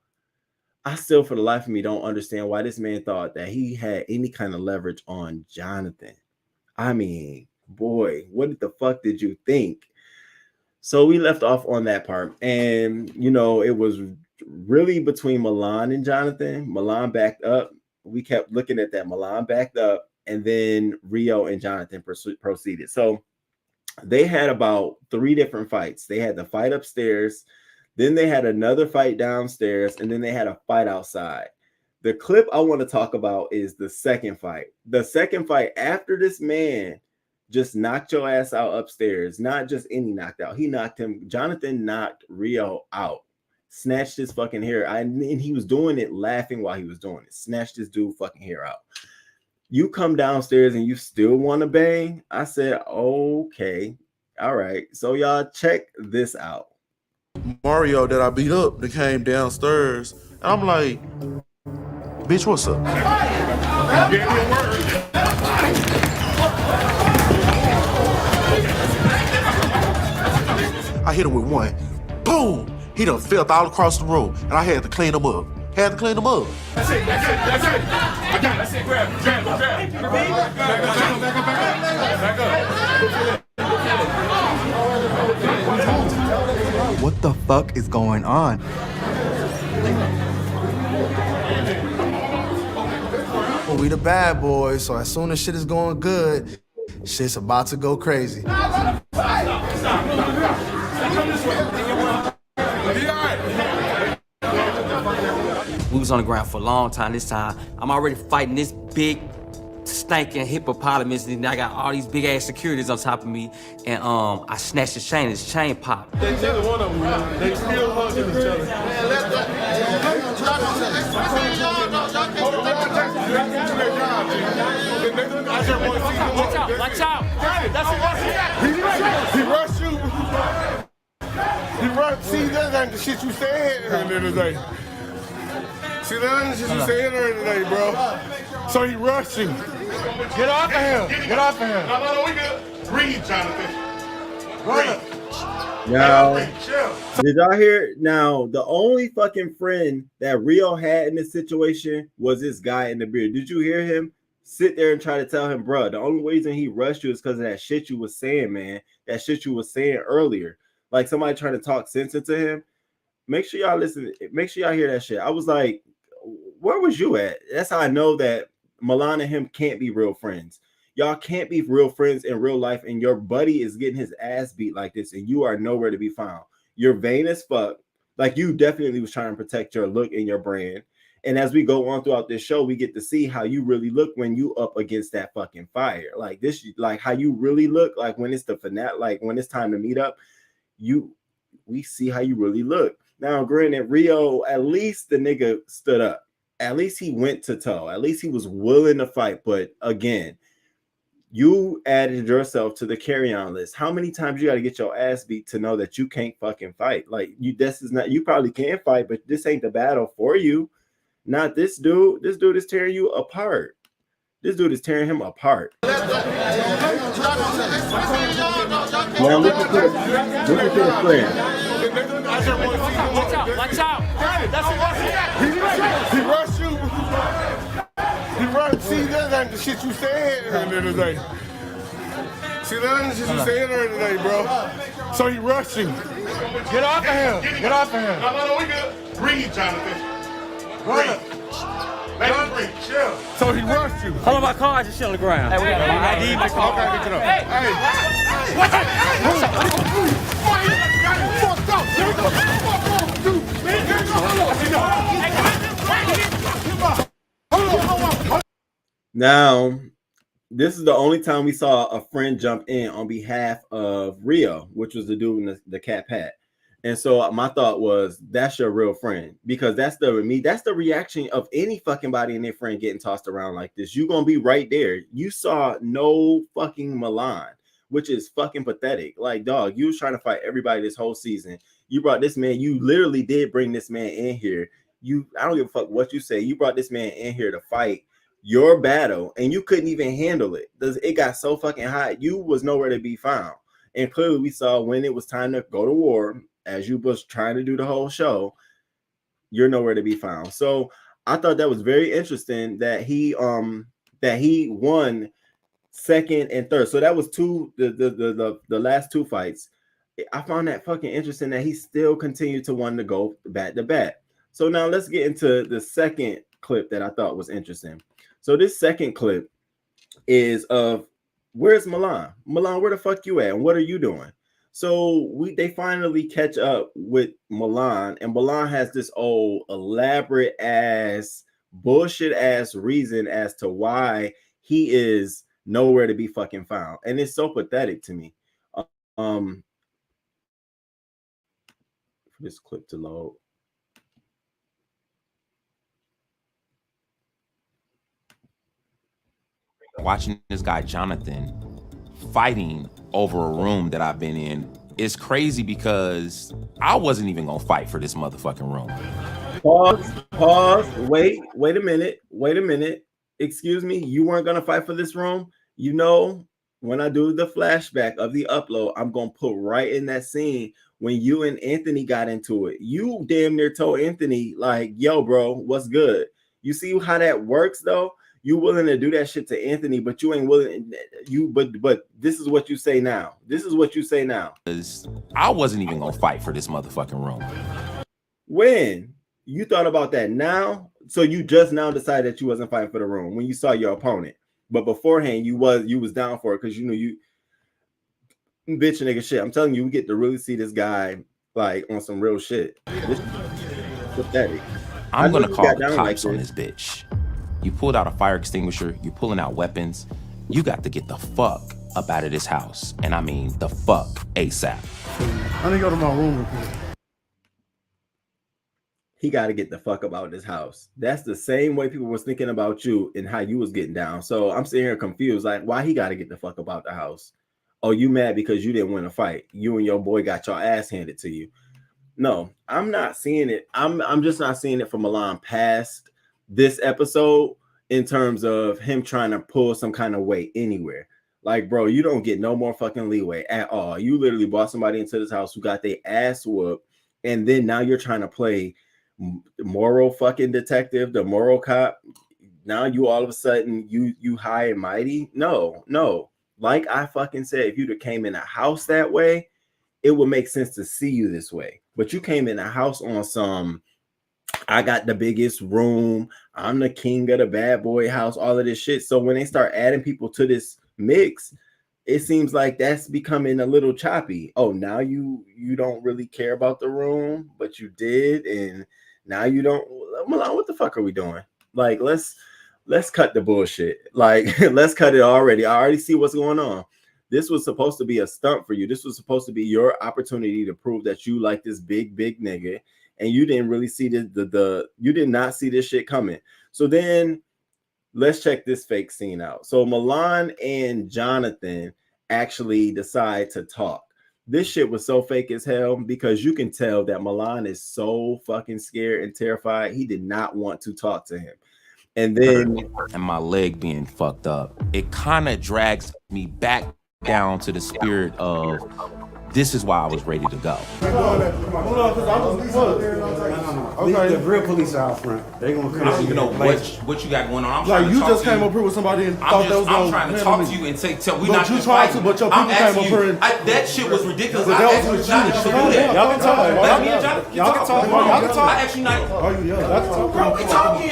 I still, for the life of me, don't understand why this man thought that he had any kind of leverage on Jonathan. I mean, boy, what the fuck did you think? So we left off on that part. And, you know, it was really between Milan and Jonathan. Milan backed up. We kept looking at that. Milan backed up. And then Rio and Jonathan proceeded. So they had about 3 different fights. They had the fight upstairs, then they had another fight downstairs, and then they had a fight outside. The clip I want to talk about is the second fight. The second fight after this man just knocked your ass out upstairs. Not just any knocked out. He knocked him. Jonathan knocked Rio out. Snatched his fucking hair. And he was doing it laughing while he was doing it. Snatched this dude fucking hair out. You come downstairs and you still want to bang? I said, okay. All right. So y'all check this out.
Mario that I beat up that came downstairs. And I'm like, bitch, what's up? I hit him with one. Boom! He done felt all across the room. And I had to clean him up. That's it. I got it. That's it. Grab. Back up.
What the fuck is going on? Well, we the bad boys, so as soon as shit is going good, shit's about to go crazy.
We was on the ground for a long time. This time, I'm already fighting this big, stinking hippopotamus, and I got all these big ass securities on top of me. And I snatched his chain. His chain popped.
Neither one of them, they still hugging each other.
Watch out!
He rushed you. He rushed. See, that ain't the shit you said earlier today. See, that ain't the shit you said earlier today, bro. So he rushed you. Get off of him. Get off of him. No, we good. Breathe, Jonathan. Breathe.
Now, did y'all hear? Now, the only fucking friend that Rio had in this situation was this guy in the beard. Did you hear him sit there and try to tell him, bro, the only reason he rushed you is because of that shit you was saying, man. That shit you was saying earlier. Like somebody trying to talk sense into him. Make sure y'all listen. Make sure y'all hear that shit. I was like, where was you at? That's how I know that Milan and him can't be real friends. Y'all can't be real friends in real life, and your buddy is getting his ass beat like this, and you are nowhere to be found. You're vain as fuck. Like, you definitely was trying to protect your look and your brand. And as we go on throughout this show, we get to see how you really look when you up against that fucking fire. Like this, like how you really look, like when it's the finale, like when it's time to meet up, we see how you really look. Now, granted, Rio, at least the nigga stood up. At least he went to toe. At least he was willing to fight. But again, you added yourself to the carry-on list. How many times you got to get your ass beat to know that you can't fucking fight? Like, you probably can fight, but this ain't the battle for you. Not this dude. This dude is tearing you apart. This dude is tearing him apart. Now listen to the friend.
Watch out!
He rushed you. He rushed. See, that ain't the shit you said earlier today. See, that ain't the shit you said earlier today, bro. So he rushed you. Get off of him. Get off of him. No, we good. Breathe, Jonathan. Breathe. So he rushed you.
Hold on, my car just shit on the ground. Hey, we got my ID, my car.
Okay, get it up. Hey.
Now, this is the only time we saw a friend jump in on behalf of Rio, which was the dude in the cap hat. And so my thought was, that's your real friend, because that's the reaction of any fucking body and their friend getting tossed around like this. You're gonna be right there. You saw no fucking Milan, which is fucking pathetic. Like, dog, you was trying to fight everybody this whole season. You brought this man, you literally did bring this man in here. I don't give a fuck what you say. You brought this man in here to fight your battle, and you couldn't even handle it. It got so fucking hot. You was nowhere to be found. And clearly we saw when it was time to go to war, as you was trying to do the whole show, you're nowhere to be found. So I thought that was very interesting that he won second and third. So that was the last two fights. I found that fucking interesting that he still continued to want to go bat to bat. So now let's get into the second clip that I thought was interesting. So this second clip is of, where's Milan? Milan, where the fuck you at? And what are you doing? So they finally catch up with Milan, and Milan has this old elaborate ass, bullshit ass reason as to why he is nowhere to be fucking found. And it's so pathetic to me. For this clip to load.
Watching this guy Jonathan fighting over a room that I've been in is crazy, because I wasn't even gonna fight for this motherfucking room.
Pause. Wait a minute. Excuse me. You weren't gonna fight for this room? You know, when I do the flashback of the upload, I'm gonna put right in that scene when you and Anthony got into it. You damn near told Anthony, like, yo, bro, what's good? You see how that works though? You willing to do that shit to Anthony, but you ain't willing. But this is what you say now. Because
I wasn't even gonna fight for this motherfucking room.
When you thought about that now, so you just now decided that you wasn't fighting for the room when you saw your opponent, but beforehand you was down for it because you knew you bitch nigga shit. I'm telling you, we get to really see this guy like on some real shit. This is pathetic.
I'm gonna call the cops on this bitch. You pulled out a fire extinguisher, you pulling out weapons. You got to get the fuck up out of this house. And I mean the fuck ASAP.
Let me go to my room real quick.
He got to get the fuck up out of this house. That's the same way people was thinking about you and how you was getting down. So I'm sitting here confused, like, why he got to get the fuck up out the house? Oh, you mad because you didn't win a fight? You and your boy got your ass handed to you. No, I'm not seeing it. I'm just not seeing it from Milan past this episode in terms of him trying to pull some kind of weight anywhere. Like, bro, you don't get no more fucking leeway at all. You literally brought somebody into this house who got their ass whooped, and then now you're trying to play moral fucking detective, the moral cop. Now you all of a sudden you high and mighty. No. Like I fucking said, if you'd have came in a house that way, it would make sense to see you this way. But you came in a house on some, I got the biggest room, I'm the king of the bad boy house, all of this shit. So when they start adding people to this mix, it seems like that's becoming a little choppy. Oh, now you don't really care about the room, but you did, and now you don't. Milan, what the fuck are we doing? Like, let's cut the bullshit. Like, let's cut it already. I already see what's going on. This was supposed to be a stunt for you. This was supposed to be your opportunity to prove that you like this big nigga. And you didn't really see you did not see this shit coming. So then let's check this fake scene out. So Milan and Jonathan actually decide to talk. This shit was so fake as hell because you can tell that Milan is so fucking scared and terrified. He did not want to talk to him. And then
my leg being fucked up, it kind of drags me back down to the spirit of This is why I was ready to go.
Okay. The real police are out front. They gonna come.
I don't even know what you got going on. I'm
like
trying
you
to
just
talk
came
to
up here with somebody and
I'm
thought that was
I'm trying to talk to you and tell we not
you
just
tried
fighting.
to, but your
I'm
people came
asking
up
you.
here and
That shit was ridiculous.
But
I
that
asked
was
you not to do that.
Y'all can talk.
Let me and Jonathan
Y'all can talk.
Y'all can talk. I asked you not.
Oh, you yelling?
Bro, we talking.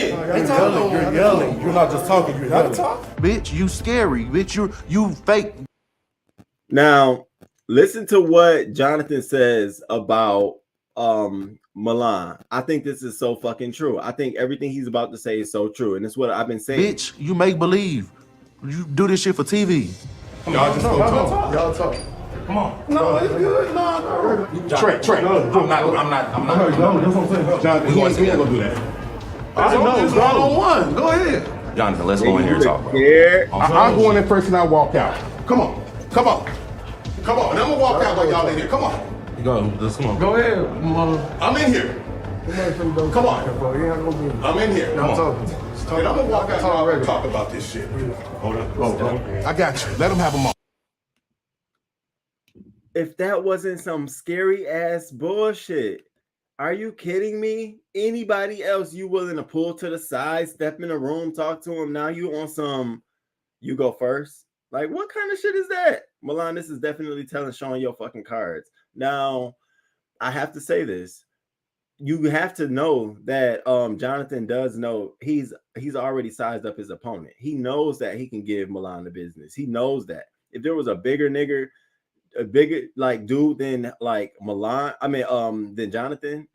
You're yelling. You're not just talking. You're yelling.
Bitch, you scary. Bitch, you fake.
Now, listen to what Jonathan says about Milan. I think this is so fucking true. I think everything he's about to say is so true, and it's what I've been saying.
Bitch, you make believe. You do this shit for TV.
Y'all just go talk.
Y'all talk.
Come on.
No, it's good. No.
Trey. I'm not.
No, that's what I'm saying.
Jonathan, he ain't gonna do that.
I know. It's one on one. Go ahead.
Jonathan, let's go in here and talk, bro.
I'll go in there first and I'll walk out. Come on. And I'm gonna walk out while y'all in here. Come on.
Go. Just come on. Go ahead, mother.
I'm in here. Come on. I'm in here. Come on. And I'm gonna walk out and talk about this shit. Hold on. I got you. Let him have a moment.
If that wasn't some scary ass bullshit, are you kidding me? Anybody else you willing to pull to the side, step in the room, talk to him? Now you on some, you go first? Like, what kind of shit is that? Milan, this is definitely showing your fucking cards. Now, I have to say this. You have to know that Jonathan does know he's already sized up his opponent. He knows that he can give Milan the business. He knows that. If there was a bigger nigger, a bigger like dude than like Milan, than Jonathan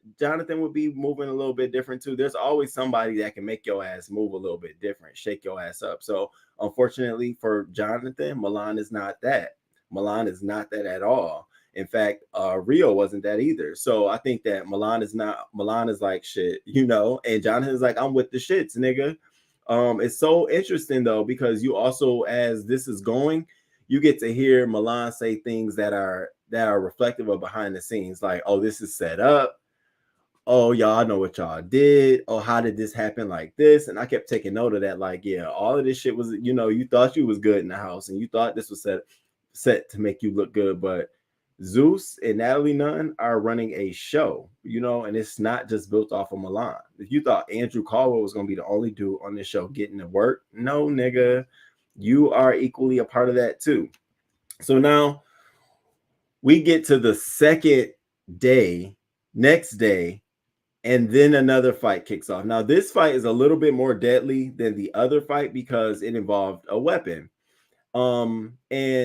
would be moving a little bit different too. There's always somebody that can make your ass move a little bit different, shake your ass up. So unfortunately for Jonathan, Milan is not that. Milan is not that at all. In fact, Rio wasn't that either. So I think that Milan is like shit, and Jonathan's like, I'm with the shits, nigga. It's so interesting though, because you also, as this is going, you get to hear Milan say things that are reflective of behind the scenes, like, oh, this is set up. Oh, y'all know what y'all did. Oh, how did this happen like this? And I kept taking note of that, like, yeah, all of this shit was, you thought you was good in the house and you thought this was set to make you look good, but Zeus and Natalie Nunn are running a show, and it's not just built off of Milan. If you thought Andrew Caldwell was going to be the only dude on this show getting to work, no, nigga, you are equally a part of that too. So now we get to the next day, and then another fight kicks off. Now this fight is a little bit more deadly than the other fight because it involved a weapon. And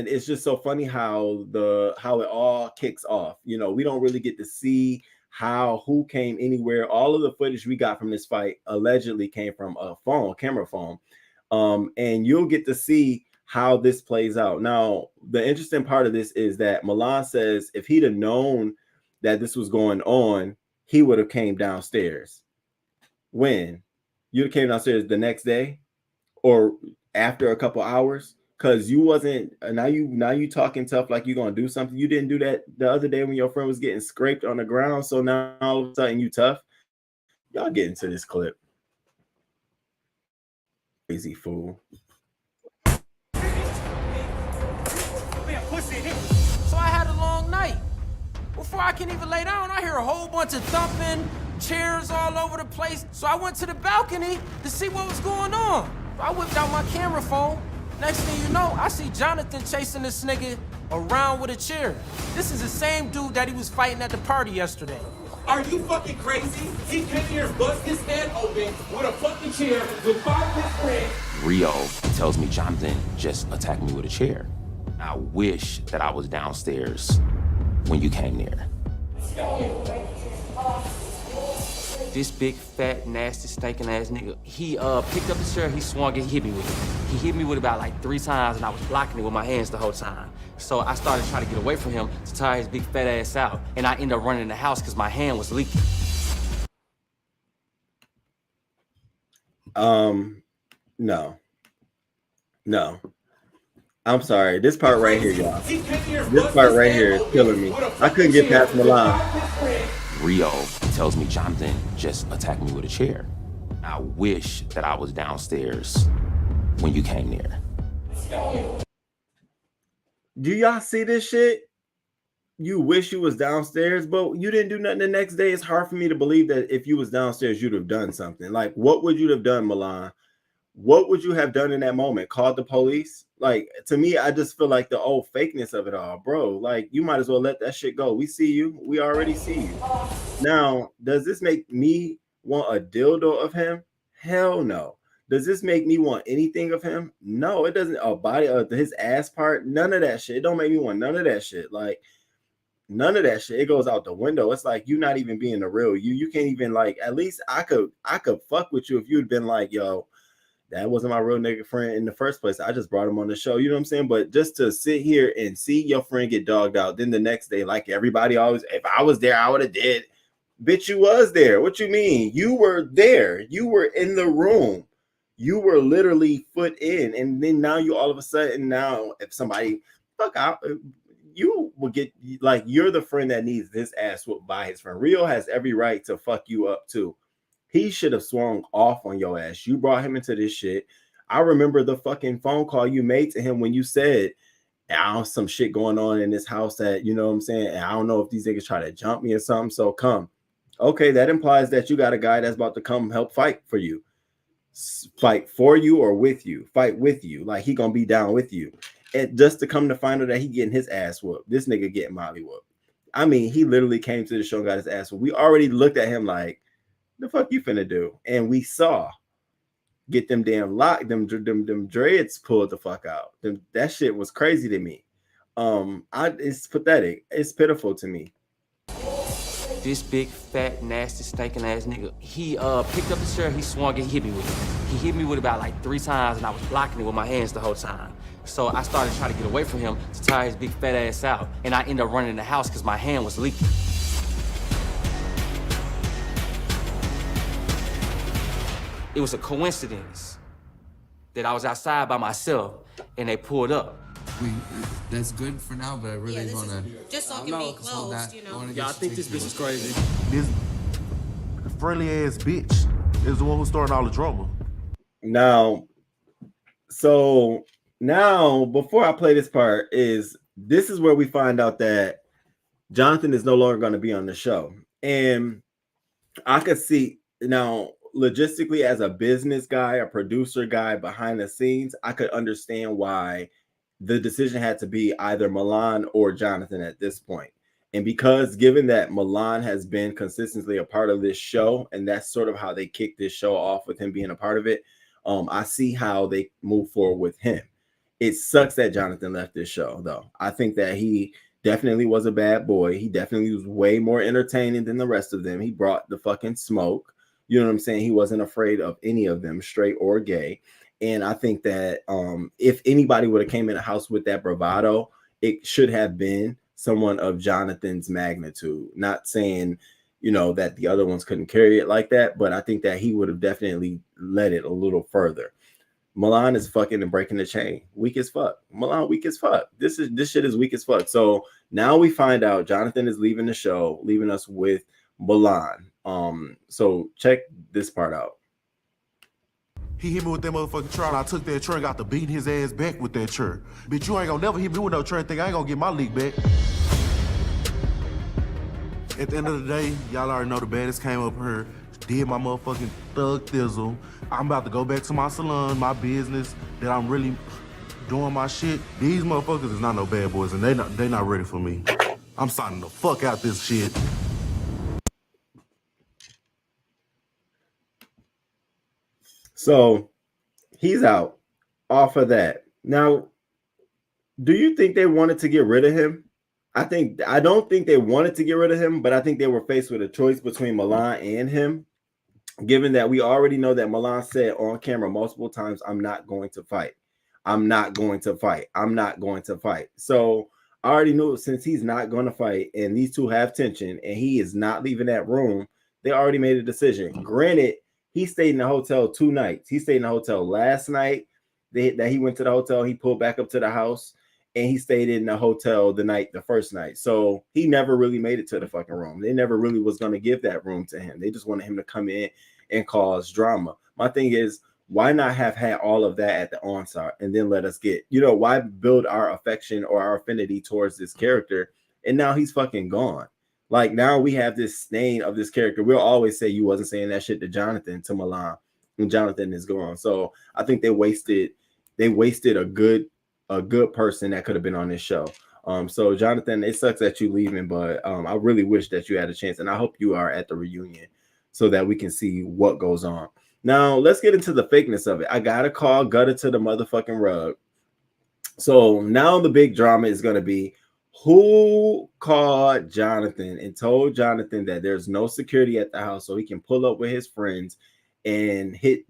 it's just so funny how it all kicks off. We don't really get to see who came anywhere. All of the footage we got from this fight allegedly came from a camera phone. And you'll get to see how this plays out. Now, the interesting part of this is that Milan says if he'd have known that this was going on, he would have came downstairs. When? You'd have came downstairs the next day or after a couple hours? Because you wasn't, now you talking tough like you're going to do something. You didn't do that the other day when your friend was getting scraped on the ground. So now all of a sudden you tough. Y'all get into this clip. Crazy fool.
So I had a long night. Before I can even lay down, I hear a whole bunch of thumping, chairs all over the place. So I went to the balcony to see what was going on. I whipped out my camera phone. Next thing you know, I see Jonathan chasing this nigga around with a chair. This is the same dude that he was fighting at the party yesterday.
Are you fucking crazy? He came here and bust his head open with a fucking chair with 5 of his friends.
Rio tells me Jonathan just attacked me with a chair. I wish that I was downstairs when you came there.
This big, fat, nasty, stinking ass nigga, he picked up the chair, he swung it, he hit me with it. He hit me with it about like 3 times and I was blocking it with my hands the whole time. So I started trying to get away from him to tire his big fat ass out. And I ended up running in the house because my hand was leaking.
No. I'm sorry. This part right here, y'all. This part right here is killing me. I couldn't get past Milan.
Rio tells me Jonathan just attacked me with a chair. I wish that I was downstairs when you came there.
Do y'all see this shit? you wish you was downstairs, but you didn't do nothing the next day. It's hard for me to believe that if you was downstairs, you'd have done something. Like, what would you have done, Milan? What would you have done in that moment? Called the police? Like, to me, I just feel like the old fakeness of it all, bro. Like, you might as well let that shit go. We see you. We already see you. Now, does this make me want a dildo of him? Hell no. Does this make me want anything of him? No, it doesn't. A body of his ass part, none of that shit. It don't make me want none of that shit. Like, none of that shit. It goes out the window. It's like you not even being the real you. You can't even, like, at least I could fuck with you if you'd been like, yo, that wasn't my real nigga friend in the first place. I just brought him on the show. You know what I'm saying? But just to sit here and see your friend get dogged out, then the next day, like everybody always, if I was there, I would have did. Bitch, you was there. What you mean? You were there. You were in the room. You were literally foot in. And then now you all of a sudden, now if somebody fuck out, you will get, like, you're the friend that needs this ass whooped by his friend. Rio has every right to fuck you up too. He should have swung off on your ass. You brought him into this shit. I remember the fucking phone call you made to him when you said, some shit going on in this house that, you know what I'm saying? And I don't know if these niggas try to jump me or something. So come. Okay, that implies that you got a guy that's about to come help fight for you. Fight for you or with you. Fight with you. Like, he gonna be down with you. And just to come to find out that he getting his ass whooped. This nigga getting Molly whooped. I mean, he literally came to the show and got his ass whooped. We already looked at him like, the fuck you finna do? And we saw get them damn locked, them dreads pulled the fuck out. That shit was crazy to me. It's pathetic. It's pitiful to me.
This big, fat, nasty, stinking ass nigga, he picked up the chair, he swung and hit me with it. He hit me with it about like 3 times, and I was blocking it with my hands the whole time. So I started trying to get away from him to tire his big fat ass out, and I ended up running in the house because my hand was leaking. It was a coincidence that I was outside by myself, and they pulled up.
That's good for now, but I really want to...
Just so it can be closed, you know?
Yeah, I think this bitch is crazy.
This friendly ass bitch is the one who's starting all the drama.
Now, before I play this part, this is where we find out that Jonathan is no longer going to be on the show. And I could see now, logistically, as a business guy, a producer guy behind the scenes, I could understand why the decision had to be either Milan or Jonathan at this point. And because given that Milan has been consistently a part of this show, and that's sort of how they kicked this show off with him being a part of it, I see how they move forward with him. It sucks that Jonathan left this show, though. I think that he definitely was a bad boy. He definitely was way more entertaining than the rest of them. He brought the fucking smoke. You know what I'm saying? He wasn't afraid of any of them, straight or gay. And I think that if anybody would have came in the house with that bravado, it should have been someone of Jonathan's magnitude. Not saying, you know, that the other ones couldn't carry it like that, but I think that he would have definitely led it a little further. Milan is fucking and breaking the chain. Weak as fuck. Milan weak as fuck. This shit is weak as fuck. So now we find out Jonathan is leaving the show, leaving us with Milan. So check this part out.
He hit me with that motherfucking chair, and I took that chair and got to beating his ass back with that chair. Bitch, you ain't gonna never hit me with no chair and think I ain't gonna get my league back. At the end of the day, y'all already know the baddest came up here, did my motherfucking thug thizzle. I'm about to go back to my salon, my business, that I'm really doing my shit. These motherfuckers is not no bad boys, and they not ready for me. I'm signing the fuck out this shit.
So he's out off of that. Now, do you think they wanted to get rid of him? I don't think they wanted to get rid of him, but I think they were faced with a choice between Milan and him, given that we already know that Milan said on camera multiple times, I'm not going to fight. I'm not going to fight. I'm not going to fight. So I already knew since he's not going to fight and these two have tension and he is not leaving that room, they already made a decision. Granted, he stayed in the hotel 2 nights. He stayed in the hotel last night that he went to the hotel. He pulled back up to the house and he stayed in the hotel the first night. So he never really made it to the fucking room. They never really was going to give that room to him. They just wanted him to come in and cause drama. My thing is, why not have had all of that at the onset and then let us get, why build our affection or our affinity towards this character and now he's fucking gone. Like now we have this stain of this character. We'll always say you wasn't saying that shit to Jonathan, to Milan, and Jonathan is gone. So I think they wasted a good person that could have been on this show. So Jonathan, it sucks that you leaving, but I really wish that you had a chance, and I hope you are at the reunion so that we can see what goes on. Now let's get into the fakeness of it. I gotta call Gutter to the motherfucking rug. So now the big drama is gonna be who called Jonathan and told Jonathan that there's no security at the house so he can pull up with his friends and hit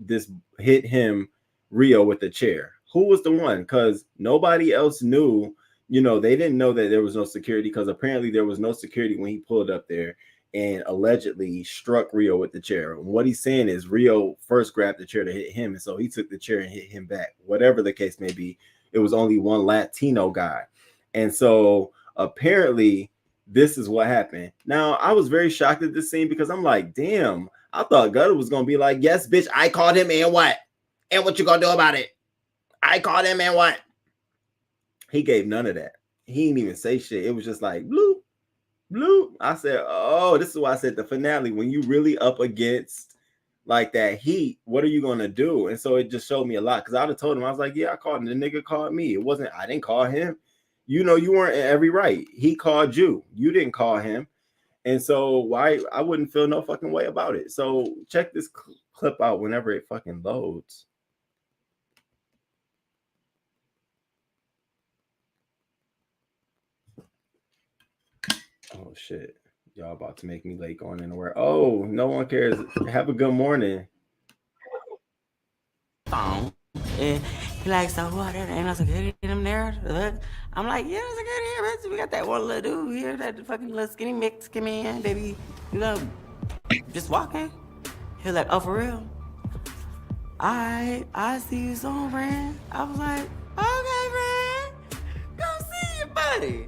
him Rio with a chair. Who was the one? Because nobody else knew. You know, they didn't know that there was no security because apparently there was no security when he pulled up there and allegedly struck Rio with the chair. And what he's saying is Rio first grabbed the chair to hit him, and so he took the chair and hit him back. Whatever the case may be, it was only one Latino guy. And so apparently this is what happened. Now, I was very shocked at this scene because I'm like, damn, I thought Gutter was going to be like, yes, bitch, I called him and what? And what you going to do about it? I called him and what? He gave none of that. He didn't even say shit. It was just like, bloop, bloop. I said, oh, this is why I said the finale, when you really up against like that heat, what are you going to do? And so it just showed me a lot because I would have told him, I was like, yeah, I called him. The nigga called me. It wasn't, I didn't call him. You know, you weren't in every right. He called you. You didn't call him. And so why I wouldn't feel no fucking way about it. So check this clip out whenever it fucking loads. Oh shit. Y'all about to make me late going anywhere. Oh, no one cares. Have a good morning.
Phone. And he like, so what? Ain't no security in them there? I'm like, yeah, there's security here, bitch. We got that one little dude here, that fucking little skinny mix come in, baby. You know, just walking. He was like, oh, for real? I see you soon, friend. I was like, okay, friend. Go see your buddy.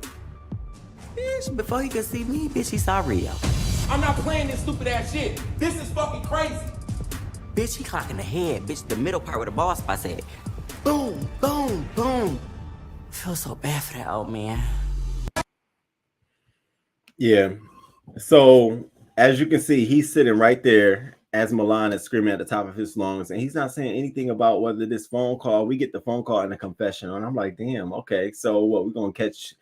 Bitch, before he could see me, bitch, he saw Rio.
I'm not playing this stupid ass shit. This is fucking crazy.
Bitch, he clocking the head. Bitch, the middle part where the ball spot said, boom, boom, boom. Feel so bad for that old man.
Yeah. So as you can see, he's sitting right there as Milan is screaming at the top of his lungs, and he's not saying anything about whether this phone call, we get the phone call and a confession. And I'm like, damn, okay. So what, we're gonna catch,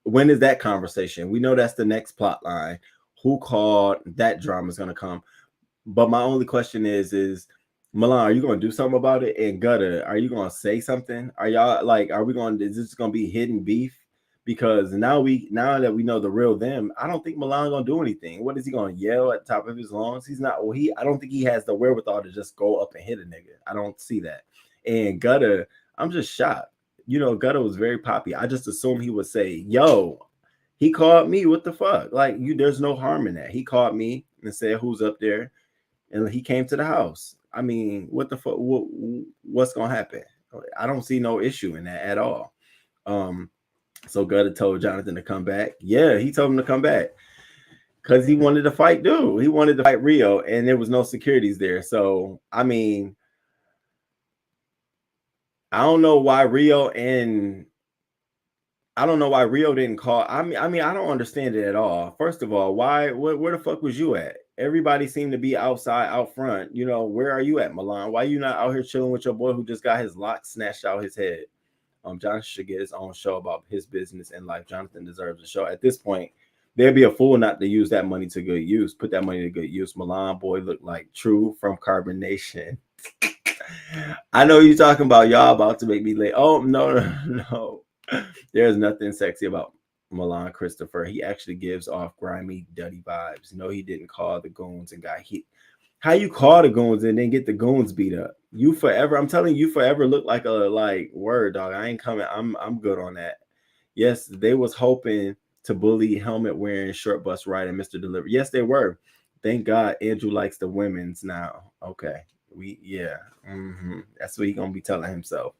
when is that conversation? We know that's the next plot line. Who called? That drama is gonna come. But my only question is Milan, are you going to do something about it? And Gutter, are you going to say something? Are y'all like, is this going to be hidden beef? Because now that we know the real them, I don't think Milan going to do anything. What is he going to yell at the top of his lungs? He's not, well, I don't think he has the wherewithal to just go up and hit a nigga. I don't see that. And Gutter, I'm just shocked. You know, Gutter was very poppy. I just assumed he would say, yo, he called me. What the fuck? Like, there's no harm in that. He called me and said, who's up there? And he came to the house. I mean, what the fuck? What's gonna happen? I don't see no issue in that at all. So Gutter told Jonathan to come back. Yeah, he told him to come back because he wanted to fight dude. He wanted to fight Rio, and there was no securities there. So I mean, I don't know why Rio didn't call. I mean, I don't understand it at all. First of all, where the fuck was you at? Everybody seemed to be outside, out front. You know, where are you at, Milan? Why are you not out here chilling with your boy who just got his lock snatched out his head? Jonathan should get his own show about his business and life. Jonathan deserves a show. At this point, they'd be a fool not to use that money to good use. Put that money to good use. Milan boy looked like True from Carbonation. I know you're talking about y'all about to make me late. Oh, no. There's nothing sexy about Milan Christopher. He actually gives off grimy, dirty vibes. No, he didn't call the goons and got hit. How you call the goons and then get the goons beat up? You forever, I'm telling you, forever look like a word dog. I ain't coming. I'm good on that. Yes, they was hoping to bully helmet wearing short bus ride and Mr. Delivery. Yes, they were. Thank God Andrew likes the women's now. Okay. That's what he gonna be telling himself.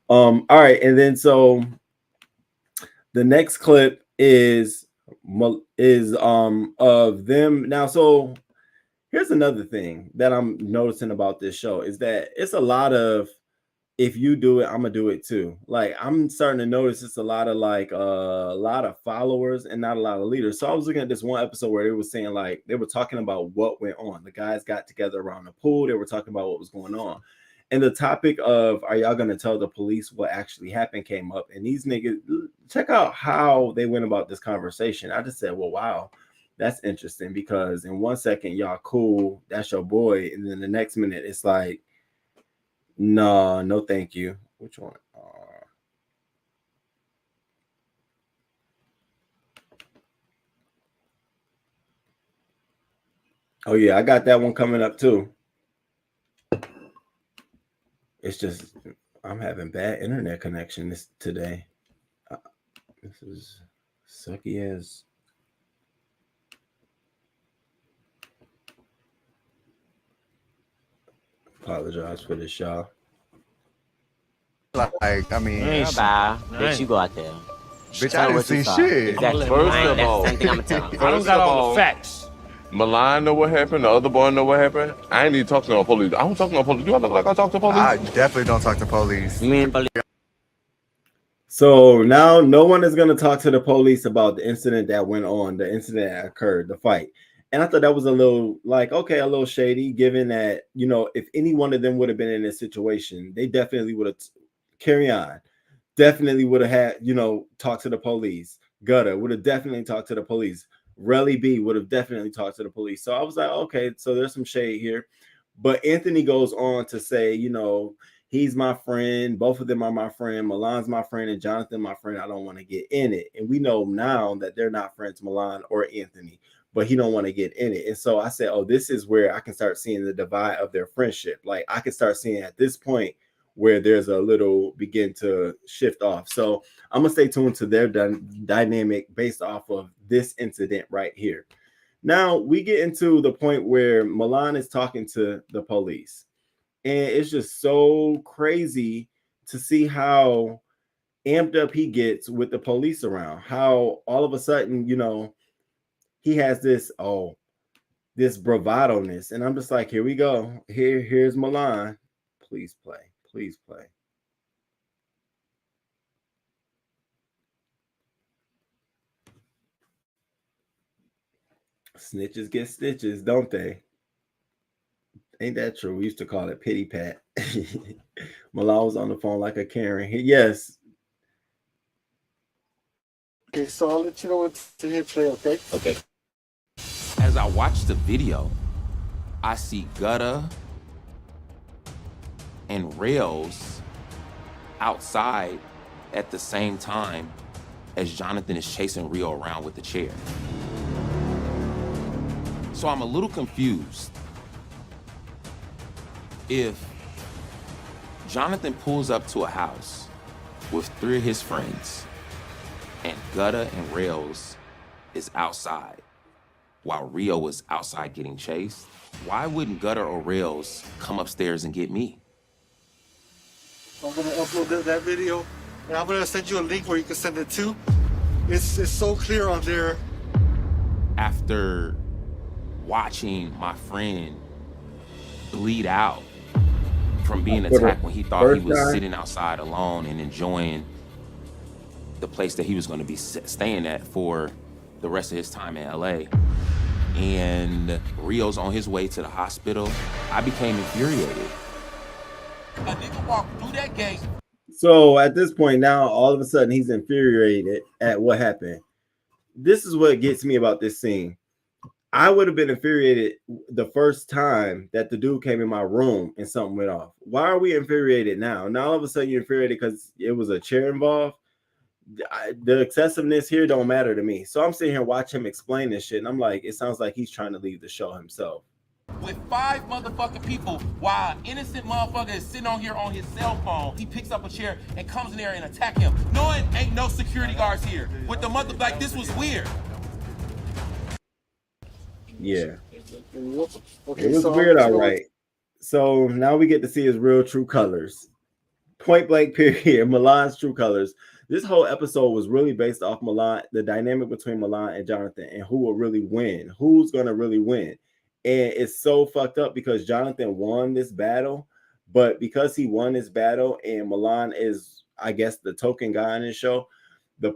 All right, and then so the next clip is of them now. So here's another thing that I'm noticing about this show is that it's a lot of if you do it, I'm gonna do it too. Like, I'm starting to notice it's a lot of followers and not a lot of leaders. So I was looking at this one episode where they were saying, like, they were talking about what went on. The guys got together around the pool. They were talking about what was going on. And the topic of, are y'all gonna tell the police what actually happened, came up. And these niggas, check out how they went about this conversation. I just said, well, wow, that's interesting, because in 1 second, y'all cool, that's your boy. And then the next minute, it's like, no, thank you. Which one? Oh yeah, I got that one coming up too. It's just I'm having bad internet connection today. This is sucky as. Apologize for this, y'all.
Like, I mean,
Bitch, you go out there.
Bitch, I didn't see shit.
Exactly.
First of all,
That's the same thing I'm gonna tell.
I don't got all the facts. Milan know what happened. The other boy know what happened. I ain't even talk to no police. I don't talk to no police. Do I look like I talk to police?
I definitely don't talk to police.
So now no one is going to talk to the police about the incident that went on, the incident that occurred, the fight. And I thought that was a little a little shady, given that, you know, if any one of them would have been in this situation, they definitely would have carry on. Definitely would have had, you know, talked to the police. Gutter would have definitely talked to the police. Relly B would have definitely talked to the police. So I was like, okay, so there's some shade here. But Anthony goes on to say, you know, he's my friend. Both of them are my friend. Milan's my friend and Jonathan my friend. I don't want to get in it. And we know now that they're not friends, Milan or Anthony, but he don't want to get in it. And so I said, oh, this is where I can start seeing the divide of their friendship. Like, I can start seeing at this point where there's a little begin to shift off. So I'm gonna stay tuned to their dynamic based off of this incident right here. Now we get into the point where Milan is talking to the police, and it's just so crazy to see how amped up he gets with the police around. How all of a sudden, you know, he has this bravado-ness, and I'm just like, here we go. Here's Milan. Please play. Please play. Snitches get stitches, don't they? Ain't that true? We used to call it pity pat. Milan was on the phone like a Karen. Yes.
Okay, so I'll let you know when to hit play, okay?
Okay. As I watch the video, I see Gutta and Rails outside at the same time as Jonathan is chasing Rio around with the chair. So I'm a little confused. If Jonathan pulls up to a house with 3 of his friends and Gutta and Rails is outside while Rio is outside getting chased, why wouldn't Gutta or Rails come upstairs and get me?
I'm gonna upload that video, and I'm gonna send you a link where you can send it to. It's so clear on there.
After watching my friend bleed out from being attacked when he thought he was sitting outside alone and enjoying the place that he was going to be staying at for the rest of his time in LA, and Rio's on his way to the hospital, I became infuriated.
A nigga walked through that gate.
So at this point now, all of a sudden he's infuriated at what happened. This is what gets me about this scene. I would have been infuriated the first time that the dude came in my room and something went off. Why are we infuriated now? Now all of a sudden you're infuriated because it was a chair involved. The excessiveness here don't matter to me. So I'm sitting here watching him explain this shit, and I'm like, it sounds like he's trying to leave the show himself.
With 5 motherfucking people, while an innocent motherfucker is sitting on here on his cell phone, he picks up a chair and comes in there and attack him, knowing ain't no security guards here. With the mother, like, this was weird.
Yeah.
Okay,
It was
so
weird, all right. So now we get to see his real true colors. Point blank period. Milan's true colors. This whole episode was really based off Milan, the dynamic between Milan and Jonathan, and who will really win. Who's going to really win? And it's so fucked up because Jonathan won this battle, But because he won his battle and Milan is, I guess, the token guy on his show, the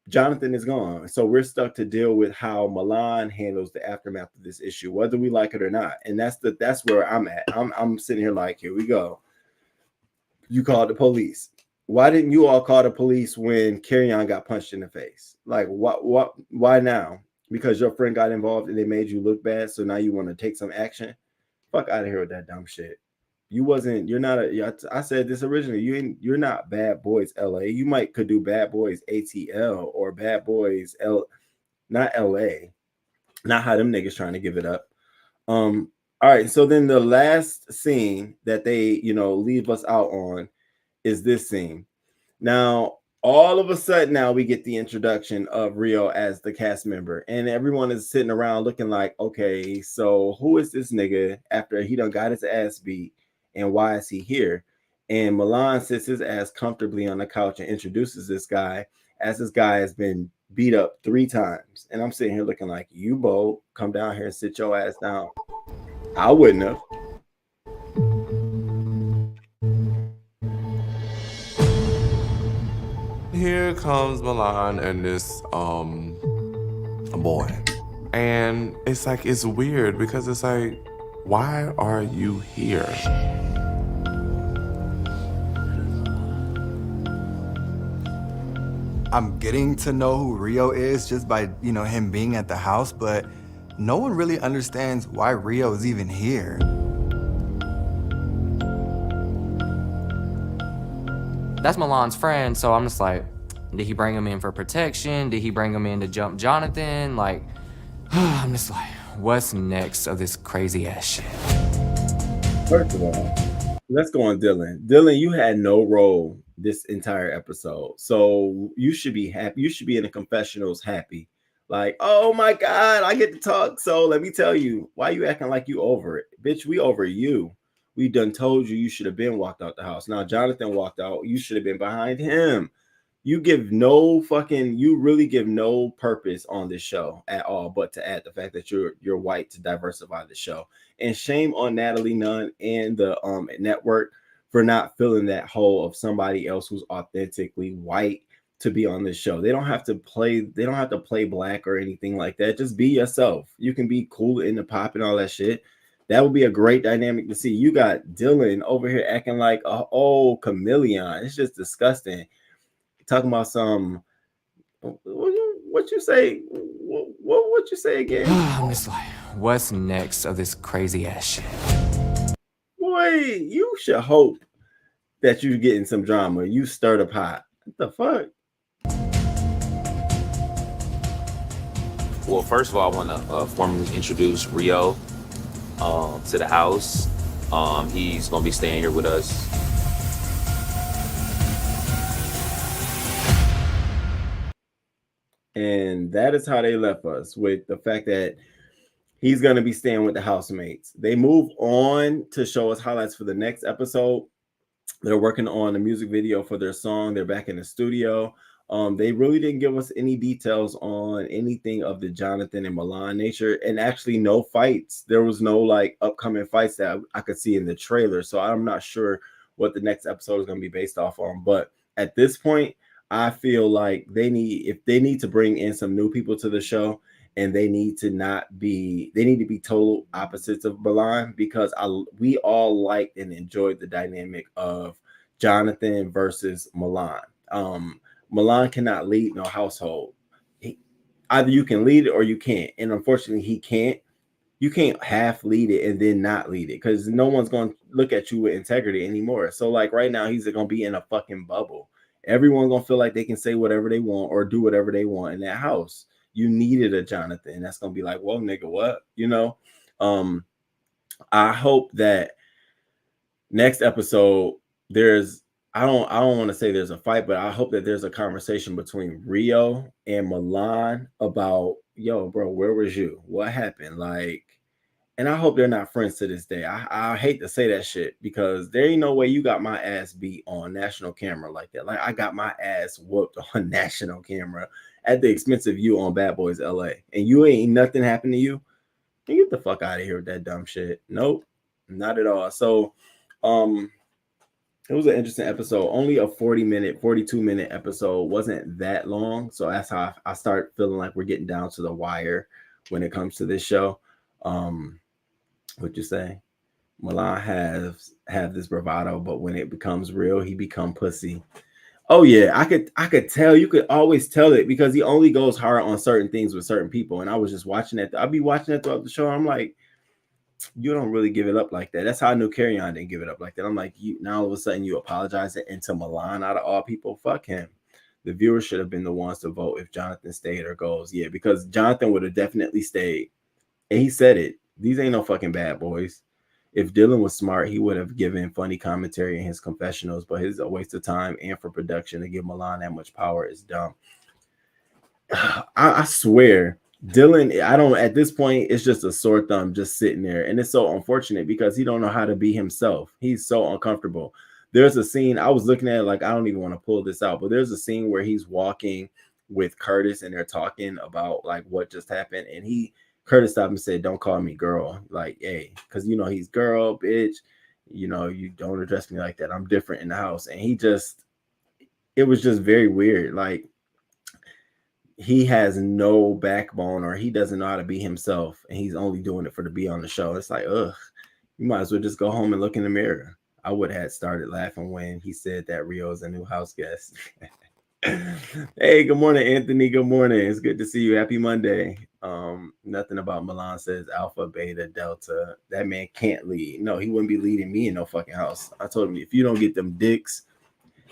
Jonathan is gone. So we're stuck to deal with how Milan handles the aftermath of this issue, whether we like it or not. And that's where I'm at. I'm sitting here like, here we go. You called the police. Why didn't you all call the police when Carry-On got punched in the face? Like, why now? Because your friend got involved and they made you look bad, so now you want to take some action? Fuck out of here with that dumb shit. You're not I said this originally, you're not Bad Boys LA. You could do Bad Boys ATL or Bad Boys not LA. Not how them niggas trying to give it up. All right, so then the last scene that they, leave us out on is this scene. Now, all of a sudden now we get the introduction of Rio as the cast member, and everyone is sitting around looking like, okay, so who is this nigga after he done got his ass beat, and why is he here? And Milan sits his ass comfortably on the couch and introduces this guy as this guy has been beat up 3 times. And I'm sitting here looking like, you bold, come down here and sit your ass down. I wouldn't have.
Here comes Milan and this boy. And it's like, it's weird because it's like, why are you here?
I'm getting to know who Rio is just by, him being at the house, but no one really understands why Rio is even here.
That's Milan's friend, so I'm just like, did he bring him in for protection? Did he bring him in to jump Jonathan? Like, I'm just like, what's next of this crazy ass shit?
First of all, let's go on Dylan. Dylan, you had no role this entire episode, so you should be happy. You should be in the confessionals happy. Like, oh my God, I get to talk. So let me tell you, why you acting like you over it? Bitch, we over you. We done told you should have been walked out the house. Now Jonathan walked out. You should have been behind him. You really give no purpose on this show at all, but to add the fact that you're white to diversify the show. And shame on Natalie Nunn and the network for not filling that hole of somebody else who's authentically white to be on this show. They don't have to play black or anything like that. Just be yourself. You can be cool in the pop and all that shit. That would be a great dynamic to see. You got Dylan over here acting like a old chameleon. It's just disgusting. Talking about some, what you say? What you say again?
I'm just like, what's next of this crazy ass shit?
Boy, you should hope that you're getting some drama. You stirred a pot. What the fuck?
Well, first of all, I want to formally introduce Rio to the house. He's gonna be staying here with us.
And that is how they left us, with the fact that he's going to be staying with the housemates. They move on to show us highlights for the next episode. They're working on a music video for their song. They're back in the studio. They really didn't give us any details on anything of the Jonathan and Milan nature, and actually no fights. There was no like upcoming fights that I could see in the trailer. So I'm not sure what the next episode is going to be based off on. But at this point, I feel like they need to bring in some new people to the show, and they need to be total opposites of Milan, because we all liked and enjoyed the dynamic of Jonathan versus Milan. Milan cannot lead no household. Either you can lead it or you can't, and unfortunately he can't. You can't half lead it and then not lead it, because no one's going to look at you with integrity anymore. So like right now, he's going to be in a fucking bubble. Everyone's going to feel like they can say whatever they want or do whatever they want in that house. You needed a Jonathan. That's going to be like, well, nigga, what? I hope that next episode I don't want to say there's a fight, but I hope that there's a conversation between Rio and Milan about, yo, bro, where was you? What happened? Like, and I hope they're not friends to this day. I hate to say that shit, because there ain't no way you got my ass beat on national camera like that. Like, I got my ass whooped on national camera at the expense of you on Bad Boys LA, and you ain't nothing happened to you. Get the fuck out of here with that dumb shit. Nope, not at all. So It was an interesting episode. Only a 42-minute episode. Wasn't that long. So that's how I start feeling like we're getting down to the wire when it comes to this show. What you say? Milan have this bravado, but when it becomes real, he become pussy. Oh yeah, I could tell. You could always tell it because he only goes hard on certain things with certain people. And I was just watching that. I'll be watching that throughout the show. I'm like, you don't really give it up like that. That's how I knew Carry On didn't give it up like that. I'm like, you now all of a sudden you apologize and to Milan out of all people, fuck him. The viewers should have been the ones to vote if Jonathan stayed or goes. Yeah, because Jonathan would have definitely stayed. And he said it. These ain't no fucking bad boys. If Dylan was smart, he would have given funny commentary in his confessionals, but it's a waste of time and for production to give Milan that much power is dumb. I swear, Dylan, I don't, at this point, it's just a sore thumb just sitting there. And it's so unfortunate because he don't know how to be himself. He's so uncomfortable. There's a scene, I was looking at it like, I don't even want to pull this out, but there's a scene where he's walking with Curtis and they're talking about like what just happened. And Curtis stopped and said, don't call me girl. Like, hey, because, you know, he's girl, bitch. You know, you don't address me like that. I'm different in the house. And it was just very weird. Like, he has no backbone or he doesn't know how to be himself. And he's only doing it to be on the show. It's like, ugh, you might as well just go home and look in the mirror. I would have started laughing when he said that Rio is a new house guest. Hey, good morning, Anthony. Good morning. It's good to see you. Happy Monday. Nothing about Milan says alpha, beta, delta. That man can't lead. No, he wouldn't be leading me in no fucking house. I told him, if you don't get them dicks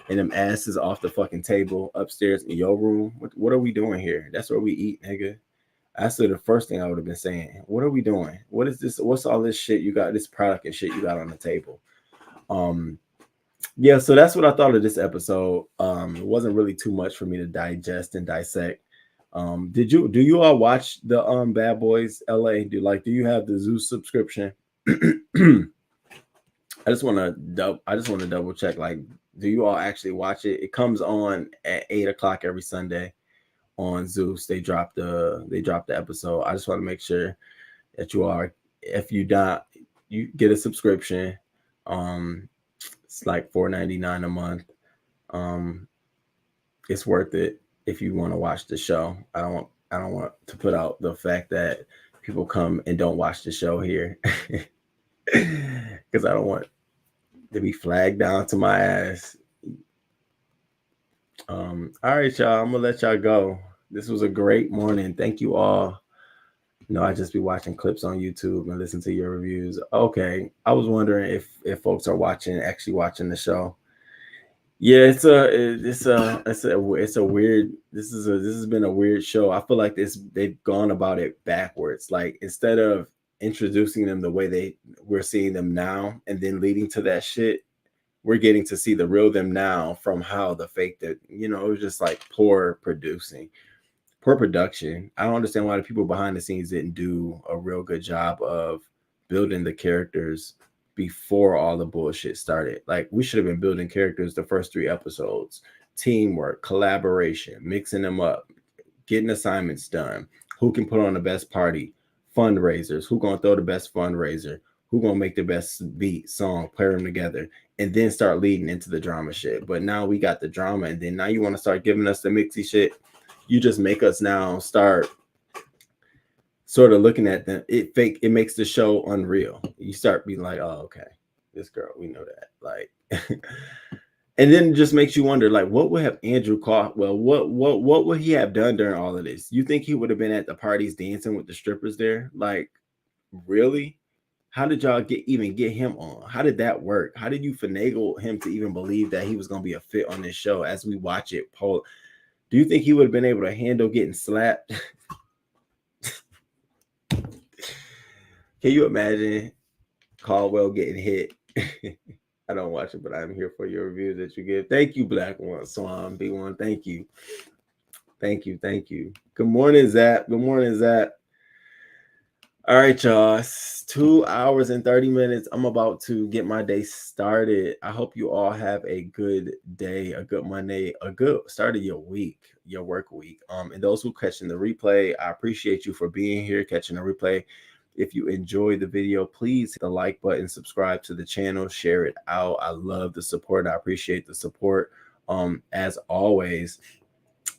and them asses off the fucking table upstairs in your room, what are we doing here? That's where we eat, nigga. That's the first thing I would have been saying. What are we doing? What is this? What's all this shit you got, this product and shit you got on the table? Yeah, so that's what I thought of this episode. It wasn't really too much for me to digest and dissect. Do you all watch the Bad Boys LA? Do you have the Zeus subscription? I just want to double check. Like, do you all actually watch it? It comes on at 8:00 every Sunday on Zeus. They drop the episode. I just want to make sure that you are, if you not, you get a subscription. It's like $4.99 a month. It's worth it if you want to watch the show. I don't want to put out the fact that people come and don't watch the show here because I don't want to be flagged down to my ass. All right, y'all. I'm gonna let y'all go. This was a great morning. Thank you all. You know, I just be watching clips on YouTube and listen to your reviews. Okay, I was wondering if folks are actually watching the show. Yeah, it's a weird. This has been a weird show. I feel like they've gone about it backwards. Like, instead of introducing them the way we're seeing them now, and then leading to that shit, we're getting to see the real them now from how the fake that, you know, it was just like poor production. I don't understand why the people behind the scenes didn't do a real good job of building the characters before all the bullshit started. Like, we should have been building characters the first 3 episodes. Teamwork, collaboration, mixing them up, getting assignments done. Who can put on the best party? Fundraisers. Who gonna throw the best fundraiser? Who gonna make the best beat, song, pair them together, and then start leading into the drama shit. But now we got the drama, and then now you want to start giving us the mixy shit. You just make us now start sort of looking at them. It makes the show unreal. You start being like, oh, okay, this girl, we know that. Like, and then it just makes you wonder, like, what would have Andrew caught? Well, what would he have done during all of this? You think he would have been at the parties dancing with the strippers there? Like, really? How did y'all even get him on? How did that work? How did you finagle him to even believe that he was going to be a fit on this show as we watch it? Paul, do you think he would have been able to handle getting slapped? Can you imagine Caldwell getting hit? I don't watch it, but I'm here for your reviews that you give. Thank you, Black One, Swan, B1. Thank you. Good morning, Zap. All right, y'all. It's 2 hours and 30 minutes. I'm about to get my day started. I hope you all have a good day, a good Monday, a good start of your week, your work week. And those who catching the replay, I appreciate you for being here, catching the replay. If you enjoyed the video, please hit the like button, subscribe to the channel, share it out. I love the support. I appreciate the support. As always,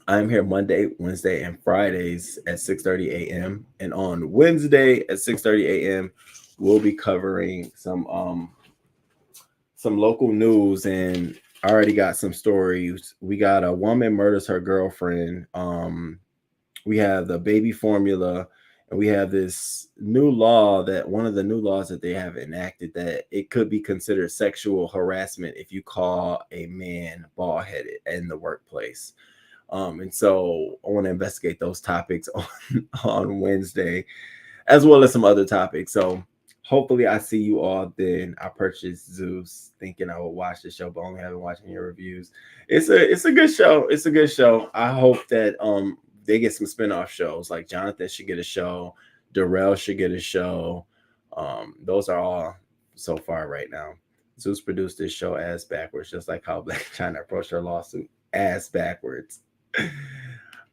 I'm here Monday, Wednesday, and Fridays at 6:30 a.m. And on Wednesday at 6:30 a.m., we'll be covering some local news, and I already got some stories. We got a woman murders her girlfriend. We have the baby formula, and we have this new law that one of the new laws that they have enacted that it could be considered sexual harassment if you call a man bald-headed in the workplace. And so I want to investigate those topics on Wednesday, as well as some other topics. So hopefully I see you all then. I purchased Zeus thinking I would watch the show, but only haven't watched any reviews. It's a good show. It's a good show. I hope that they get some spinoff shows. Like Jonathan should get a show. Darrell should get a show. Those are all so far right now. Zeus produced this show ass backwards, just like how Black China approached her lawsuit ass backwards.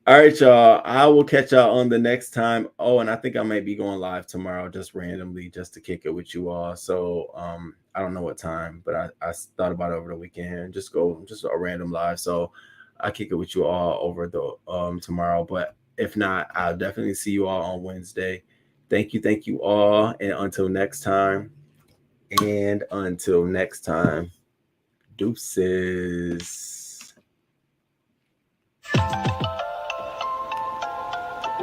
All right, y'all. I will catch y'all on the next time. Oh, and I think I might be going live tomorrow just randomly just to kick it with you all. So I don't know what time, but I thought about it over the weekend and just a random live. So I kick it with you all over the tomorrow. But if not, I'll definitely see you all on Wednesday. Thank you all. And until next time. Deuces.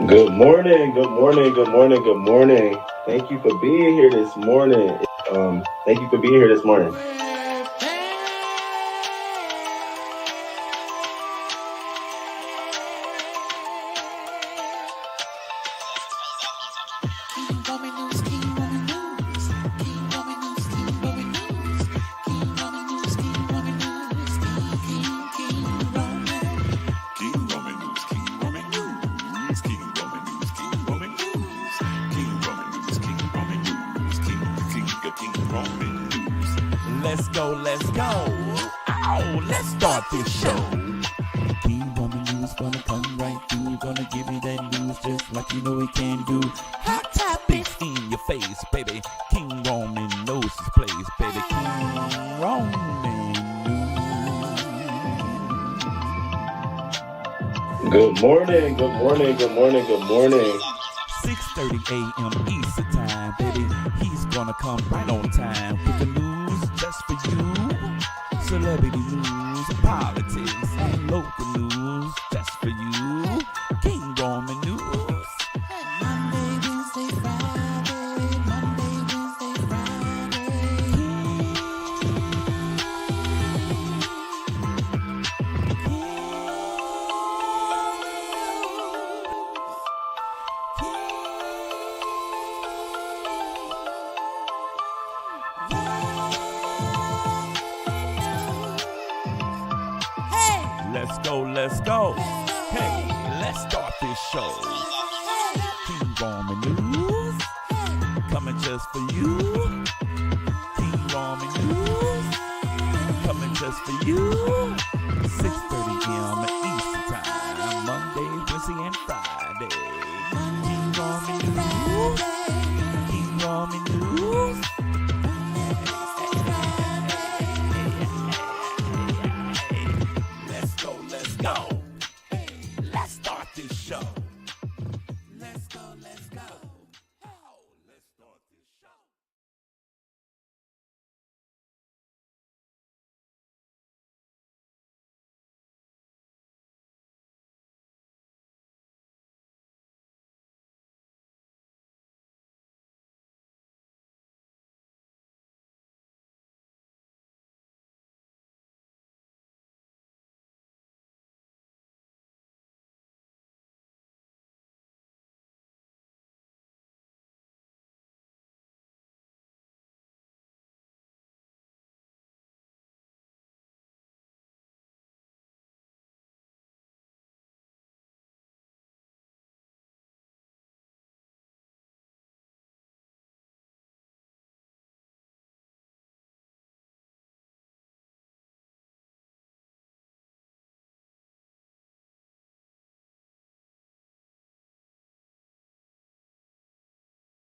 Good morning. Thank you for being here this morning.
Let's go. Oh, let's start this show. King Roman News gonna come right through. Gonna give you that news just like you know he can do. Hot topics in your face, baby. King Roman knows his place, baby. King Roman News.
Good morning.
6:30 a.m. Eastern time, baby. He's gonna come right on time with the news just for you. Celebrity news, politics, and local news just for you. King Roman News. Monday, Wednesday, Friday. Let's go. Hey, let's start this show. King Roman News, coming just for you. King Roman News, coming just for you. 6:30 a.m. Eastern time, Monday, Wednesday, and Friday. King Roman News, King Roman News.